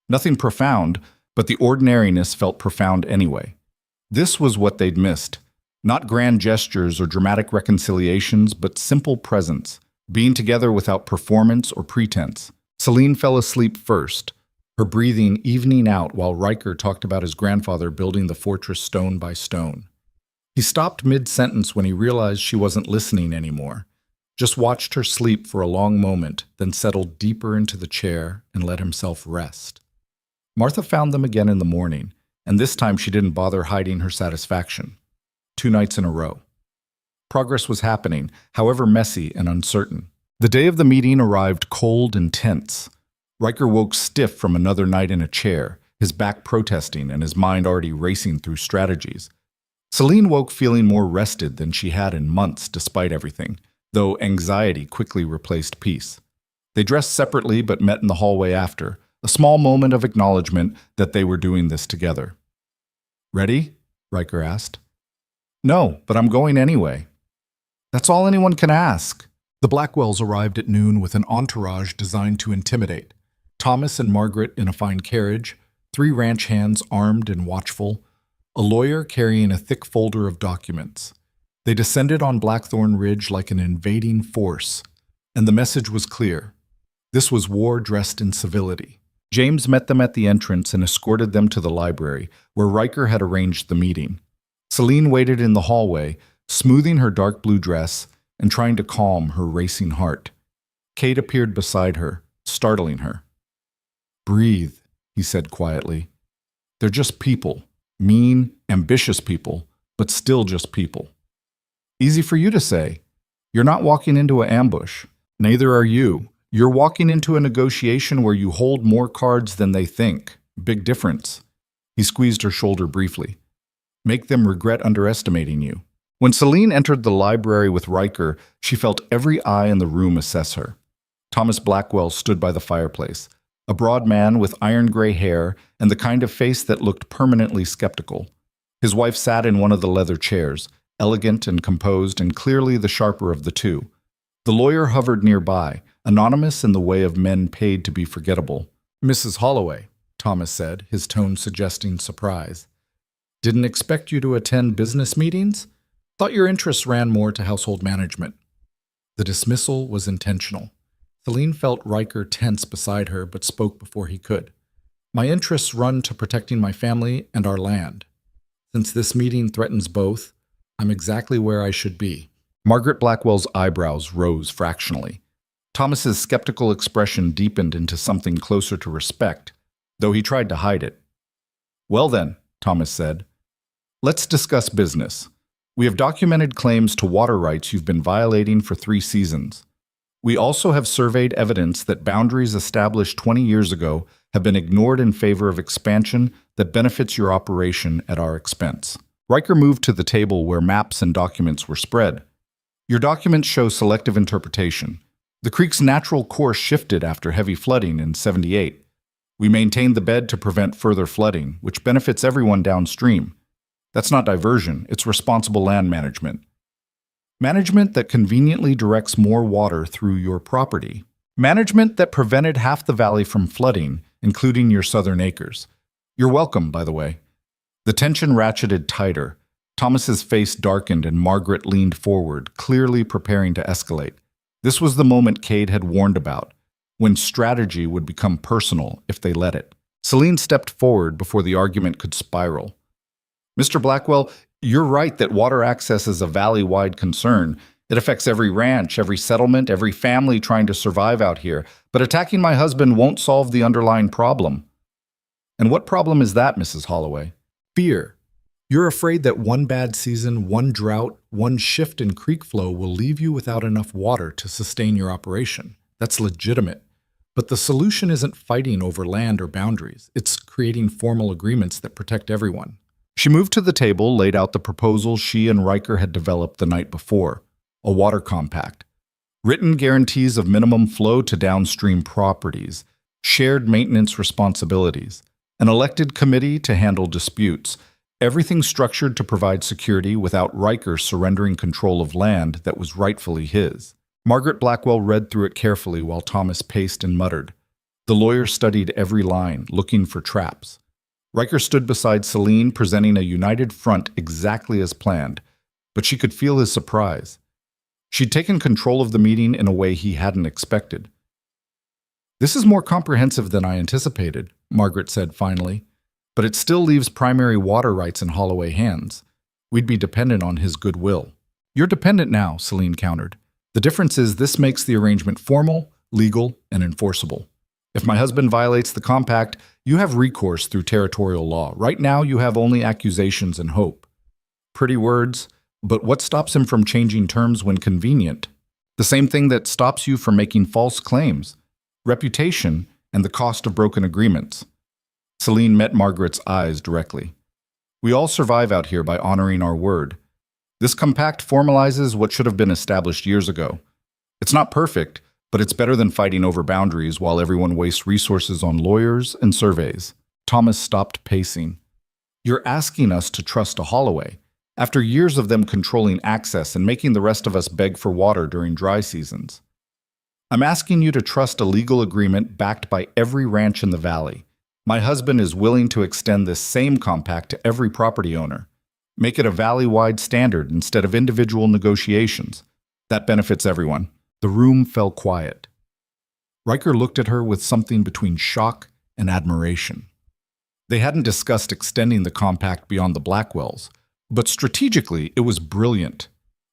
Nothing profound, but the ordinariness felt profound anyway. This was what they'd missed. Not grand gestures or dramatic reconciliations, but simple presence, being together without performance or pretense. Celine fell asleep first, her breathing evening out while Riker talked about his grandfather building the fortress stone by stone. He stopped mid-sentence when he realized she wasn't listening anymore, just watched her sleep for a long moment, then settled deeper into the chair and let himself rest. Martha found them again in the morning, and this time she didn't bother hiding her satisfaction. 2 nights in a row. Progress was happening, however messy and uncertain. The day of the meeting arrived cold and tense. Riker woke stiff from another night in a chair, his back protesting and his mind already racing through strategies. Celine woke feeling more rested than she had in months despite everything, though anxiety quickly replaced peace. They dressed separately but met in the hallway after, a small moment of acknowledgement that they were doing this together. Ready? Riker asked. No, but I'm going anyway. That's all anyone can ask. The Blackwells arrived at noon with an entourage designed to intimidate. Thomas and Margaret in a fine carriage, 3 ranch hands armed and watchful, a lawyer carrying a thick folder of documents. They descended on Blackthorn Ridge like an invading force, and the message was clear. This was war dressed in civility. James met them at the entrance and escorted them to the library, where Riker had arranged the meeting. Celine waited in the hallway, smoothing her dark blue dress and trying to calm her racing heart. Kate appeared beside her, startling her. Breathe, he said quietly. They're just people, mean, ambitious people, but still just people. Easy for you to say. You're not walking into an ambush. Neither are you. You're walking into a negotiation where you hold more cards than they think. Big difference. He squeezed her shoulder briefly. Make them regret underestimating you. When Celine entered the library with Riker, she felt every eye in the room assess her. Thomas Blackwell stood by the fireplace, a broad man with iron-gray hair and the kind of face that looked permanently skeptical. His wife sat in one of the leather chairs, elegant and composed and clearly the sharper of the two. The lawyer hovered nearby, anonymous in the way of men paid to be forgettable. "Mrs. Holloway," Thomas said, his tone suggesting surprise. "Didn't expect you to attend business meetings? Thought your interests ran more to household management." The dismissal was intentional. Celine felt Riker tense beside her, but spoke before he could. "My interests run to protecting my family and our land. Since this meeting threatens both, I'm exactly where I should be." Margaret Blackwell's eyebrows rose fractionally. Thomas's skeptical expression deepened into something closer to respect, though he tried to hide it. "Well then," Thomas said, "let's discuss business. We have documented claims to water rights you've been violating for 3 seasons. We also have surveyed evidence that boundaries established 20 years ago have been ignored in favor of expansion that benefits your operation at our expense." Riker moved to the table where maps and documents were spread. "Your documents show selective interpretation. The creek's natural course shifted after heavy flooding in '78. We maintained the bed to prevent further flooding, which benefits everyone downstream. That's not diversion, it's responsible land management. Management that conveniently directs more water through your property. Management that prevented half the valley from flooding, including your southern acres. You're welcome, by the way." The tension ratcheted tighter. Thomas's face darkened and Margaret leaned forward, clearly preparing to escalate. This was the moment Cade had warned about, when strategy would become personal if they let it. Celine stepped forward before the argument could spiral. "Mr. Blackwell, you're right that water access is a valley-wide concern. It affects every ranch, every settlement, every family trying to survive out here. But attacking my husband won't solve the underlying problem." "And what problem is that, Mrs. Holloway?" "Fear. You're afraid that one bad season, one drought, one shift in creek flow will leave you without enough water to sustain your operation. That's legitimate. But the solution isn't fighting over land or boundaries. It's creating formal agreements that protect everyone." She moved to the table, laid out the proposal she and Riker had developed the night before, a water compact. Written guarantees of minimum flow to downstream properties, shared maintenance responsibilities, an elected committee to handle disputes, everything structured to provide security without Riker surrendering control of land that was rightfully his. Margaret Blackwell read through it carefully while Thomas paced and muttered. The lawyer studied every line, looking for traps. Riker stood beside Celine, presenting a united front exactly as planned, but she could feel his surprise. She'd taken control of the meeting in a way he hadn't expected. "This is more comprehensive than I anticipated," Margaret said finally, "but it still leaves primary water rights in Holloway hands. We'd be dependent on his goodwill." "You're dependent now," Celine countered. "The difference is this makes the arrangement formal, legal, and enforceable. If my husband violates the compact, you have recourse through territorial law. Right now, you have only accusations and hope." Pretty words, but what stops him from changing terms when convenient? The same thing that stops you from making false claims: reputation and the cost of broken agreements. Celine met Margaret's eyes directly. "We all survive out here by honoring our word. This compact formalizes what should have been established years ago. It's not perfect, but it's better than fighting over boundaries while everyone wastes resources on lawyers and surveys." Thomas stopped pacing. "You're asking us to trust a Holloway, after years of them controlling access and making the rest of us beg for water during dry seasons. I'm asking you to trust a legal agreement backed by every ranch in the valley. My husband is willing to extend this same compact to every property owner. Make it a valley-wide standard instead of individual negotiations. That benefits everyone." The room fell quiet. Riker looked at her with something between shock and admiration. They hadn't discussed extending the compact beyond the Blackwells, but strategically it was brilliant.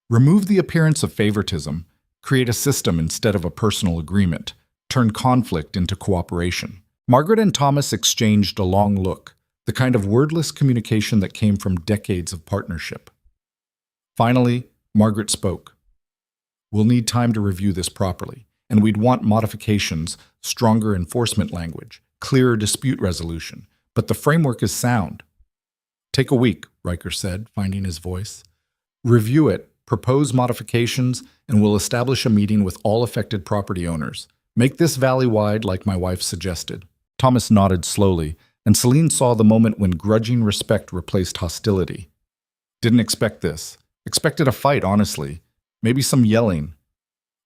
Remove the appearance of favoritism, create a system instead of a personal agreement, turn conflict into cooperation. Margaret and Thomas exchanged a long look, the kind of wordless communication that came from decades of partnership. Finally, Margaret spoke. "We'll need time to review this properly, and we'd want modifications, stronger enforcement language, clearer dispute resolution, but the framework is sound." "Take a week," Riker said, finding his voice. "Review it, propose modifications, and we'll establish a meeting with all affected property owners. Make this valley-wide like my wife suggested." Thomas nodded slowly, and Celine saw the moment when grudging respect replaced hostility. "Didn't expect this. Expected a fight, honestly. Maybe some yelling.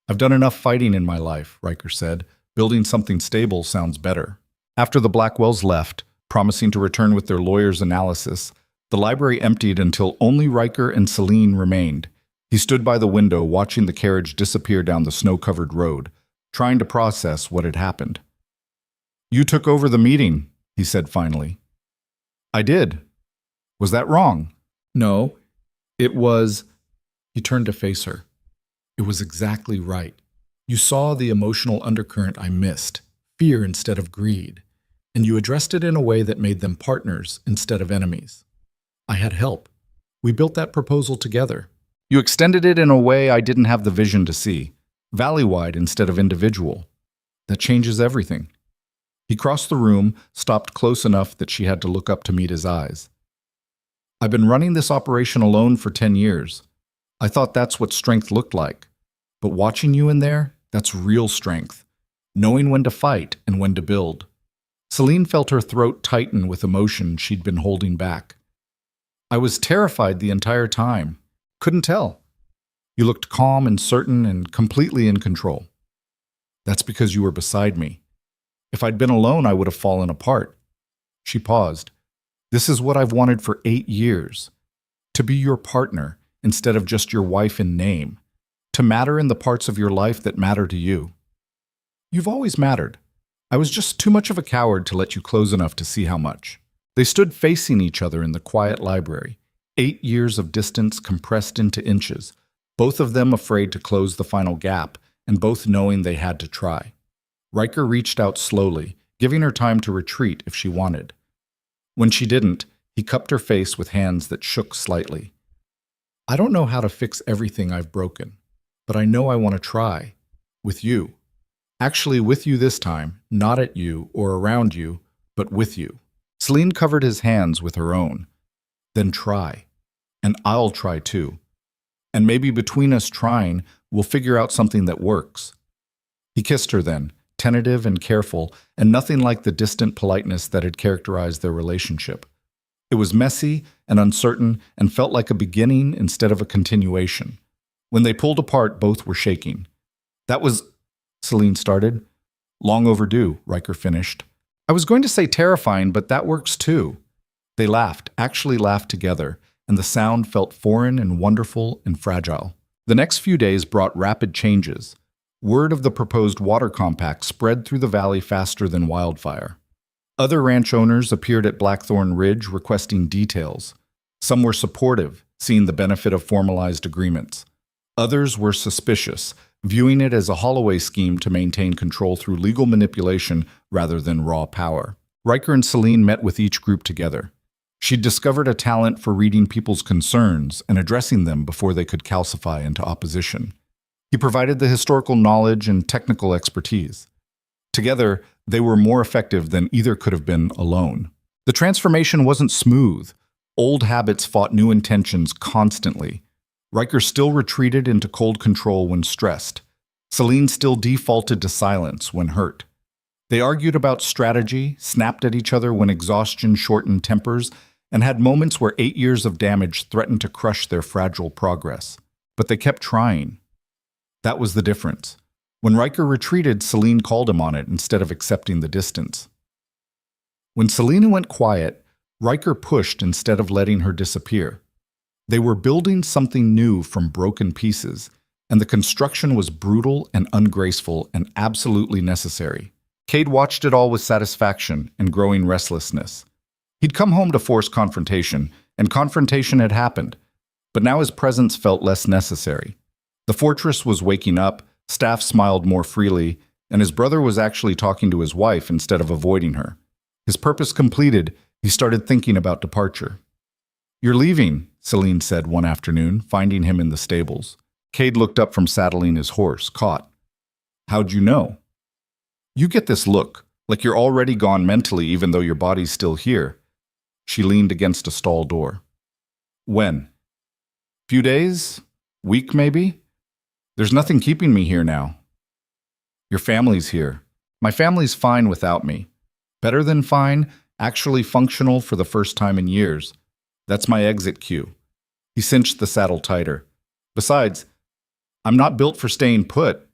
I've done enough fighting in my life, Riker said. Building something stable sounds better. After the Blackwells left, promising to return with their lawyer's analysis, the library emptied until only Riker and Celine remained. He stood by the window, watching the carriage disappear down the snow-covered road, trying to process what had happened. "You took over the meeting," he said finally. "I did. Was that wrong?" "No, it was—" He turned to face her. "It was exactly right. You saw the emotional undercurrent I missed, fear instead of greed, and you addressed it in a way that made them partners instead of enemies. I had help. We built that proposal together. You extended it in a way I didn't have the vision to see, valley-wide instead of individual. That changes everything." He crossed the room, stopped close enough that she had to look up to meet his eyes. "I've been running this operation alone for 10 years. I thought that's what strength looked like. But watching you in there, that's real strength. Knowing when to fight and when to build." Celine felt her throat tighten with emotion she'd been holding back. "I was terrified the entire time. Couldn't tell. You looked calm and certain and completely in control. That's because you were beside me. If I'd been alone, I would have fallen apart." She paused. "This is what I've wanted for 8 years. To be your partner instead of just your wife in name. To matter in the parts of your life that matter to you. You've always mattered. I was just too much of a coward to let you close enough to see how much." They stood facing each other in the quiet library, 8 years of distance compressed into inches, both of them afraid to close the final gap, and both knowing they had to try. Riker reached out slowly, giving her time to retreat if she wanted. When she didn't, he cupped her face with hands that shook slightly. "I don't know how to fix everything I've broken, but I know I want to try. With you. Actually with you this time, not at you or around you, but with you." Celine covered his hands with her own. "Then try. And I'll try too. And maybe between us trying, we'll figure out something that works." He kissed her then, tentative and careful, and nothing like the distant politeness that had characterized their relationship. It was messy and uncertain and felt like a beginning instead of a continuation. When they pulled apart, both were shaking. "That was—" Celine started. "Long overdue," Riker finished. "I was going to say terrifying, but that works too." They laughed, actually laughed together, and the sound felt foreign and wonderful and fragile. The next few days brought rapid changes. Word of the proposed water compact spread through the valley faster than wildfire. Other ranch owners appeared at Blackthorn Ridge requesting details. Some were supportive, seeing the benefit of formalized agreements. Others were suspicious, viewing it as a Holloway scheme to maintain control through legal manipulation rather than raw power. Riker and Celine met with each group together. She'd discovered a talent for reading people's concerns and addressing them before they could calcify into opposition. He provided the historical knowledge and technical expertise. Together, they were more effective than either could have been alone. The transformation wasn't smooth. Old habits fought new intentions constantly. Riker still retreated into cold control when stressed. Celine still defaulted to silence when hurt. They argued about strategy, snapped at each other when exhaustion shortened tempers, and had moments where 8 years of damage threatened to crush their fragile progress. But they kept trying. That was the difference. When Riker retreated, Celine called him on it instead of accepting the distance. When Celine went quiet, Riker pushed instead of letting her disappear. They were building something new from broken pieces, and the construction was brutal and ungraceful and absolutely necessary. Cade watched it all with satisfaction and growing restlessness. He'd come home to force confrontation, and confrontation had happened, but now his presence felt less necessary. The fortress was waking up, staff smiled more freely, and his brother was actually talking to his wife instead of avoiding her. His purpose completed, he started thinking about departure. "You're leaving," Celine said one afternoon, finding him in the stables. Cade looked up from saddling his horse, caught. "How'd you know?" "You get this look, like you're already gone mentally even though your body's still here." She leaned against a stall door. "When? Few days? Week, maybe? There's nothing keeping me here now." "Your family's here. My family's fine without me. Better than fine, actually functional for the first time in years. That's my exit cue. He cinched the saddle tighter. Besides, I'm not built for staying put.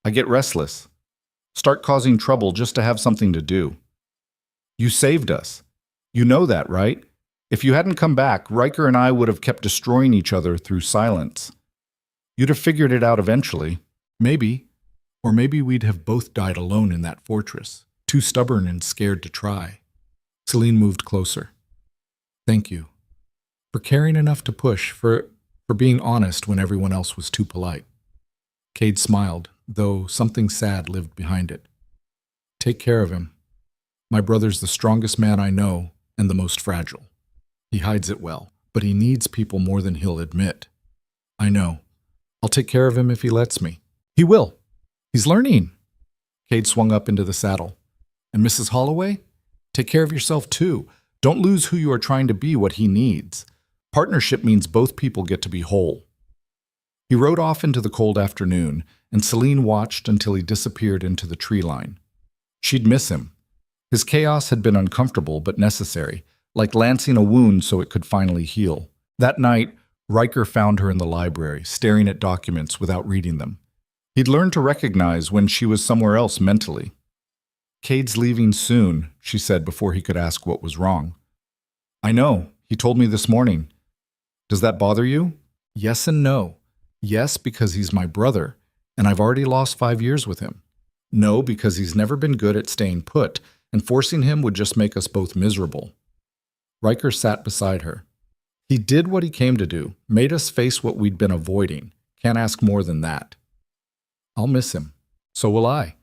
I get restless. Start causing trouble just to have something to do. You saved us. You know that, right? If you hadn't come back, Riker and I would have kept destroying each other through silence. You'd have figured it out eventually. Maybe. Or maybe we'd have both died alone in that fortress, too stubborn and scared to try. Celine moved closer. Thank you. For caring enough to push, for being honest when everyone else was too polite. Cade smiled, though something sad lived behind it. Take care of him. My brother's the strongest man I know and the most fragile. He hides it well, but he needs people more than he'll admit. I know. I'll take care of him if he lets me. He will. He's learning. Cade swung up into the saddle. And Mrs. Holloway? Take care of yourself too. Don't lose who you are trying to be, what he needs. Partnership means both people get to be whole. He rode off into the cold afternoon, and Celine watched until he disappeared into the tree line. She'd miss him. His chaos had been uncomfortable but necessary, like lancing a wound so it could finally heal. That night, Riker found her in the library, staring at documents without reading them. He'd learned to recognize when she was somewhere else mentally. Cade's leaving soon, she said before he could ask what was wrong. I know. He told me this morning. Does that bother you? Yes and no. Yes, because he's my brother, and I've already lost 5 years with him. No, because he's never been good at staying put, and forcing him would just make us both miserable. Riker sat beside her. He did what he came to do, made us face what we'd been avoiding. Can't ask more than that. I'll miss him. So will I.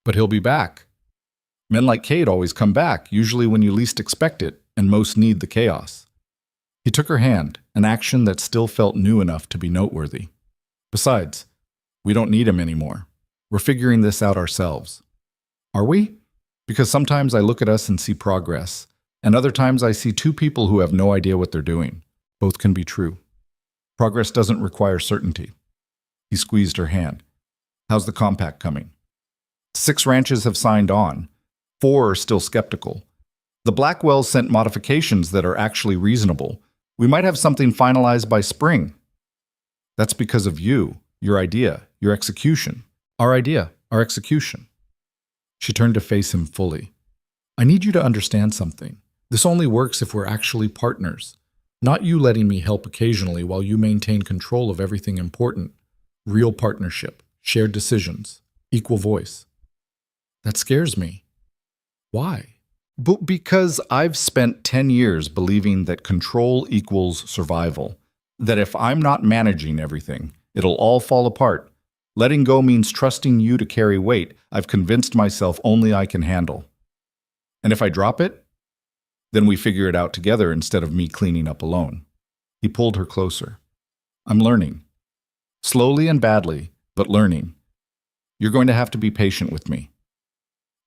But he'll be back. Men like Cade always come back, usually when you least expect it, and most need the chaos. He took her hand, an action that still felt new enough to be noteworthy. Besides, we don't need him anymore. We're figuring this out ourselves. Are we? Because sometimes I look at us and see progress, and other times I see two people who have no idea what they're doing. Both can be true. Progress doesn't require certainty. He squeezed her hand. How's the compact coming? 6 ranches have signed on. 4 are still skeptical. The Blackwells sent modifications that are actually reasonable. We might have something finalized by spring. That's because of you, your idea, your execution. Our idea, our execution. She turned to face him fully. I need you to understand something. This only works if we're actually partners. Not you letting me help occasionally while you maintain control of everything important. Real partnership, shared decisions, equal voice. That scares me. Why? Because I've spent 10 years believing that control equals survival. That if I'm not managing everything, it'll all fall apart. Letting go means trusting you to carry weight I've convinced myself only I can handle. And if I drop it, then we figure it out together instead of me cleaning up alone. He pulled her closer. I'm learning. Slowly and badly, but learning. You're going to have to be patient with me.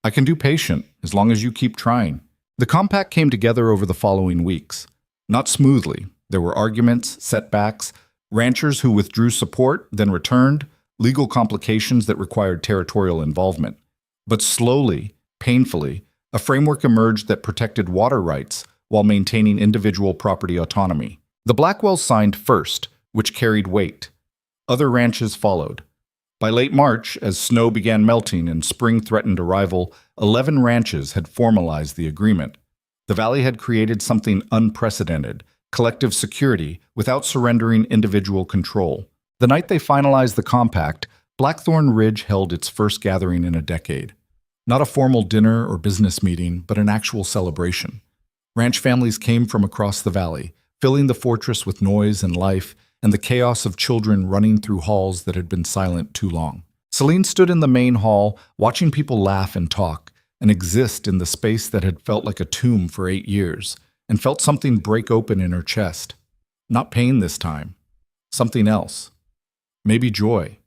I can do patient, as long as you keep trying. The compact came together over the following weeks. Not smoothly. There were arguments, setbacks, ranchers who withdrew support, then returned, legal complications that required territorial involvement. But slowly, painfully, a framework emerged that protected water rights while maintaining individual property autonomy. The Blackwells signed first, which carried weight. Other ranches followed. By late March, as snow began melting and spring threatened arrival, 11 ranches had formalized the agreement. The valley had created something unprecedented, collective security, without surrendering individual control. The night they finalized the compact, Blackthorn Ridge held its first gathering in a decade. Not a formal dinner or business meeting, but an actual celebration. Ranch families came from across the valley, filling the fortress with noise and life, and the chaos of children running through halls that had been silent too long. Celine stood in the main hall, watching people laugh and talk, and exist in the space that had felt like a tomb for 8 years, and felt something break open in her chest. Not pain this time. Something else. Maybe joy.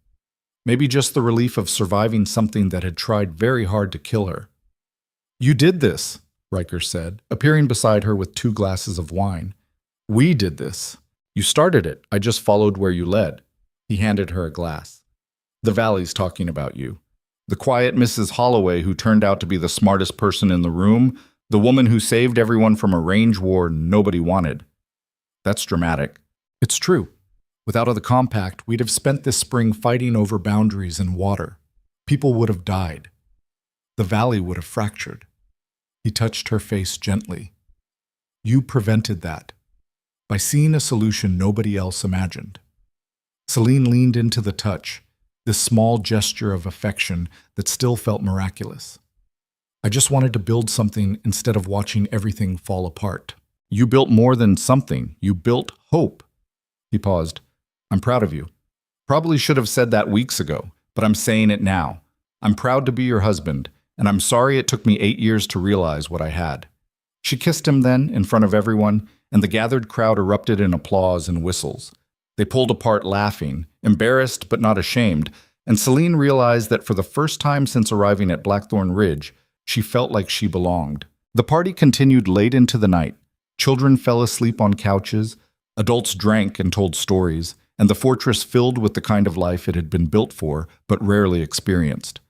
Maybe just the relief of surviving something that had tried very hard to kill her. You did this, Riker said, appearing beside her with 2 glasses of wine. We did this. You started it. I just followed where you led. He handed her a glass. The valley's talking about you. The quiet Mrs. Holloway who turned out to be the smartest person in the room, the woman who saved everyone from a range war nobody wanted. That's dramatic. It's true. Without the compact, we'd have spent this spring fighting over boundaries and water. People would have died. The valley would have fractured. He touched her face gently. You prevented that, by seeing a solution nobody else imagined. Celine leaned into the touch, this small gesture of affection that still felt miraculous. I just wanted to build something instead of watching everything fall apart. You built more than something. You built hope. He paused. I'm proud of you. Probably should have said that weeks ago, but I'm saying it now. I'm proud to be your husband, and I'm sorry it took me 8 years to realize what I had. She kissed him then, in front of everyone, and the gathered crowd erupted in applause and whistles. They pulled apart laughing, embarrassed but not ashamed, and Celine realized that for the first time since arriving at Blackthorn Ridge, she felt like she belonged. The party continued late into the night. Children fell asleep on couches, adults drank and told stories, and the fortress filled with the kind of life it had been built for but rarely experienced.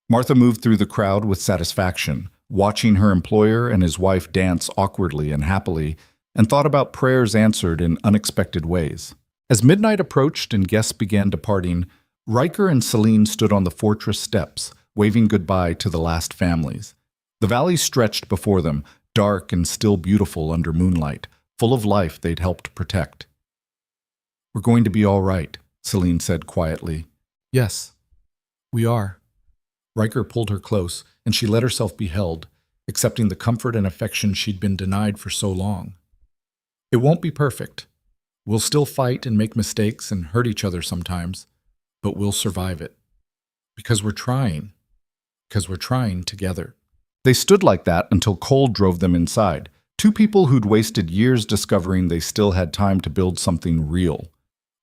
Martha moved through the crowd with satisfaction, watching her employer and his wife dance awkwardly and happily, and thought about prayers answered in unexpected ways. As midnight approached and guests began departing, Riker and Celine stood on the fortress steps, waving goodbye to the last families. The valley stretched before them, dark and still beautiful under moonlight, full of life they'd helped protect. We're going to be all right, Celine said quietly. Yes, we are. Riker pulled her close, and she let herself be held, accepting the comfort and affection she'd been denied for so long. It won't be perfect. We'll still fight and make mistakes and hurt each other sometimes, but we'll survive it. Because we're trying. Because we're trying together. They stood like that until cold drove them inside, two people who'd wasted years discovering they still had time to build something real.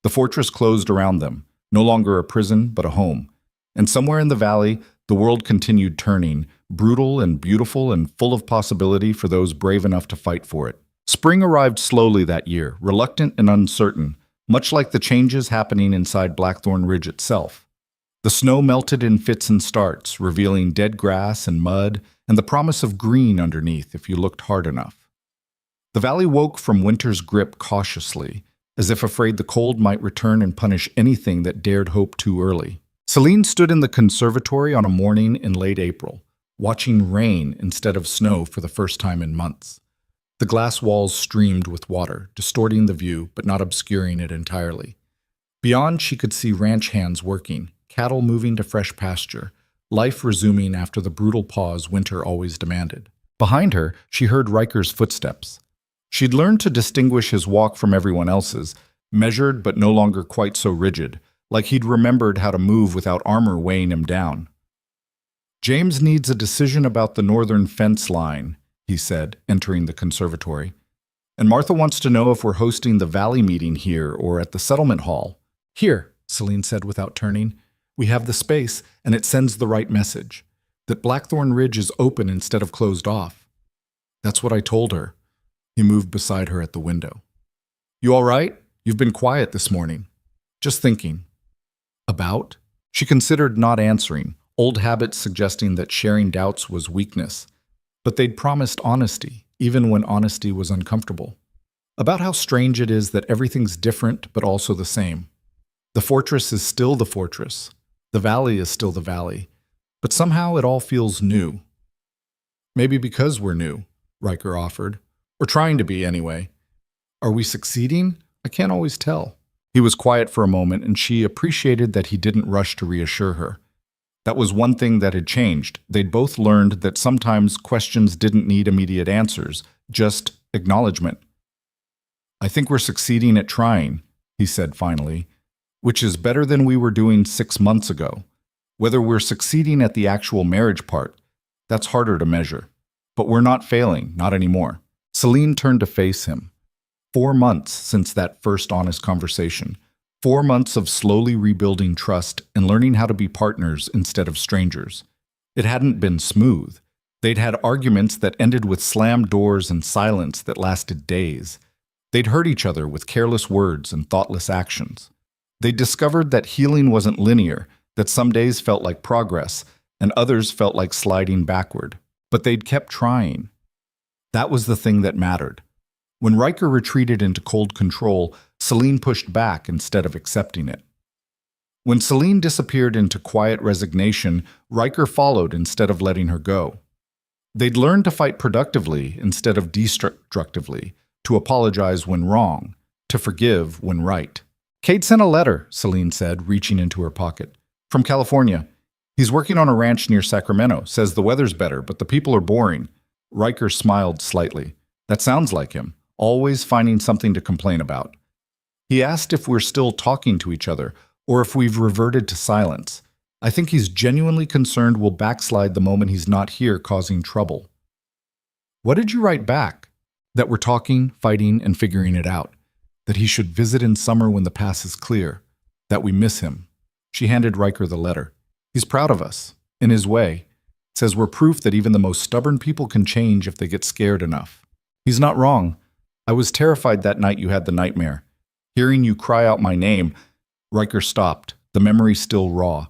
The fortress closed around them, no longer a prison but a home. And somewhere in the valley, the world continued turning, brutal and beautiful and full of possibility for those brave enough to fight for it. Spring arrived slowly that year, reluctant and uncertain, much like the changes happening inside Blackthorn Ridge itself. The snow melted in fits and starts, revealing dead grass and mud and the promise of green underneath if you looked hard enough. The valley woke from winter's grip cautiously, as if afraid the cold might return and punish anything that dared hope too early. Celine stood in the conservatory on a morning in late April, watching rain instead of snow for the first time in months. The glass walls streamed with water, distorting the view but not obscuring it entirely. Beyond, she could see ranch hands working, cattle moving to fresh pasture, life resuming after the brutal pause winter always demanded. Behind her, she heard Riker's footsteps. She'd learned to distinguish his walk from everyone else's, measured but no longer quite so rigid, like he'd remembered how to move without armor weighing him down. James needs a decision about the northern fence line, he said, entering the conservatory. And Martha wants to know if we're hosting the valley meeting here or at the settlement hall. Here, Celine said without turning. We have the space, and it sends the right message. That Blackthorn Ridge is open instead of closed off. That's what I told her. He moved beside her at the window. You all right? You've been quiet this morning. Just thinking. About? She considered not answering, old habits suggesting that sharing doubts was weakness. But they'd promised honesty, even when honesty was uncomfortable. About how strange it is that everything's different but also the same. The fortress is still the fortress. The valley is still the valley. But somehow it all feels new. Maybe because we're new, Riker offered. Or trying to be, anyway. Are we succeeding? I can't always tell. He was quiet for a moment, and she appreciated that he didn't rush to reassure her. That was one thing that had changed. They'd both learned that sometimes questions didn't need immediate answers, just acknowledgement. I think we're succeeding at trying, he said finally, which is better than we were doing 6 months ago. Whether we're succeeding at the actual marriage part, that's harder to measure. But we're not failing, not anymore. Celine turned to face him. 4 months since that first honest conversation. 4 months of slowly rebuilding trust and learning how to be partners instead of strangers. It hadn't been smooth. They'd had arguments that ended with slammed doors and silence that lasted days. They'd hurt each other with careless words and thoughtless actions. They'd discovered that healing wasn't linear, that some days felt like progress and others felt like sliding backward. But they'd kept trying. That was the thing that mattered. When Riker retreated into cold control, Celine pushed back instead of accepting it. When Celine disappeared into quiet resignation, Riker followed instead of letting her go. They'd learned to fight productively instead of destructively, to apologize when wrong, to forgive when right. "Cade sent a letter," Celine said, reaching into her pocket. "From California. He's working on a ranch near Sacramento. Says the weather's better, but the people are boring." Riker smiled slightly. "That sounds like him, always finding something to complain about." He asked if we're still talking to each other, or if we've reverted to silence. "I think he's genuinely concerned we'll backslide the moment he's not here causing trouble." "What did you write back?" "That we're talking, fighting, and figuring it out. That he should visit in summer when the pass is clear. That we miss him." She handed Riker the letter. "He's proud of us, in his way. Says we're proof that even the most stubborn people can change if they get scared enough." "He's not wrong. I was terrified that night you had the nightmare. Hearing you cry out my name." Riker stopped, the memory still raw.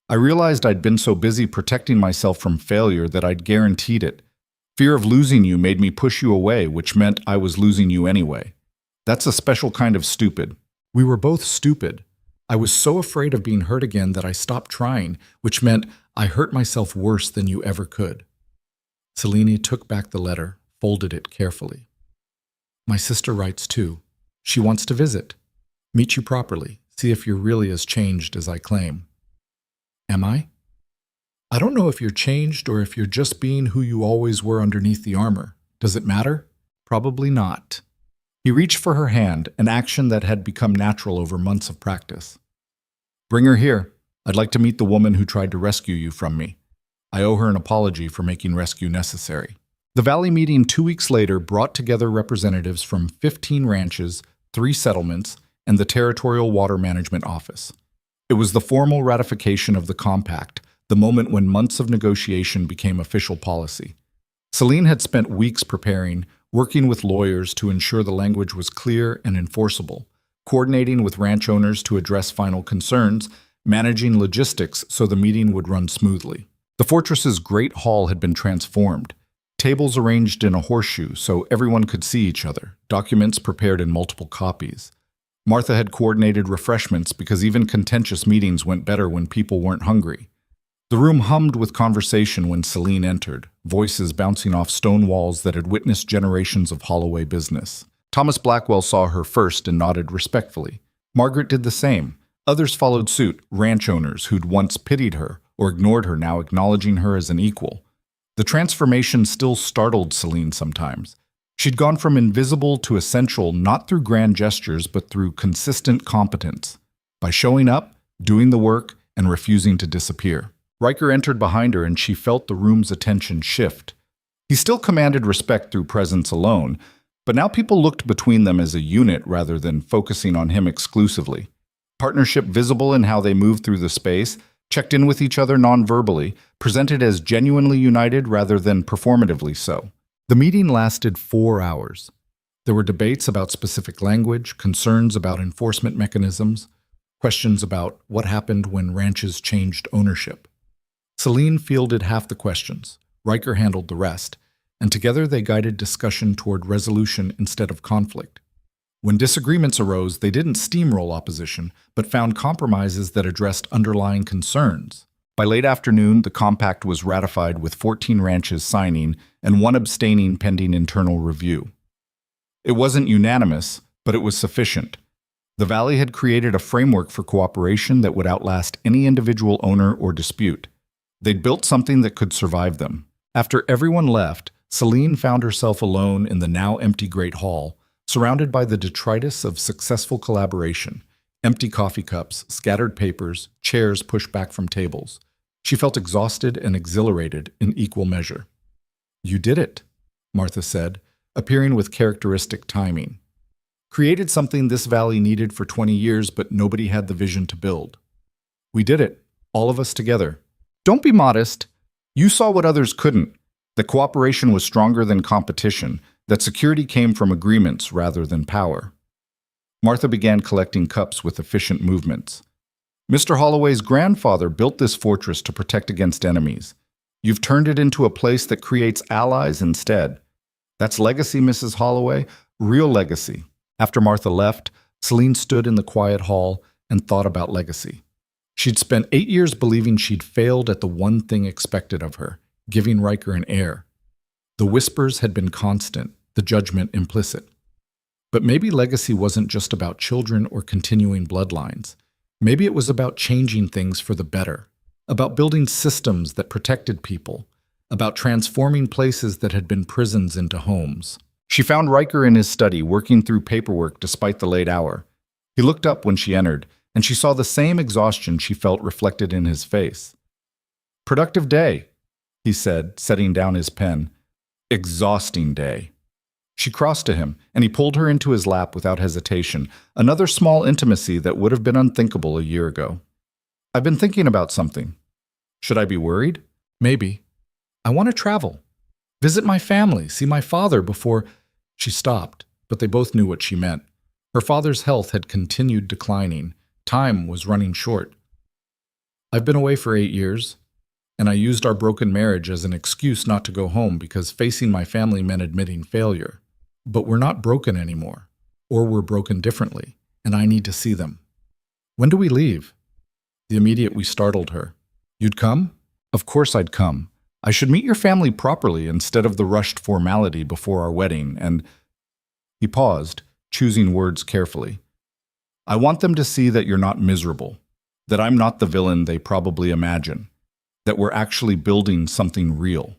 "I realized I'd been so busy protecting myself from failure that I'd guaranteed it. Fear of losing you made me push you away, which meant I was losing you anyway. That's a special kind of stupid." "We were both stupid. I was so afraid of being hurt again that I stopped trying, which meant I hurt myself worse than you ever could." Celine took back the letter, folded it carefully. "My sister writes too. She wants to visit. Meet you properly, see if you're really as changed as I claim." "Am I?" "I don't know if you're changed or if you're just being who you always were underneath the armor. Does it matter?" "Probably not." He reached for her hand, an action that had become natural over months of practice. "Bring her here. I'd like to meet the woman who tried to rescue you from me. I owe her an apology for making rescue necessary." The Valley meeting 2 weeks later brought together representatives from 15 ranches, 3 settlements, and the Territorial Water Management Office. It was the formal ratification of the compact, the moment when months of negotiation became official policy. Celine had spent weeks preparing, working with lawyers to ensure the language was clear and enforceable, coordinating with ranch owners to address final concerns, managing logistics so the meeting would run smoothly. The fortress's great hall had been transformed. Tables arranged in a horseshoe so everyone could see each other, documents prepared in multiple copies. Martha had coordinated refreshments because even contentious meetings went better when people weren't hungry. The room hummed with conversation when Celine entered, voices bouncing off stone walls that had witnessed generations of Holloway business. Thomas Blackwell saw her first and nodded respectfully. Margaret did the same. Others followed suit, ranch owners who'd once pitied her or ignored her now acknowledging her as an equal. The transformation still startled Celine sometimes. She'd gone from invisible to essential not through grand gestures but through consistent competence, by showing up, doing the work, and refusing to disappear. Riker entered behind her and she felt the room's attention shift. He still commanded respect through presence alone, but now people looked between them as a unit rather than focusing on him exclusively. Partnership visible in how they moved through the space, checked in with each other non-verbally, presented as genuinely united rather than performatively so. The meeting lasted 4 hours. There were debates about specific language, concerns about enforcement mechanisms, questions about what happened when ranches changed ownership. Celine fielded half the questions, Riker handled the rest, and together they guided discussion toward resolution instead of conflict. When disagreements arose, they didn't steamroll opposition, but found compromises that addressed underlying concerns. By late afternoon, the compact was ratified with 14 ranches signing and 1 abstaining pending internal review. It wasn't unanimous, but it was sufficient. The Valley had created a framework for cooperation that would outlast any individual owner or dispute. They'd built something that could survive them. After everyone left, Celine found herself alone in the now empty Great Hall, surrounded by the detritus of successful collaboration, empty coffee cups, scattered papers, chairs pushed back from tables. She felt exhausted and exhilarated in equal measure. "You did it," Martha said, appearing with characteristic timing. "Created something this valley needed for 20 years, but nobody had the vision to build. We did it, all of us together. Don't be modest. You saw what others couldn't. That cooperation was stronger than competition, that security came from agreements rather than power." Martha began collecting cups with efficient movements. "Mr. Holloway's grandfather built this fortress to protect against enemies. You've turned it into a place that creates allies instead. That's legacy, Mrs. Holloway, real legacy." After Martha left, Celine stood in the quiet hall and thought about legacy. She'd spent 8 years believing she'd failed at the one thing expected of her, giving Riker an heir. The whispers had been constant, the judgment implicit. But maybe legacy wasn't just about children or continuing bloodlines. Maybe it was about changing things for the better, about building systems that protected people, about transforming places that had been prisons into homes. She found Riker in his study, working through paperwork despite the late hour. He looked up when she entered, and she saw the same exhaustion she felt reflected in his face. "Productive day," he said, setting down his pen. "Exhausting day." She crossed to him, and he pulled her into his lap without hesitation, another small intimacy that would have been unthinkable a year ago. "I've been thinking about something. Should I be worried? Maybe. I want to travel. Visit my family, see my father before—" She stopped, but they both knew what she meant. Her father's health had continued declining. Time was running short. "I've been away for 8 years, and I used our broken marriage as an excuse not to go home because facing my family meant admitting failure. But we're not broken anymore, or we're broken differently, and I need to see them. When do we leave?" The immediate we startled her. "You'd come?" "Of course I'd come. I should meet your family properly instead of the rushed formality before our wedding, and—" He paused, choosing words carefully. "I want them to see that you're not miserable, that I'm not the villain they probably imagine, that we're actually building something real.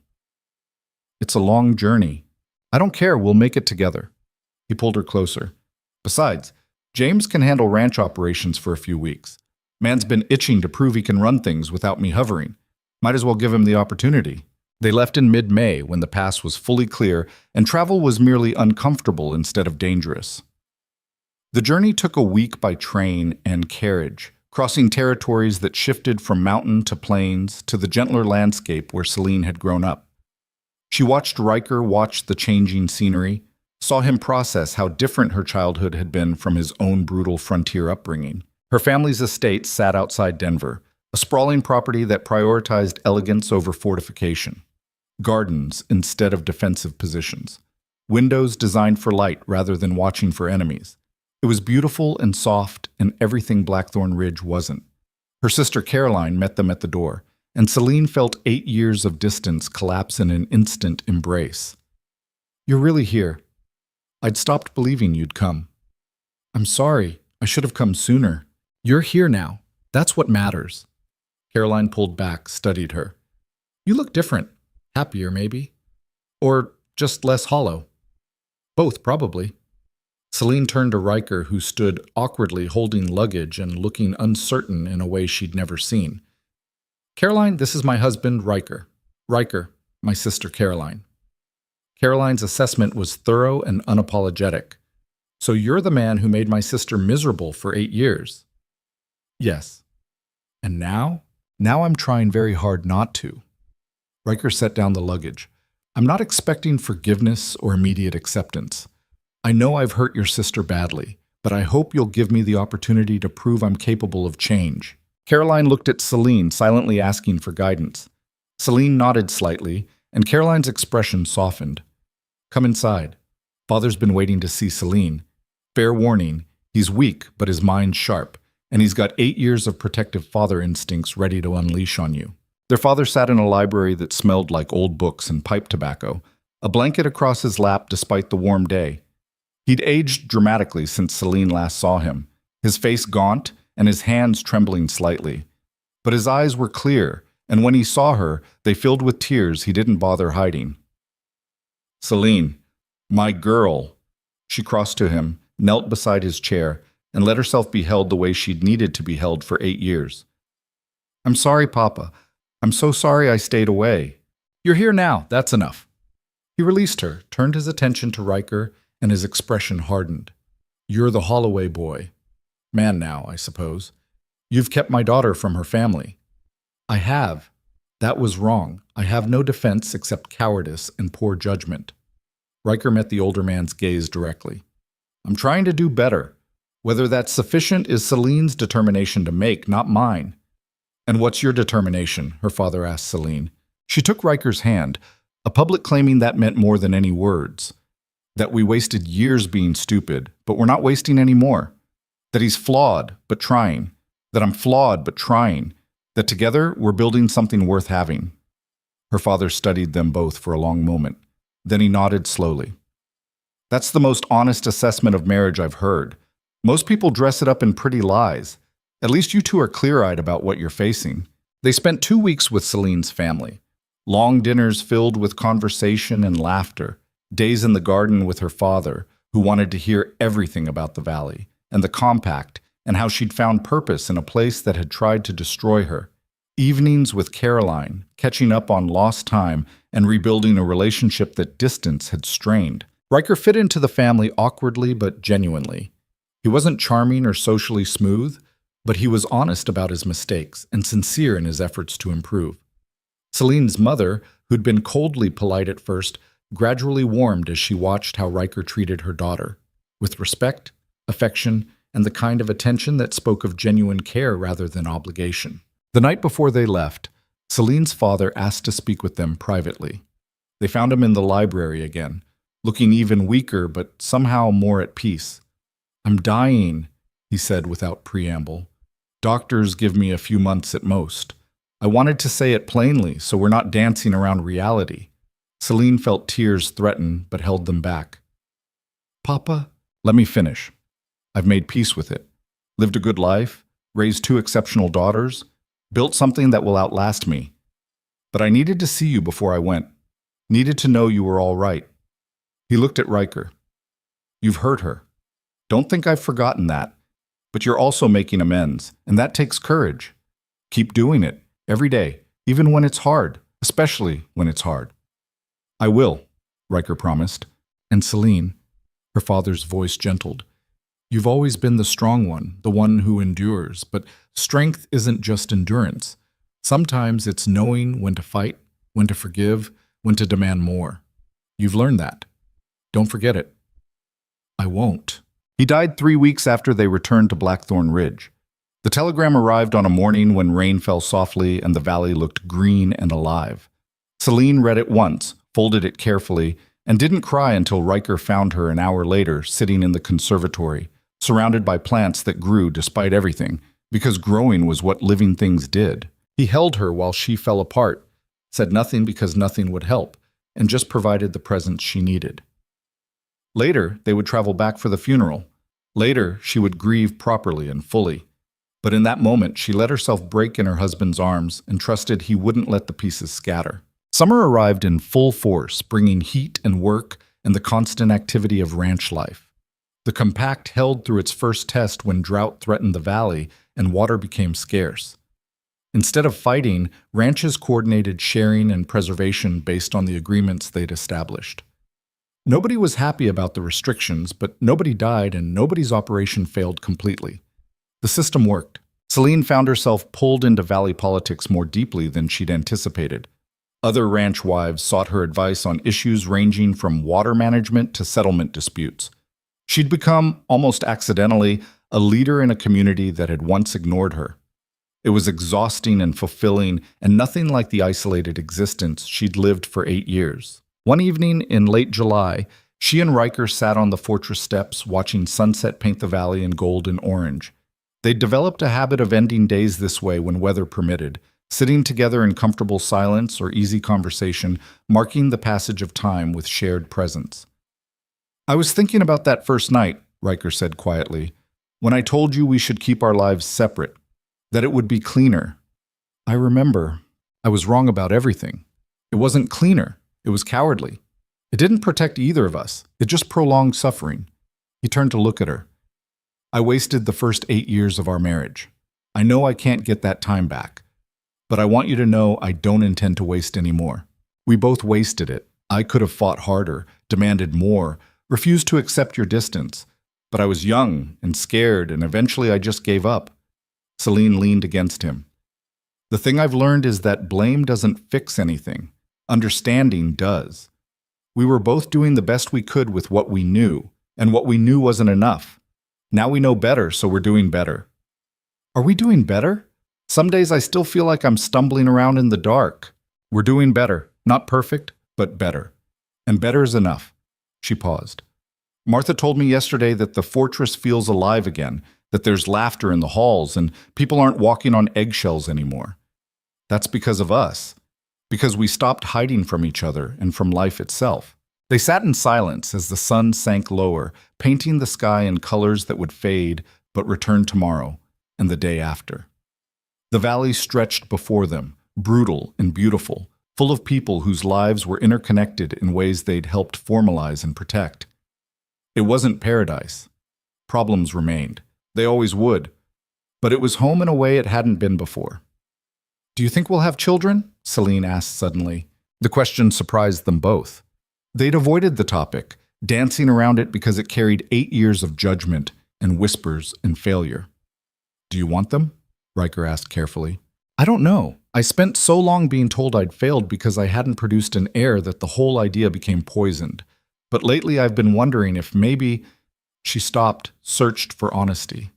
It's a long journey. I don't care, we'll make it together." He pulled her closer. "Besides, James can handle ranch operations for a few weeks. Man's been itching to prove he can run things without me hovering. Might as well give him the opportunity." They left in mid-May when the pass was fully clear and travel was merely uncomfortable instead of dangerous. The journey took a week by train and carriage, crossing territories that shifted from mountain to plains to the gentler landscape where Celine had grown up. She watched Riker watch the changing scenery, saw him process how different her childhood had been from his own brutal frontier upbringing. Her family's estate sat outside Denver, a sprawling property that prioritized elegance over fortification. Gardens instead of defensive positions. Windows designed for light rather than watching for enemies. It was beautiful and soft, and everything Blackthorn Ridge wasn't. Her sister Caroline met them at the door, and Celine felt 8 years of distance collapse in an instant embrace. "You're really here. I'd stopped believing you'd come. I'm sorry, I should have come sooner. You're here now. That's what matters." Caroline pulled back, studied her. "You look different. Happier, maybe. Or just less hollow. Both, probably." Celine turned to Riker, who stood awkwardly holding luggage and looking uncertain in a way she'd never seen. "Caroline, this is my husband, Riker. Riker, my sister Caroline." Caroline's assessment was thorough and unapologetic. "So you're the man who made my sister miserable for 8 years?" "Yes. And now? Now I'm trying very hard not to." Riker set down the luggage. "I'm not expecting forgiveness or immediate acceptance. I know I've hurt your sister badly, but I hope you'll give me the opportunity to prove I'm capable of change." Caroline looked at Celine, silently asking for guidance. Celine nodded slightly, and Caroline's expression softened. "Come inside. Father's been waiting to see Celine. Fair warning, he's weak, but his mind's sharp, and he's got 8 years of protective father instincts ready to unleash on you." Their father sat in a library that smelled like old books and pipe tobacco, a blanket across his lap despite the warm day. He'd aged dramatically since Celine last saw him, his face gaunt and his hands trembling slightly. But his eyes were clear, and when he saw her, they filled with tears he didn't bother hiding. "Celine, my girl." She crossed to him, knelt beside his chair, and let herself be held the way she'd needed to be held for 8 years. "I'm sorry, Papa. I'm so sorry I stayed away. You're here now, that's enough." He released her, turned his attention to Riker, and his expression hardened. "You're the Holloway boy. Man now, I suppose. You've kept my daughter from her family." "I have. That was wrong. I have no defense except cowardice and poor judgment." Riker met the older man's gaze directly. "I'm trying to do better. Whether that's sufficient is Celine's determination to make, not mine." "And what's your determination?" her father asked Celine. She took Riker's hand, a public claiming that meant more than any words. That we wasted years being stupid, but we're not wasting any more. that he's flawed but trying, that I'm flawed but trying, that together we're building something worth having. Her father studied them both for a long moment. Then he nodded slowly. That's the most honest assessment of marriage I've heard. Most people dress it up in pretty lies. At least you two are clear-eyed about what you're facing. They spent 2 weeks with Celine's family. Long dinners filled with conversation and laughter. Days in the garden with her father, who wanted to hear everything about the valley, and the compact, and how she'd found purpose in a place that had tried to destroy her. Evenings with Caroline, catching up on lost time and rebuilding a relationship that distance had strained. Riker fit into the family awkwardly but genuinely. He wasn't charming or socially smooth, but he was honest about his mistakes and sincere in his efforts to improve. Celine's mother, who'd been coldly polite at first, gradually warmed as she watched how Riker treated her daughter, with respect, affection, and the kind of attention that spoke of genuine care rather than obligation. The night before they left, Celine's father asked to speak with them privately. They found him in the library again, looking even weaker but somehow more at peace. "I'm dying," he said without preamble. "Doctors give me a few months at most." I wanted to say it plainly, so we're not dancing around reality. Celine felt tears threaten, but held them back. "Papa, let me finish. I've made peace with it. Lived a good life, raised 2 exceptional daughters, built something that will outlast me. But I needed to see you before I went. Needed to know you were all right." He looked at Riker. "You've hurt her. Don't think I've forgotten that. But you're also making amends, and that takes courage. Keep doing it, every day, even when it's hard, especially when it's hard." "I will," Riker promised. "And Celine," her father's voice gentled, "you've always been the strong one, the one who endures, but strength isn't just endurance. Sometimes it's knowing when to fight, when to forgive, when to demand more. You've learned that. Don't forget it." "I won't." He died 3 weeks after they returned to Blackthorn Ridge. The telegram arrived on a morning when rain fell softly and the valley looked green and alive. Celine read it once, folded it carefully, and didn't cry until Riker found her an hour later sitting in the conservatory, surrounded by plants that grew despite everything, because growing was what living things did. He held her while she fell apart, said nothing because nothing would help, and just provided the presence she needed. Later, they would travel back for the funeral. Later, she would grieve properly and fully. But in that moment, she let herself break in her husband's arms and trusted he wouldn't let the pieces scatter. Summer arrived in full force, bringing heat and work and the constant activity of ranch life. The compact held through its first test when drought threatened the valley and water became scarce. Instead of fighting, ranches coordinated sharing and preservation based on the agreements they'd established. Nobody was happy about the restrictions, but nobody died and nobody's operation failed completely. The system worked. Celine found herself pulled into valley politics more deeply than she'd anticipated. Other ranch wives sought her advice on issues ranging from water management to settlement disputes. She'd become, almost accidentally, a leader in a community that had once ignored her. It was exhausting and fulfilling, and nothing like the isolated existence she'd lived for 8 years. One evening in late July, she and Riker sat on the fortress steps watching sunset paint the valley in gold and orange. They'd developed a habit of ending days this way when weather permitted, sitting together in comfortable silence or easy conversation, marking the passage of time with shared presence. "I was thinking about that first night," Riker said quietly, "when I told you we should keep our lives separate, that it would be cleaner. I remember. I was wrong about everything. It wasn't cleaner. It was cowardly. It didn't protect either of us. It just prolonged suffering." He turned to look at her. "I wasted the first 8 years of our marriage. I know I can't get that time back. But I want you to know I don't intend to waste any more. We both wasted it. I could have fought harder, demanded more, refused to accept your distance. But I was young and scared, and eventually I just gave up." Celine leaned against him. "The thing I've learned is that blame doesn't fix anything. Understanding does. We were both doing the best we could with what we knew, and what we knew wasn't enough. Now we know better, so we're doing better." "Are we doing better? Some days I still feel like I'm stumbling around in the dark." "We're doing better. Not perfect, but better. And better is enough." She paused. "Martha told me yesterday that the fortress feels alive again, that there's laughter in the halls, and people aren't walking on eggshells anymore. That's because of us, because we stopped hiding from each other and from life itself. They sat in silence as the sun sank lower, painting the sky in colors that would fade but return tomorrow and the day after. The valley stretched before them, brutal and beautiful, full of people whose lives were interconnected in ways they'd helped formalize and protect. It wasn't paradise. Problems remained. They always would. But it was home in a way it hadn't been before. "Do you think we'll have children?" Celine asked suddenly. The question surprised them both. They'd avoided the topic, dancing around it because it carried 8 years of judgment and whispers and failure. "Do you want them?" Riker asked carefully. "I don't know. I spent so long being told I'd failed because I hadn't produced an heir that the whole idea became poisoned. But lately I've been wondering if maybe—" She stopped, searched for honesty.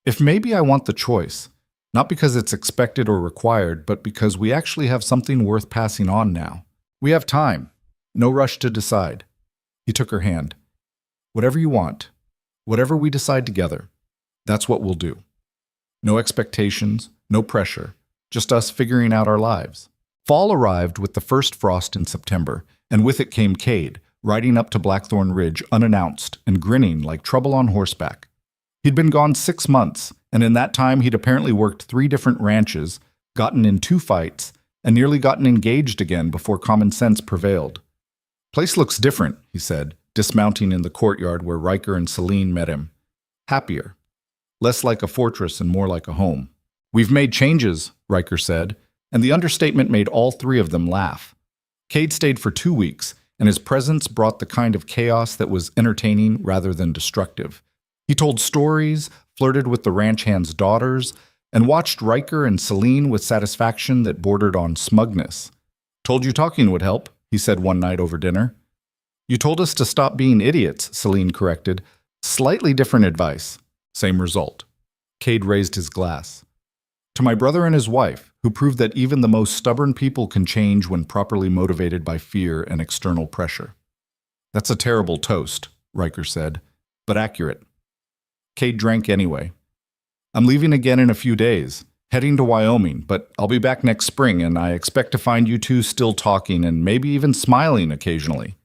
"If maybe I want the choice, not because it's expected or required, but because we actually have something worth passing on now. We have time. No rush to decide." He took her hand. "Whatever you want, whatever we decide together, that's what we'll do. No expectations, no pressure, just us figuring out our lives." Fall arrived with the first frost in September, and with it came Cade, riding up to Blackthorn Ridge unannounced and grinning like trouble on horseback. He'd been gone 6 months, and in that time he'd apparently worked 3 different ranches, gotten in 2 fights, and nearly gotten engaged again before common sense prevailed. "Place looks different," he said, dismounting in the courtyard where Riker and Celine met him. "Happier. Less like a fortress and more like a home." "We've made changes," Riker said, and the understatement made all 3 of them laugh. Cade stayed for 2 weeks, and his presence brought the kind of chaos that was entertaining rather than destructive. He told stories, flirted with the ranch hands' daughters, and watched Riker and Celine with satisfaction that bordered on smugness. "Told you talking would help," he said one night over dinner. "You told us to stop being idiots," Celine corrected. "Slightly different advice. Same result." Cade raised his glass. "To my brother and his wife, who proved that even the most stubborn people can change when properly motivated by fear and external pressure." "That's a terrible toast," Riker said, "but accurate." Cade drank anyway. "I'm leaving again in a few days, heading to Wyoming, but I'll be back next spring, and I expect to find you 2 still talking and maybe even smiling occasionally."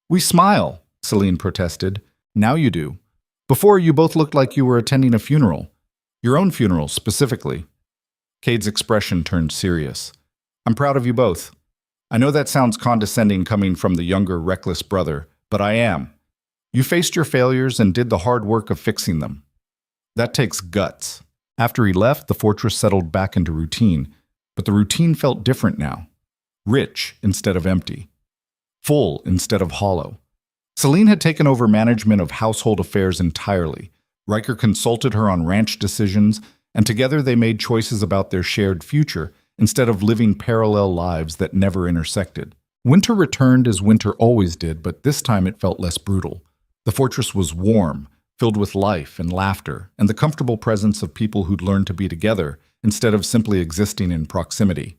"We smile," Celine protested. "Now you do. Before, you both looked like you were attending a funeral. Your own funeral, specifically." Cade's expression turned serious. "I'm proud of you both. I know that sounds condescending coming from the younger, reckless brother, but I am. You faced your failures and did the hard work of fixing them. That takes guts." After he left, the fortress settled back into routine, but the routine felt different now. Rich instead of empty. Full instead of hollow. Celine had taken over management of household affairs entirely. Riker consulted her on ranch decisions, and together they made choices about their shared future instead of living parallel lives that never intersected. Winter returned as winter always did, but this time it felt less brutal. The fortress was warm, filled with life and laughter, and the comfortable presence of people who'd learned to be together instead of simply existing in proximity.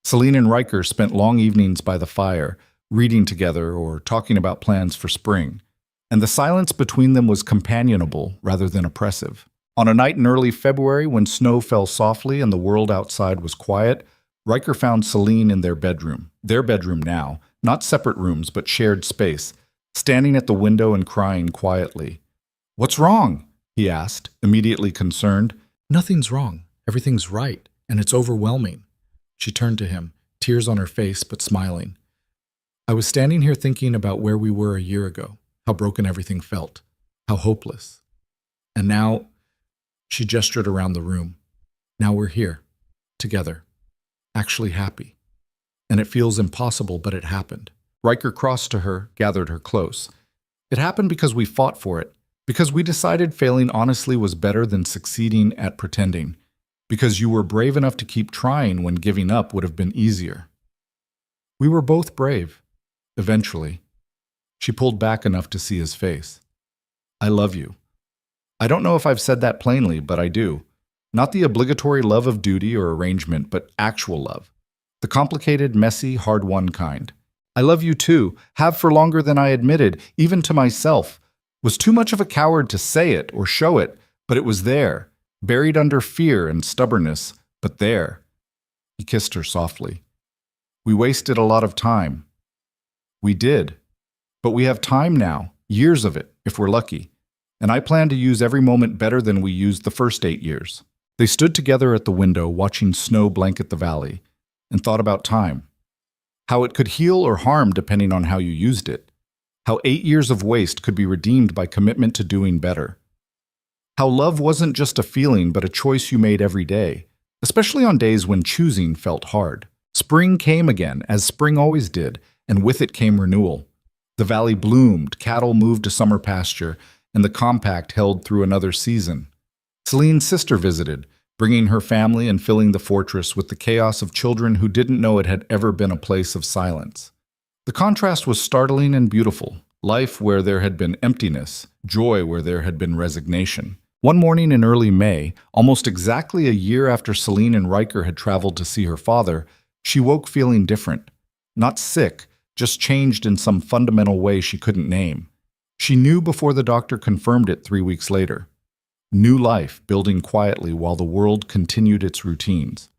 Celine and Riker spent long evenings by the fire, reading together or talking about plans for spring, and the silence between them was companionable rather than oppressive. On a night in early February when snow fell softly and the world outside was quiet, Riker found Celine in their bedroom now, not separate rooms but shared space, standing at the window and crying quietly. "What's wrong?" he asked, immediately concerned. "Nothing's wrong. Everything's right, and it's overwhelming." She turned to him, tears on her face but smiling. "I was standing here thinking about where we were a year ago, how broken everything felt, how hopeless. And now," she gestured around the room, "now we're here, together, actually happy. And it feels impossible, but it happened." Riker crossed to her, gathered her close. "It happened because we fought for it, because we decided failing honestly was better than succeeding at pretending, because you were brave enough to keep trying when giving up would have been easier. We were both brave, eventually." She pulled back enough to see his face. "I love you. I don't know if I've said that plainly, but I do. Not the obligatory love of duty or arrangement, but actual love. The complicated, messy, hard-won kind. I love you too, have for longer than I admitted, even to myself. Was too much of a coward to say it or show it, But it was there, buried under fear and stubbornness, but there. He kissed her softly. We wasted a lot of time. We did. But we have time now, years of it, if we're lucky. And I plan to use every moment better than we used the first 8 years. They stood together at the window, watching snow blanket the valley, and thought about time. How it could heal or harm depending on how you used it. How 8 years of waste could be redeemed by commitment to doing better. How love wasn't just a feeling, but a choice you made every day, especially on days when choosing felt hard. Spring came again, as spring always did, and with it came renewal. The valley bloomed, cattle moved to summer pasture, and the compact held through another season. Celine's sister visited, bringing her family and filling the fortress with the chaos of children who didn't know it had ever been a place of silence. The contrast was startling and beautiful. Life where there had been emptiness, joy where there had been resignation. One morning in early May, almost exactly a year after Celine and Riker had traveled to see her father, she woke feeling different. Not sick, just changed in some fundamental way she couldn't name. She knew before the doctor confirmed it 3 weeks later. New life building quietly while the world continued its routines.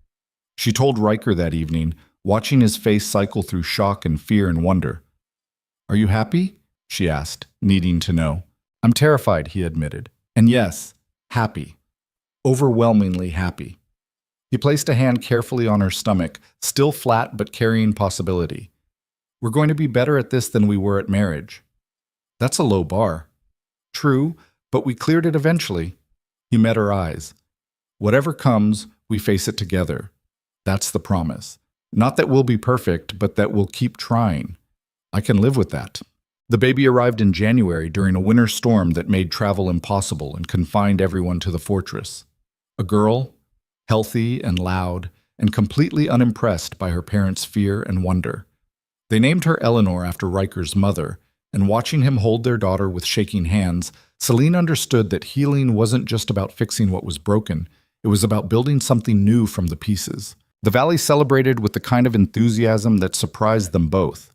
She told Riker that evening, watching his face cycle through shock and fear and wonder. "Are you happy?" she asked, needing to know. "I'm terrified," he admitted. And yes, happy. Overwhelmingly happy. He placed a hand carefully on her stomach, still flat but carrying possibility. "We're going to be better at this than we were at marriage." "That's a low bar." "True, but we cleared it eventually." He met her eyes. "Whatever comes, we face it together. That's the promise. Not that we'll be perfect, but that we'll keep trying. I can live with that." The baby arrived in January during a winter storm that made travel impossible and confined everyone to the fortress. A girl, healthy and loud, and completely unimpressed by her parents' fear and wonder. They named her Eleanor after Riker's mother, and watching him hold their daughter with shaking hands, Celine understood that healing wasn't just about fixing what was broken, it was about building something new from the pieces. The valley celebrated with the kind of enthusiasm that surprised them both.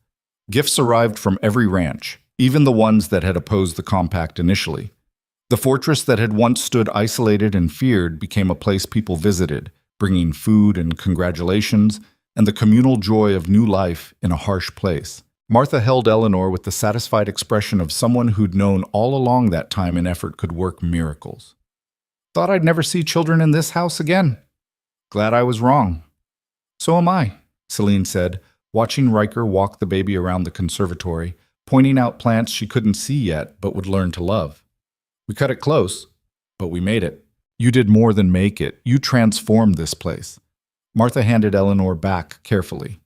Gifts arrived from every ranch, even the ones that had opposed the compact initially. The fortress that had once stood isolated and feared became a place people visited, bringing food and congratulations, and the communal joy of new life in a harsh place. Martha held Eleanor with the satisfied expression of someone who'd known all along that time and effort could work miracles. "Thought I'd never see children in this house again. Glad I was wrong." "So am I," Celine said, watching Riker walk the baby around the conservatory, pointing out plants she couldn't see yet but would learn to love. "We cut it close, but we made it. You did more than make it. You transformed this place." Martha handed Eleanor back carefully.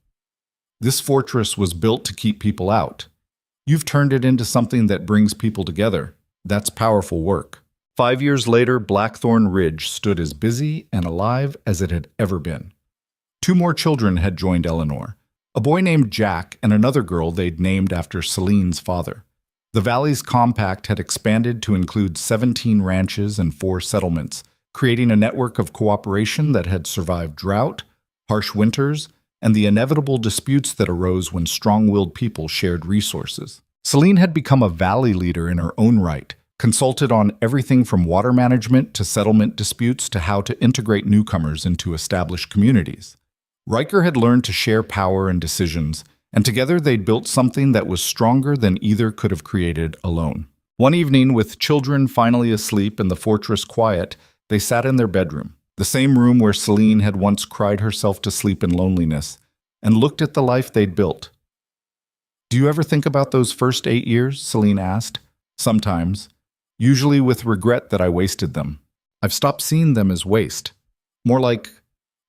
"This fortress was built to keep people out. You've turned it into something that brings people together. That's powerful work." 5 years later, Blackthorn Ridge stood as busy and alive as it had ever been. 2 more children had joined Eleanor. A boy named Jack and another girl they'd named after Celine's father. The valley's compact had expanded to include 17 ranches and 4 settlements, creating a network of cooperation that had survived drought, harsh winters, and the inevitable disputes that arose when strong-willed people shared resources. Celine had become a valley leader in her own right, consulted on everything from water management to settlement disputes to how to integrate newcomers into established communities. Riker had learned to share power and decisions, and together they'd built something that was stronger than either could have created alone. One evening, with children finally asleep and the fortress quiet, they sat in their bedroom, the same room where Celine had once cried herself to sleep in loneliness, and looked at the life they'd built. "Do you ever think about those first 8 years?" Celine asked. "Sometimes. Usually with regret that I wasted them. I've stopped seeing them as waste. More like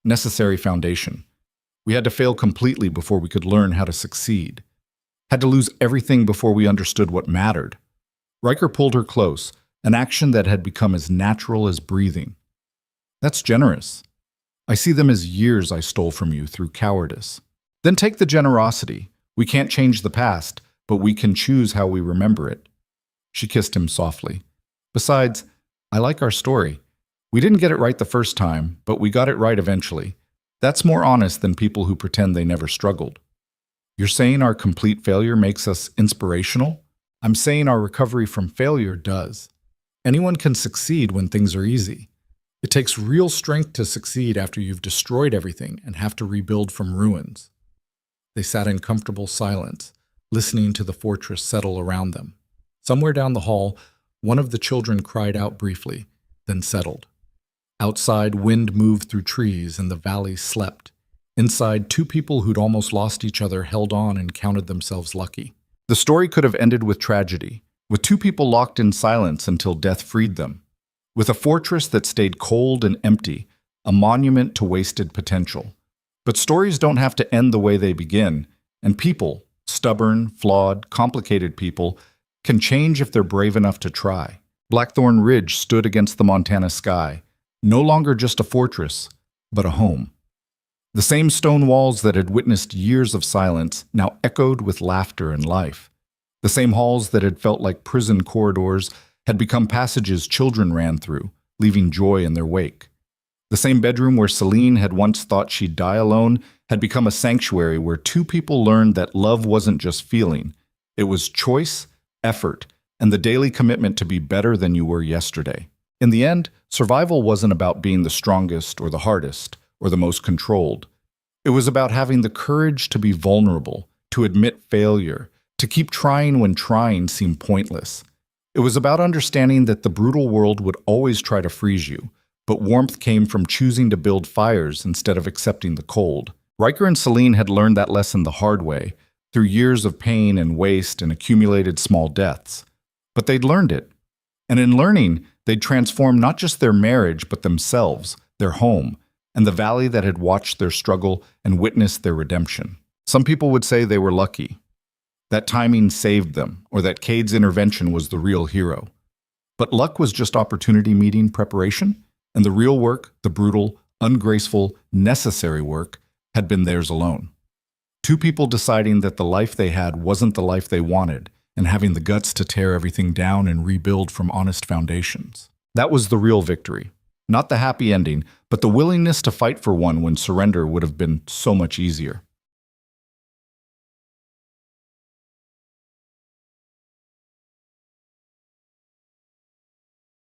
necessary foundation. We had to fail completely before we could learn how to succeed. Had to lose everything before we understood what mattered." Riker pulled her close, an action that had become as natural as breathing. "That's generous. I see them as years I stole from you through cowardice." "Then take the generosity. We can't change the past, but we can choose how we remember it." She kissed him softly. "Besides, I like our story. We didn't get it right the first time, but we got it right eventually. That's more honest than people who pretend they never struggled." "You're saying our complete failure makes us inspirational?" "I'm saying our recovery from failure does. Anyone can succeed when things are easy. It takes real strength to succeed after you've destroyed everything and have to rebuild from ruins. They sat in comfortable silence, listening to the fortress settle around them. Somewhere down the hall, one of the children cried out briefly, then settled. Outside, wind moved through trees and the valley slept. Inside, two people who'd almost lost each other held on and counted themselves lucky. The story could have ended with tragedy, with two people locked in silence until death freed them. With a fortress that stayed cold and empty, a monument to wasted potential. But stories don't have to end the way they begin, and people, stubborn, flawed, complicated people, can change if they're brave enough to try. Blackthorn Ridge stood against the Montana sky, no longer just a fortress, but a home. The same stone walls that had witnessed years of silence now echoed with laughter and life. The same halls that had felt like prison corridors had become passages children ran through, leaving joy in their wake. The same bedroom where Celine had once thought she'd die alone had become a sanctuary where two people learned that love wasn't just feeling. It was choice, effort, and the daily commitment to be better than you were yesterday. In the end, survival wasn't about being the strongest or the hardest or the most controlled. It was about having the courage to be vulnerable, to admit failure, to keep trying when trying seemed pointless. It was about understanding that the brutal world would always try to freeze you, but warmth came from choosing to build fires instead of accepting the cold. Riker and Celine had learned that lesson the hard way, through years of pain and waste and accumulated small deaths. But they'd learned it. And in learning, they'd transformed not just their marriage, but themselves, their home, and the valley that had watched their struggle and witnessed their redemption. Some people would say they were lucky, that timing saved them, or that Cade's intervention was the real hero. But luck was just opportunity meeting preparation, and the real work, the brutal, ungraceful, necessary work, had been theirs alone. Two people deciding that the life they had wasn't the life they wanted, and having the guts to tear everything down and rebuild from honest foundations. That was the real victory. Not the happy ending, but the willingness to fight for one when surrender would have been so much easier.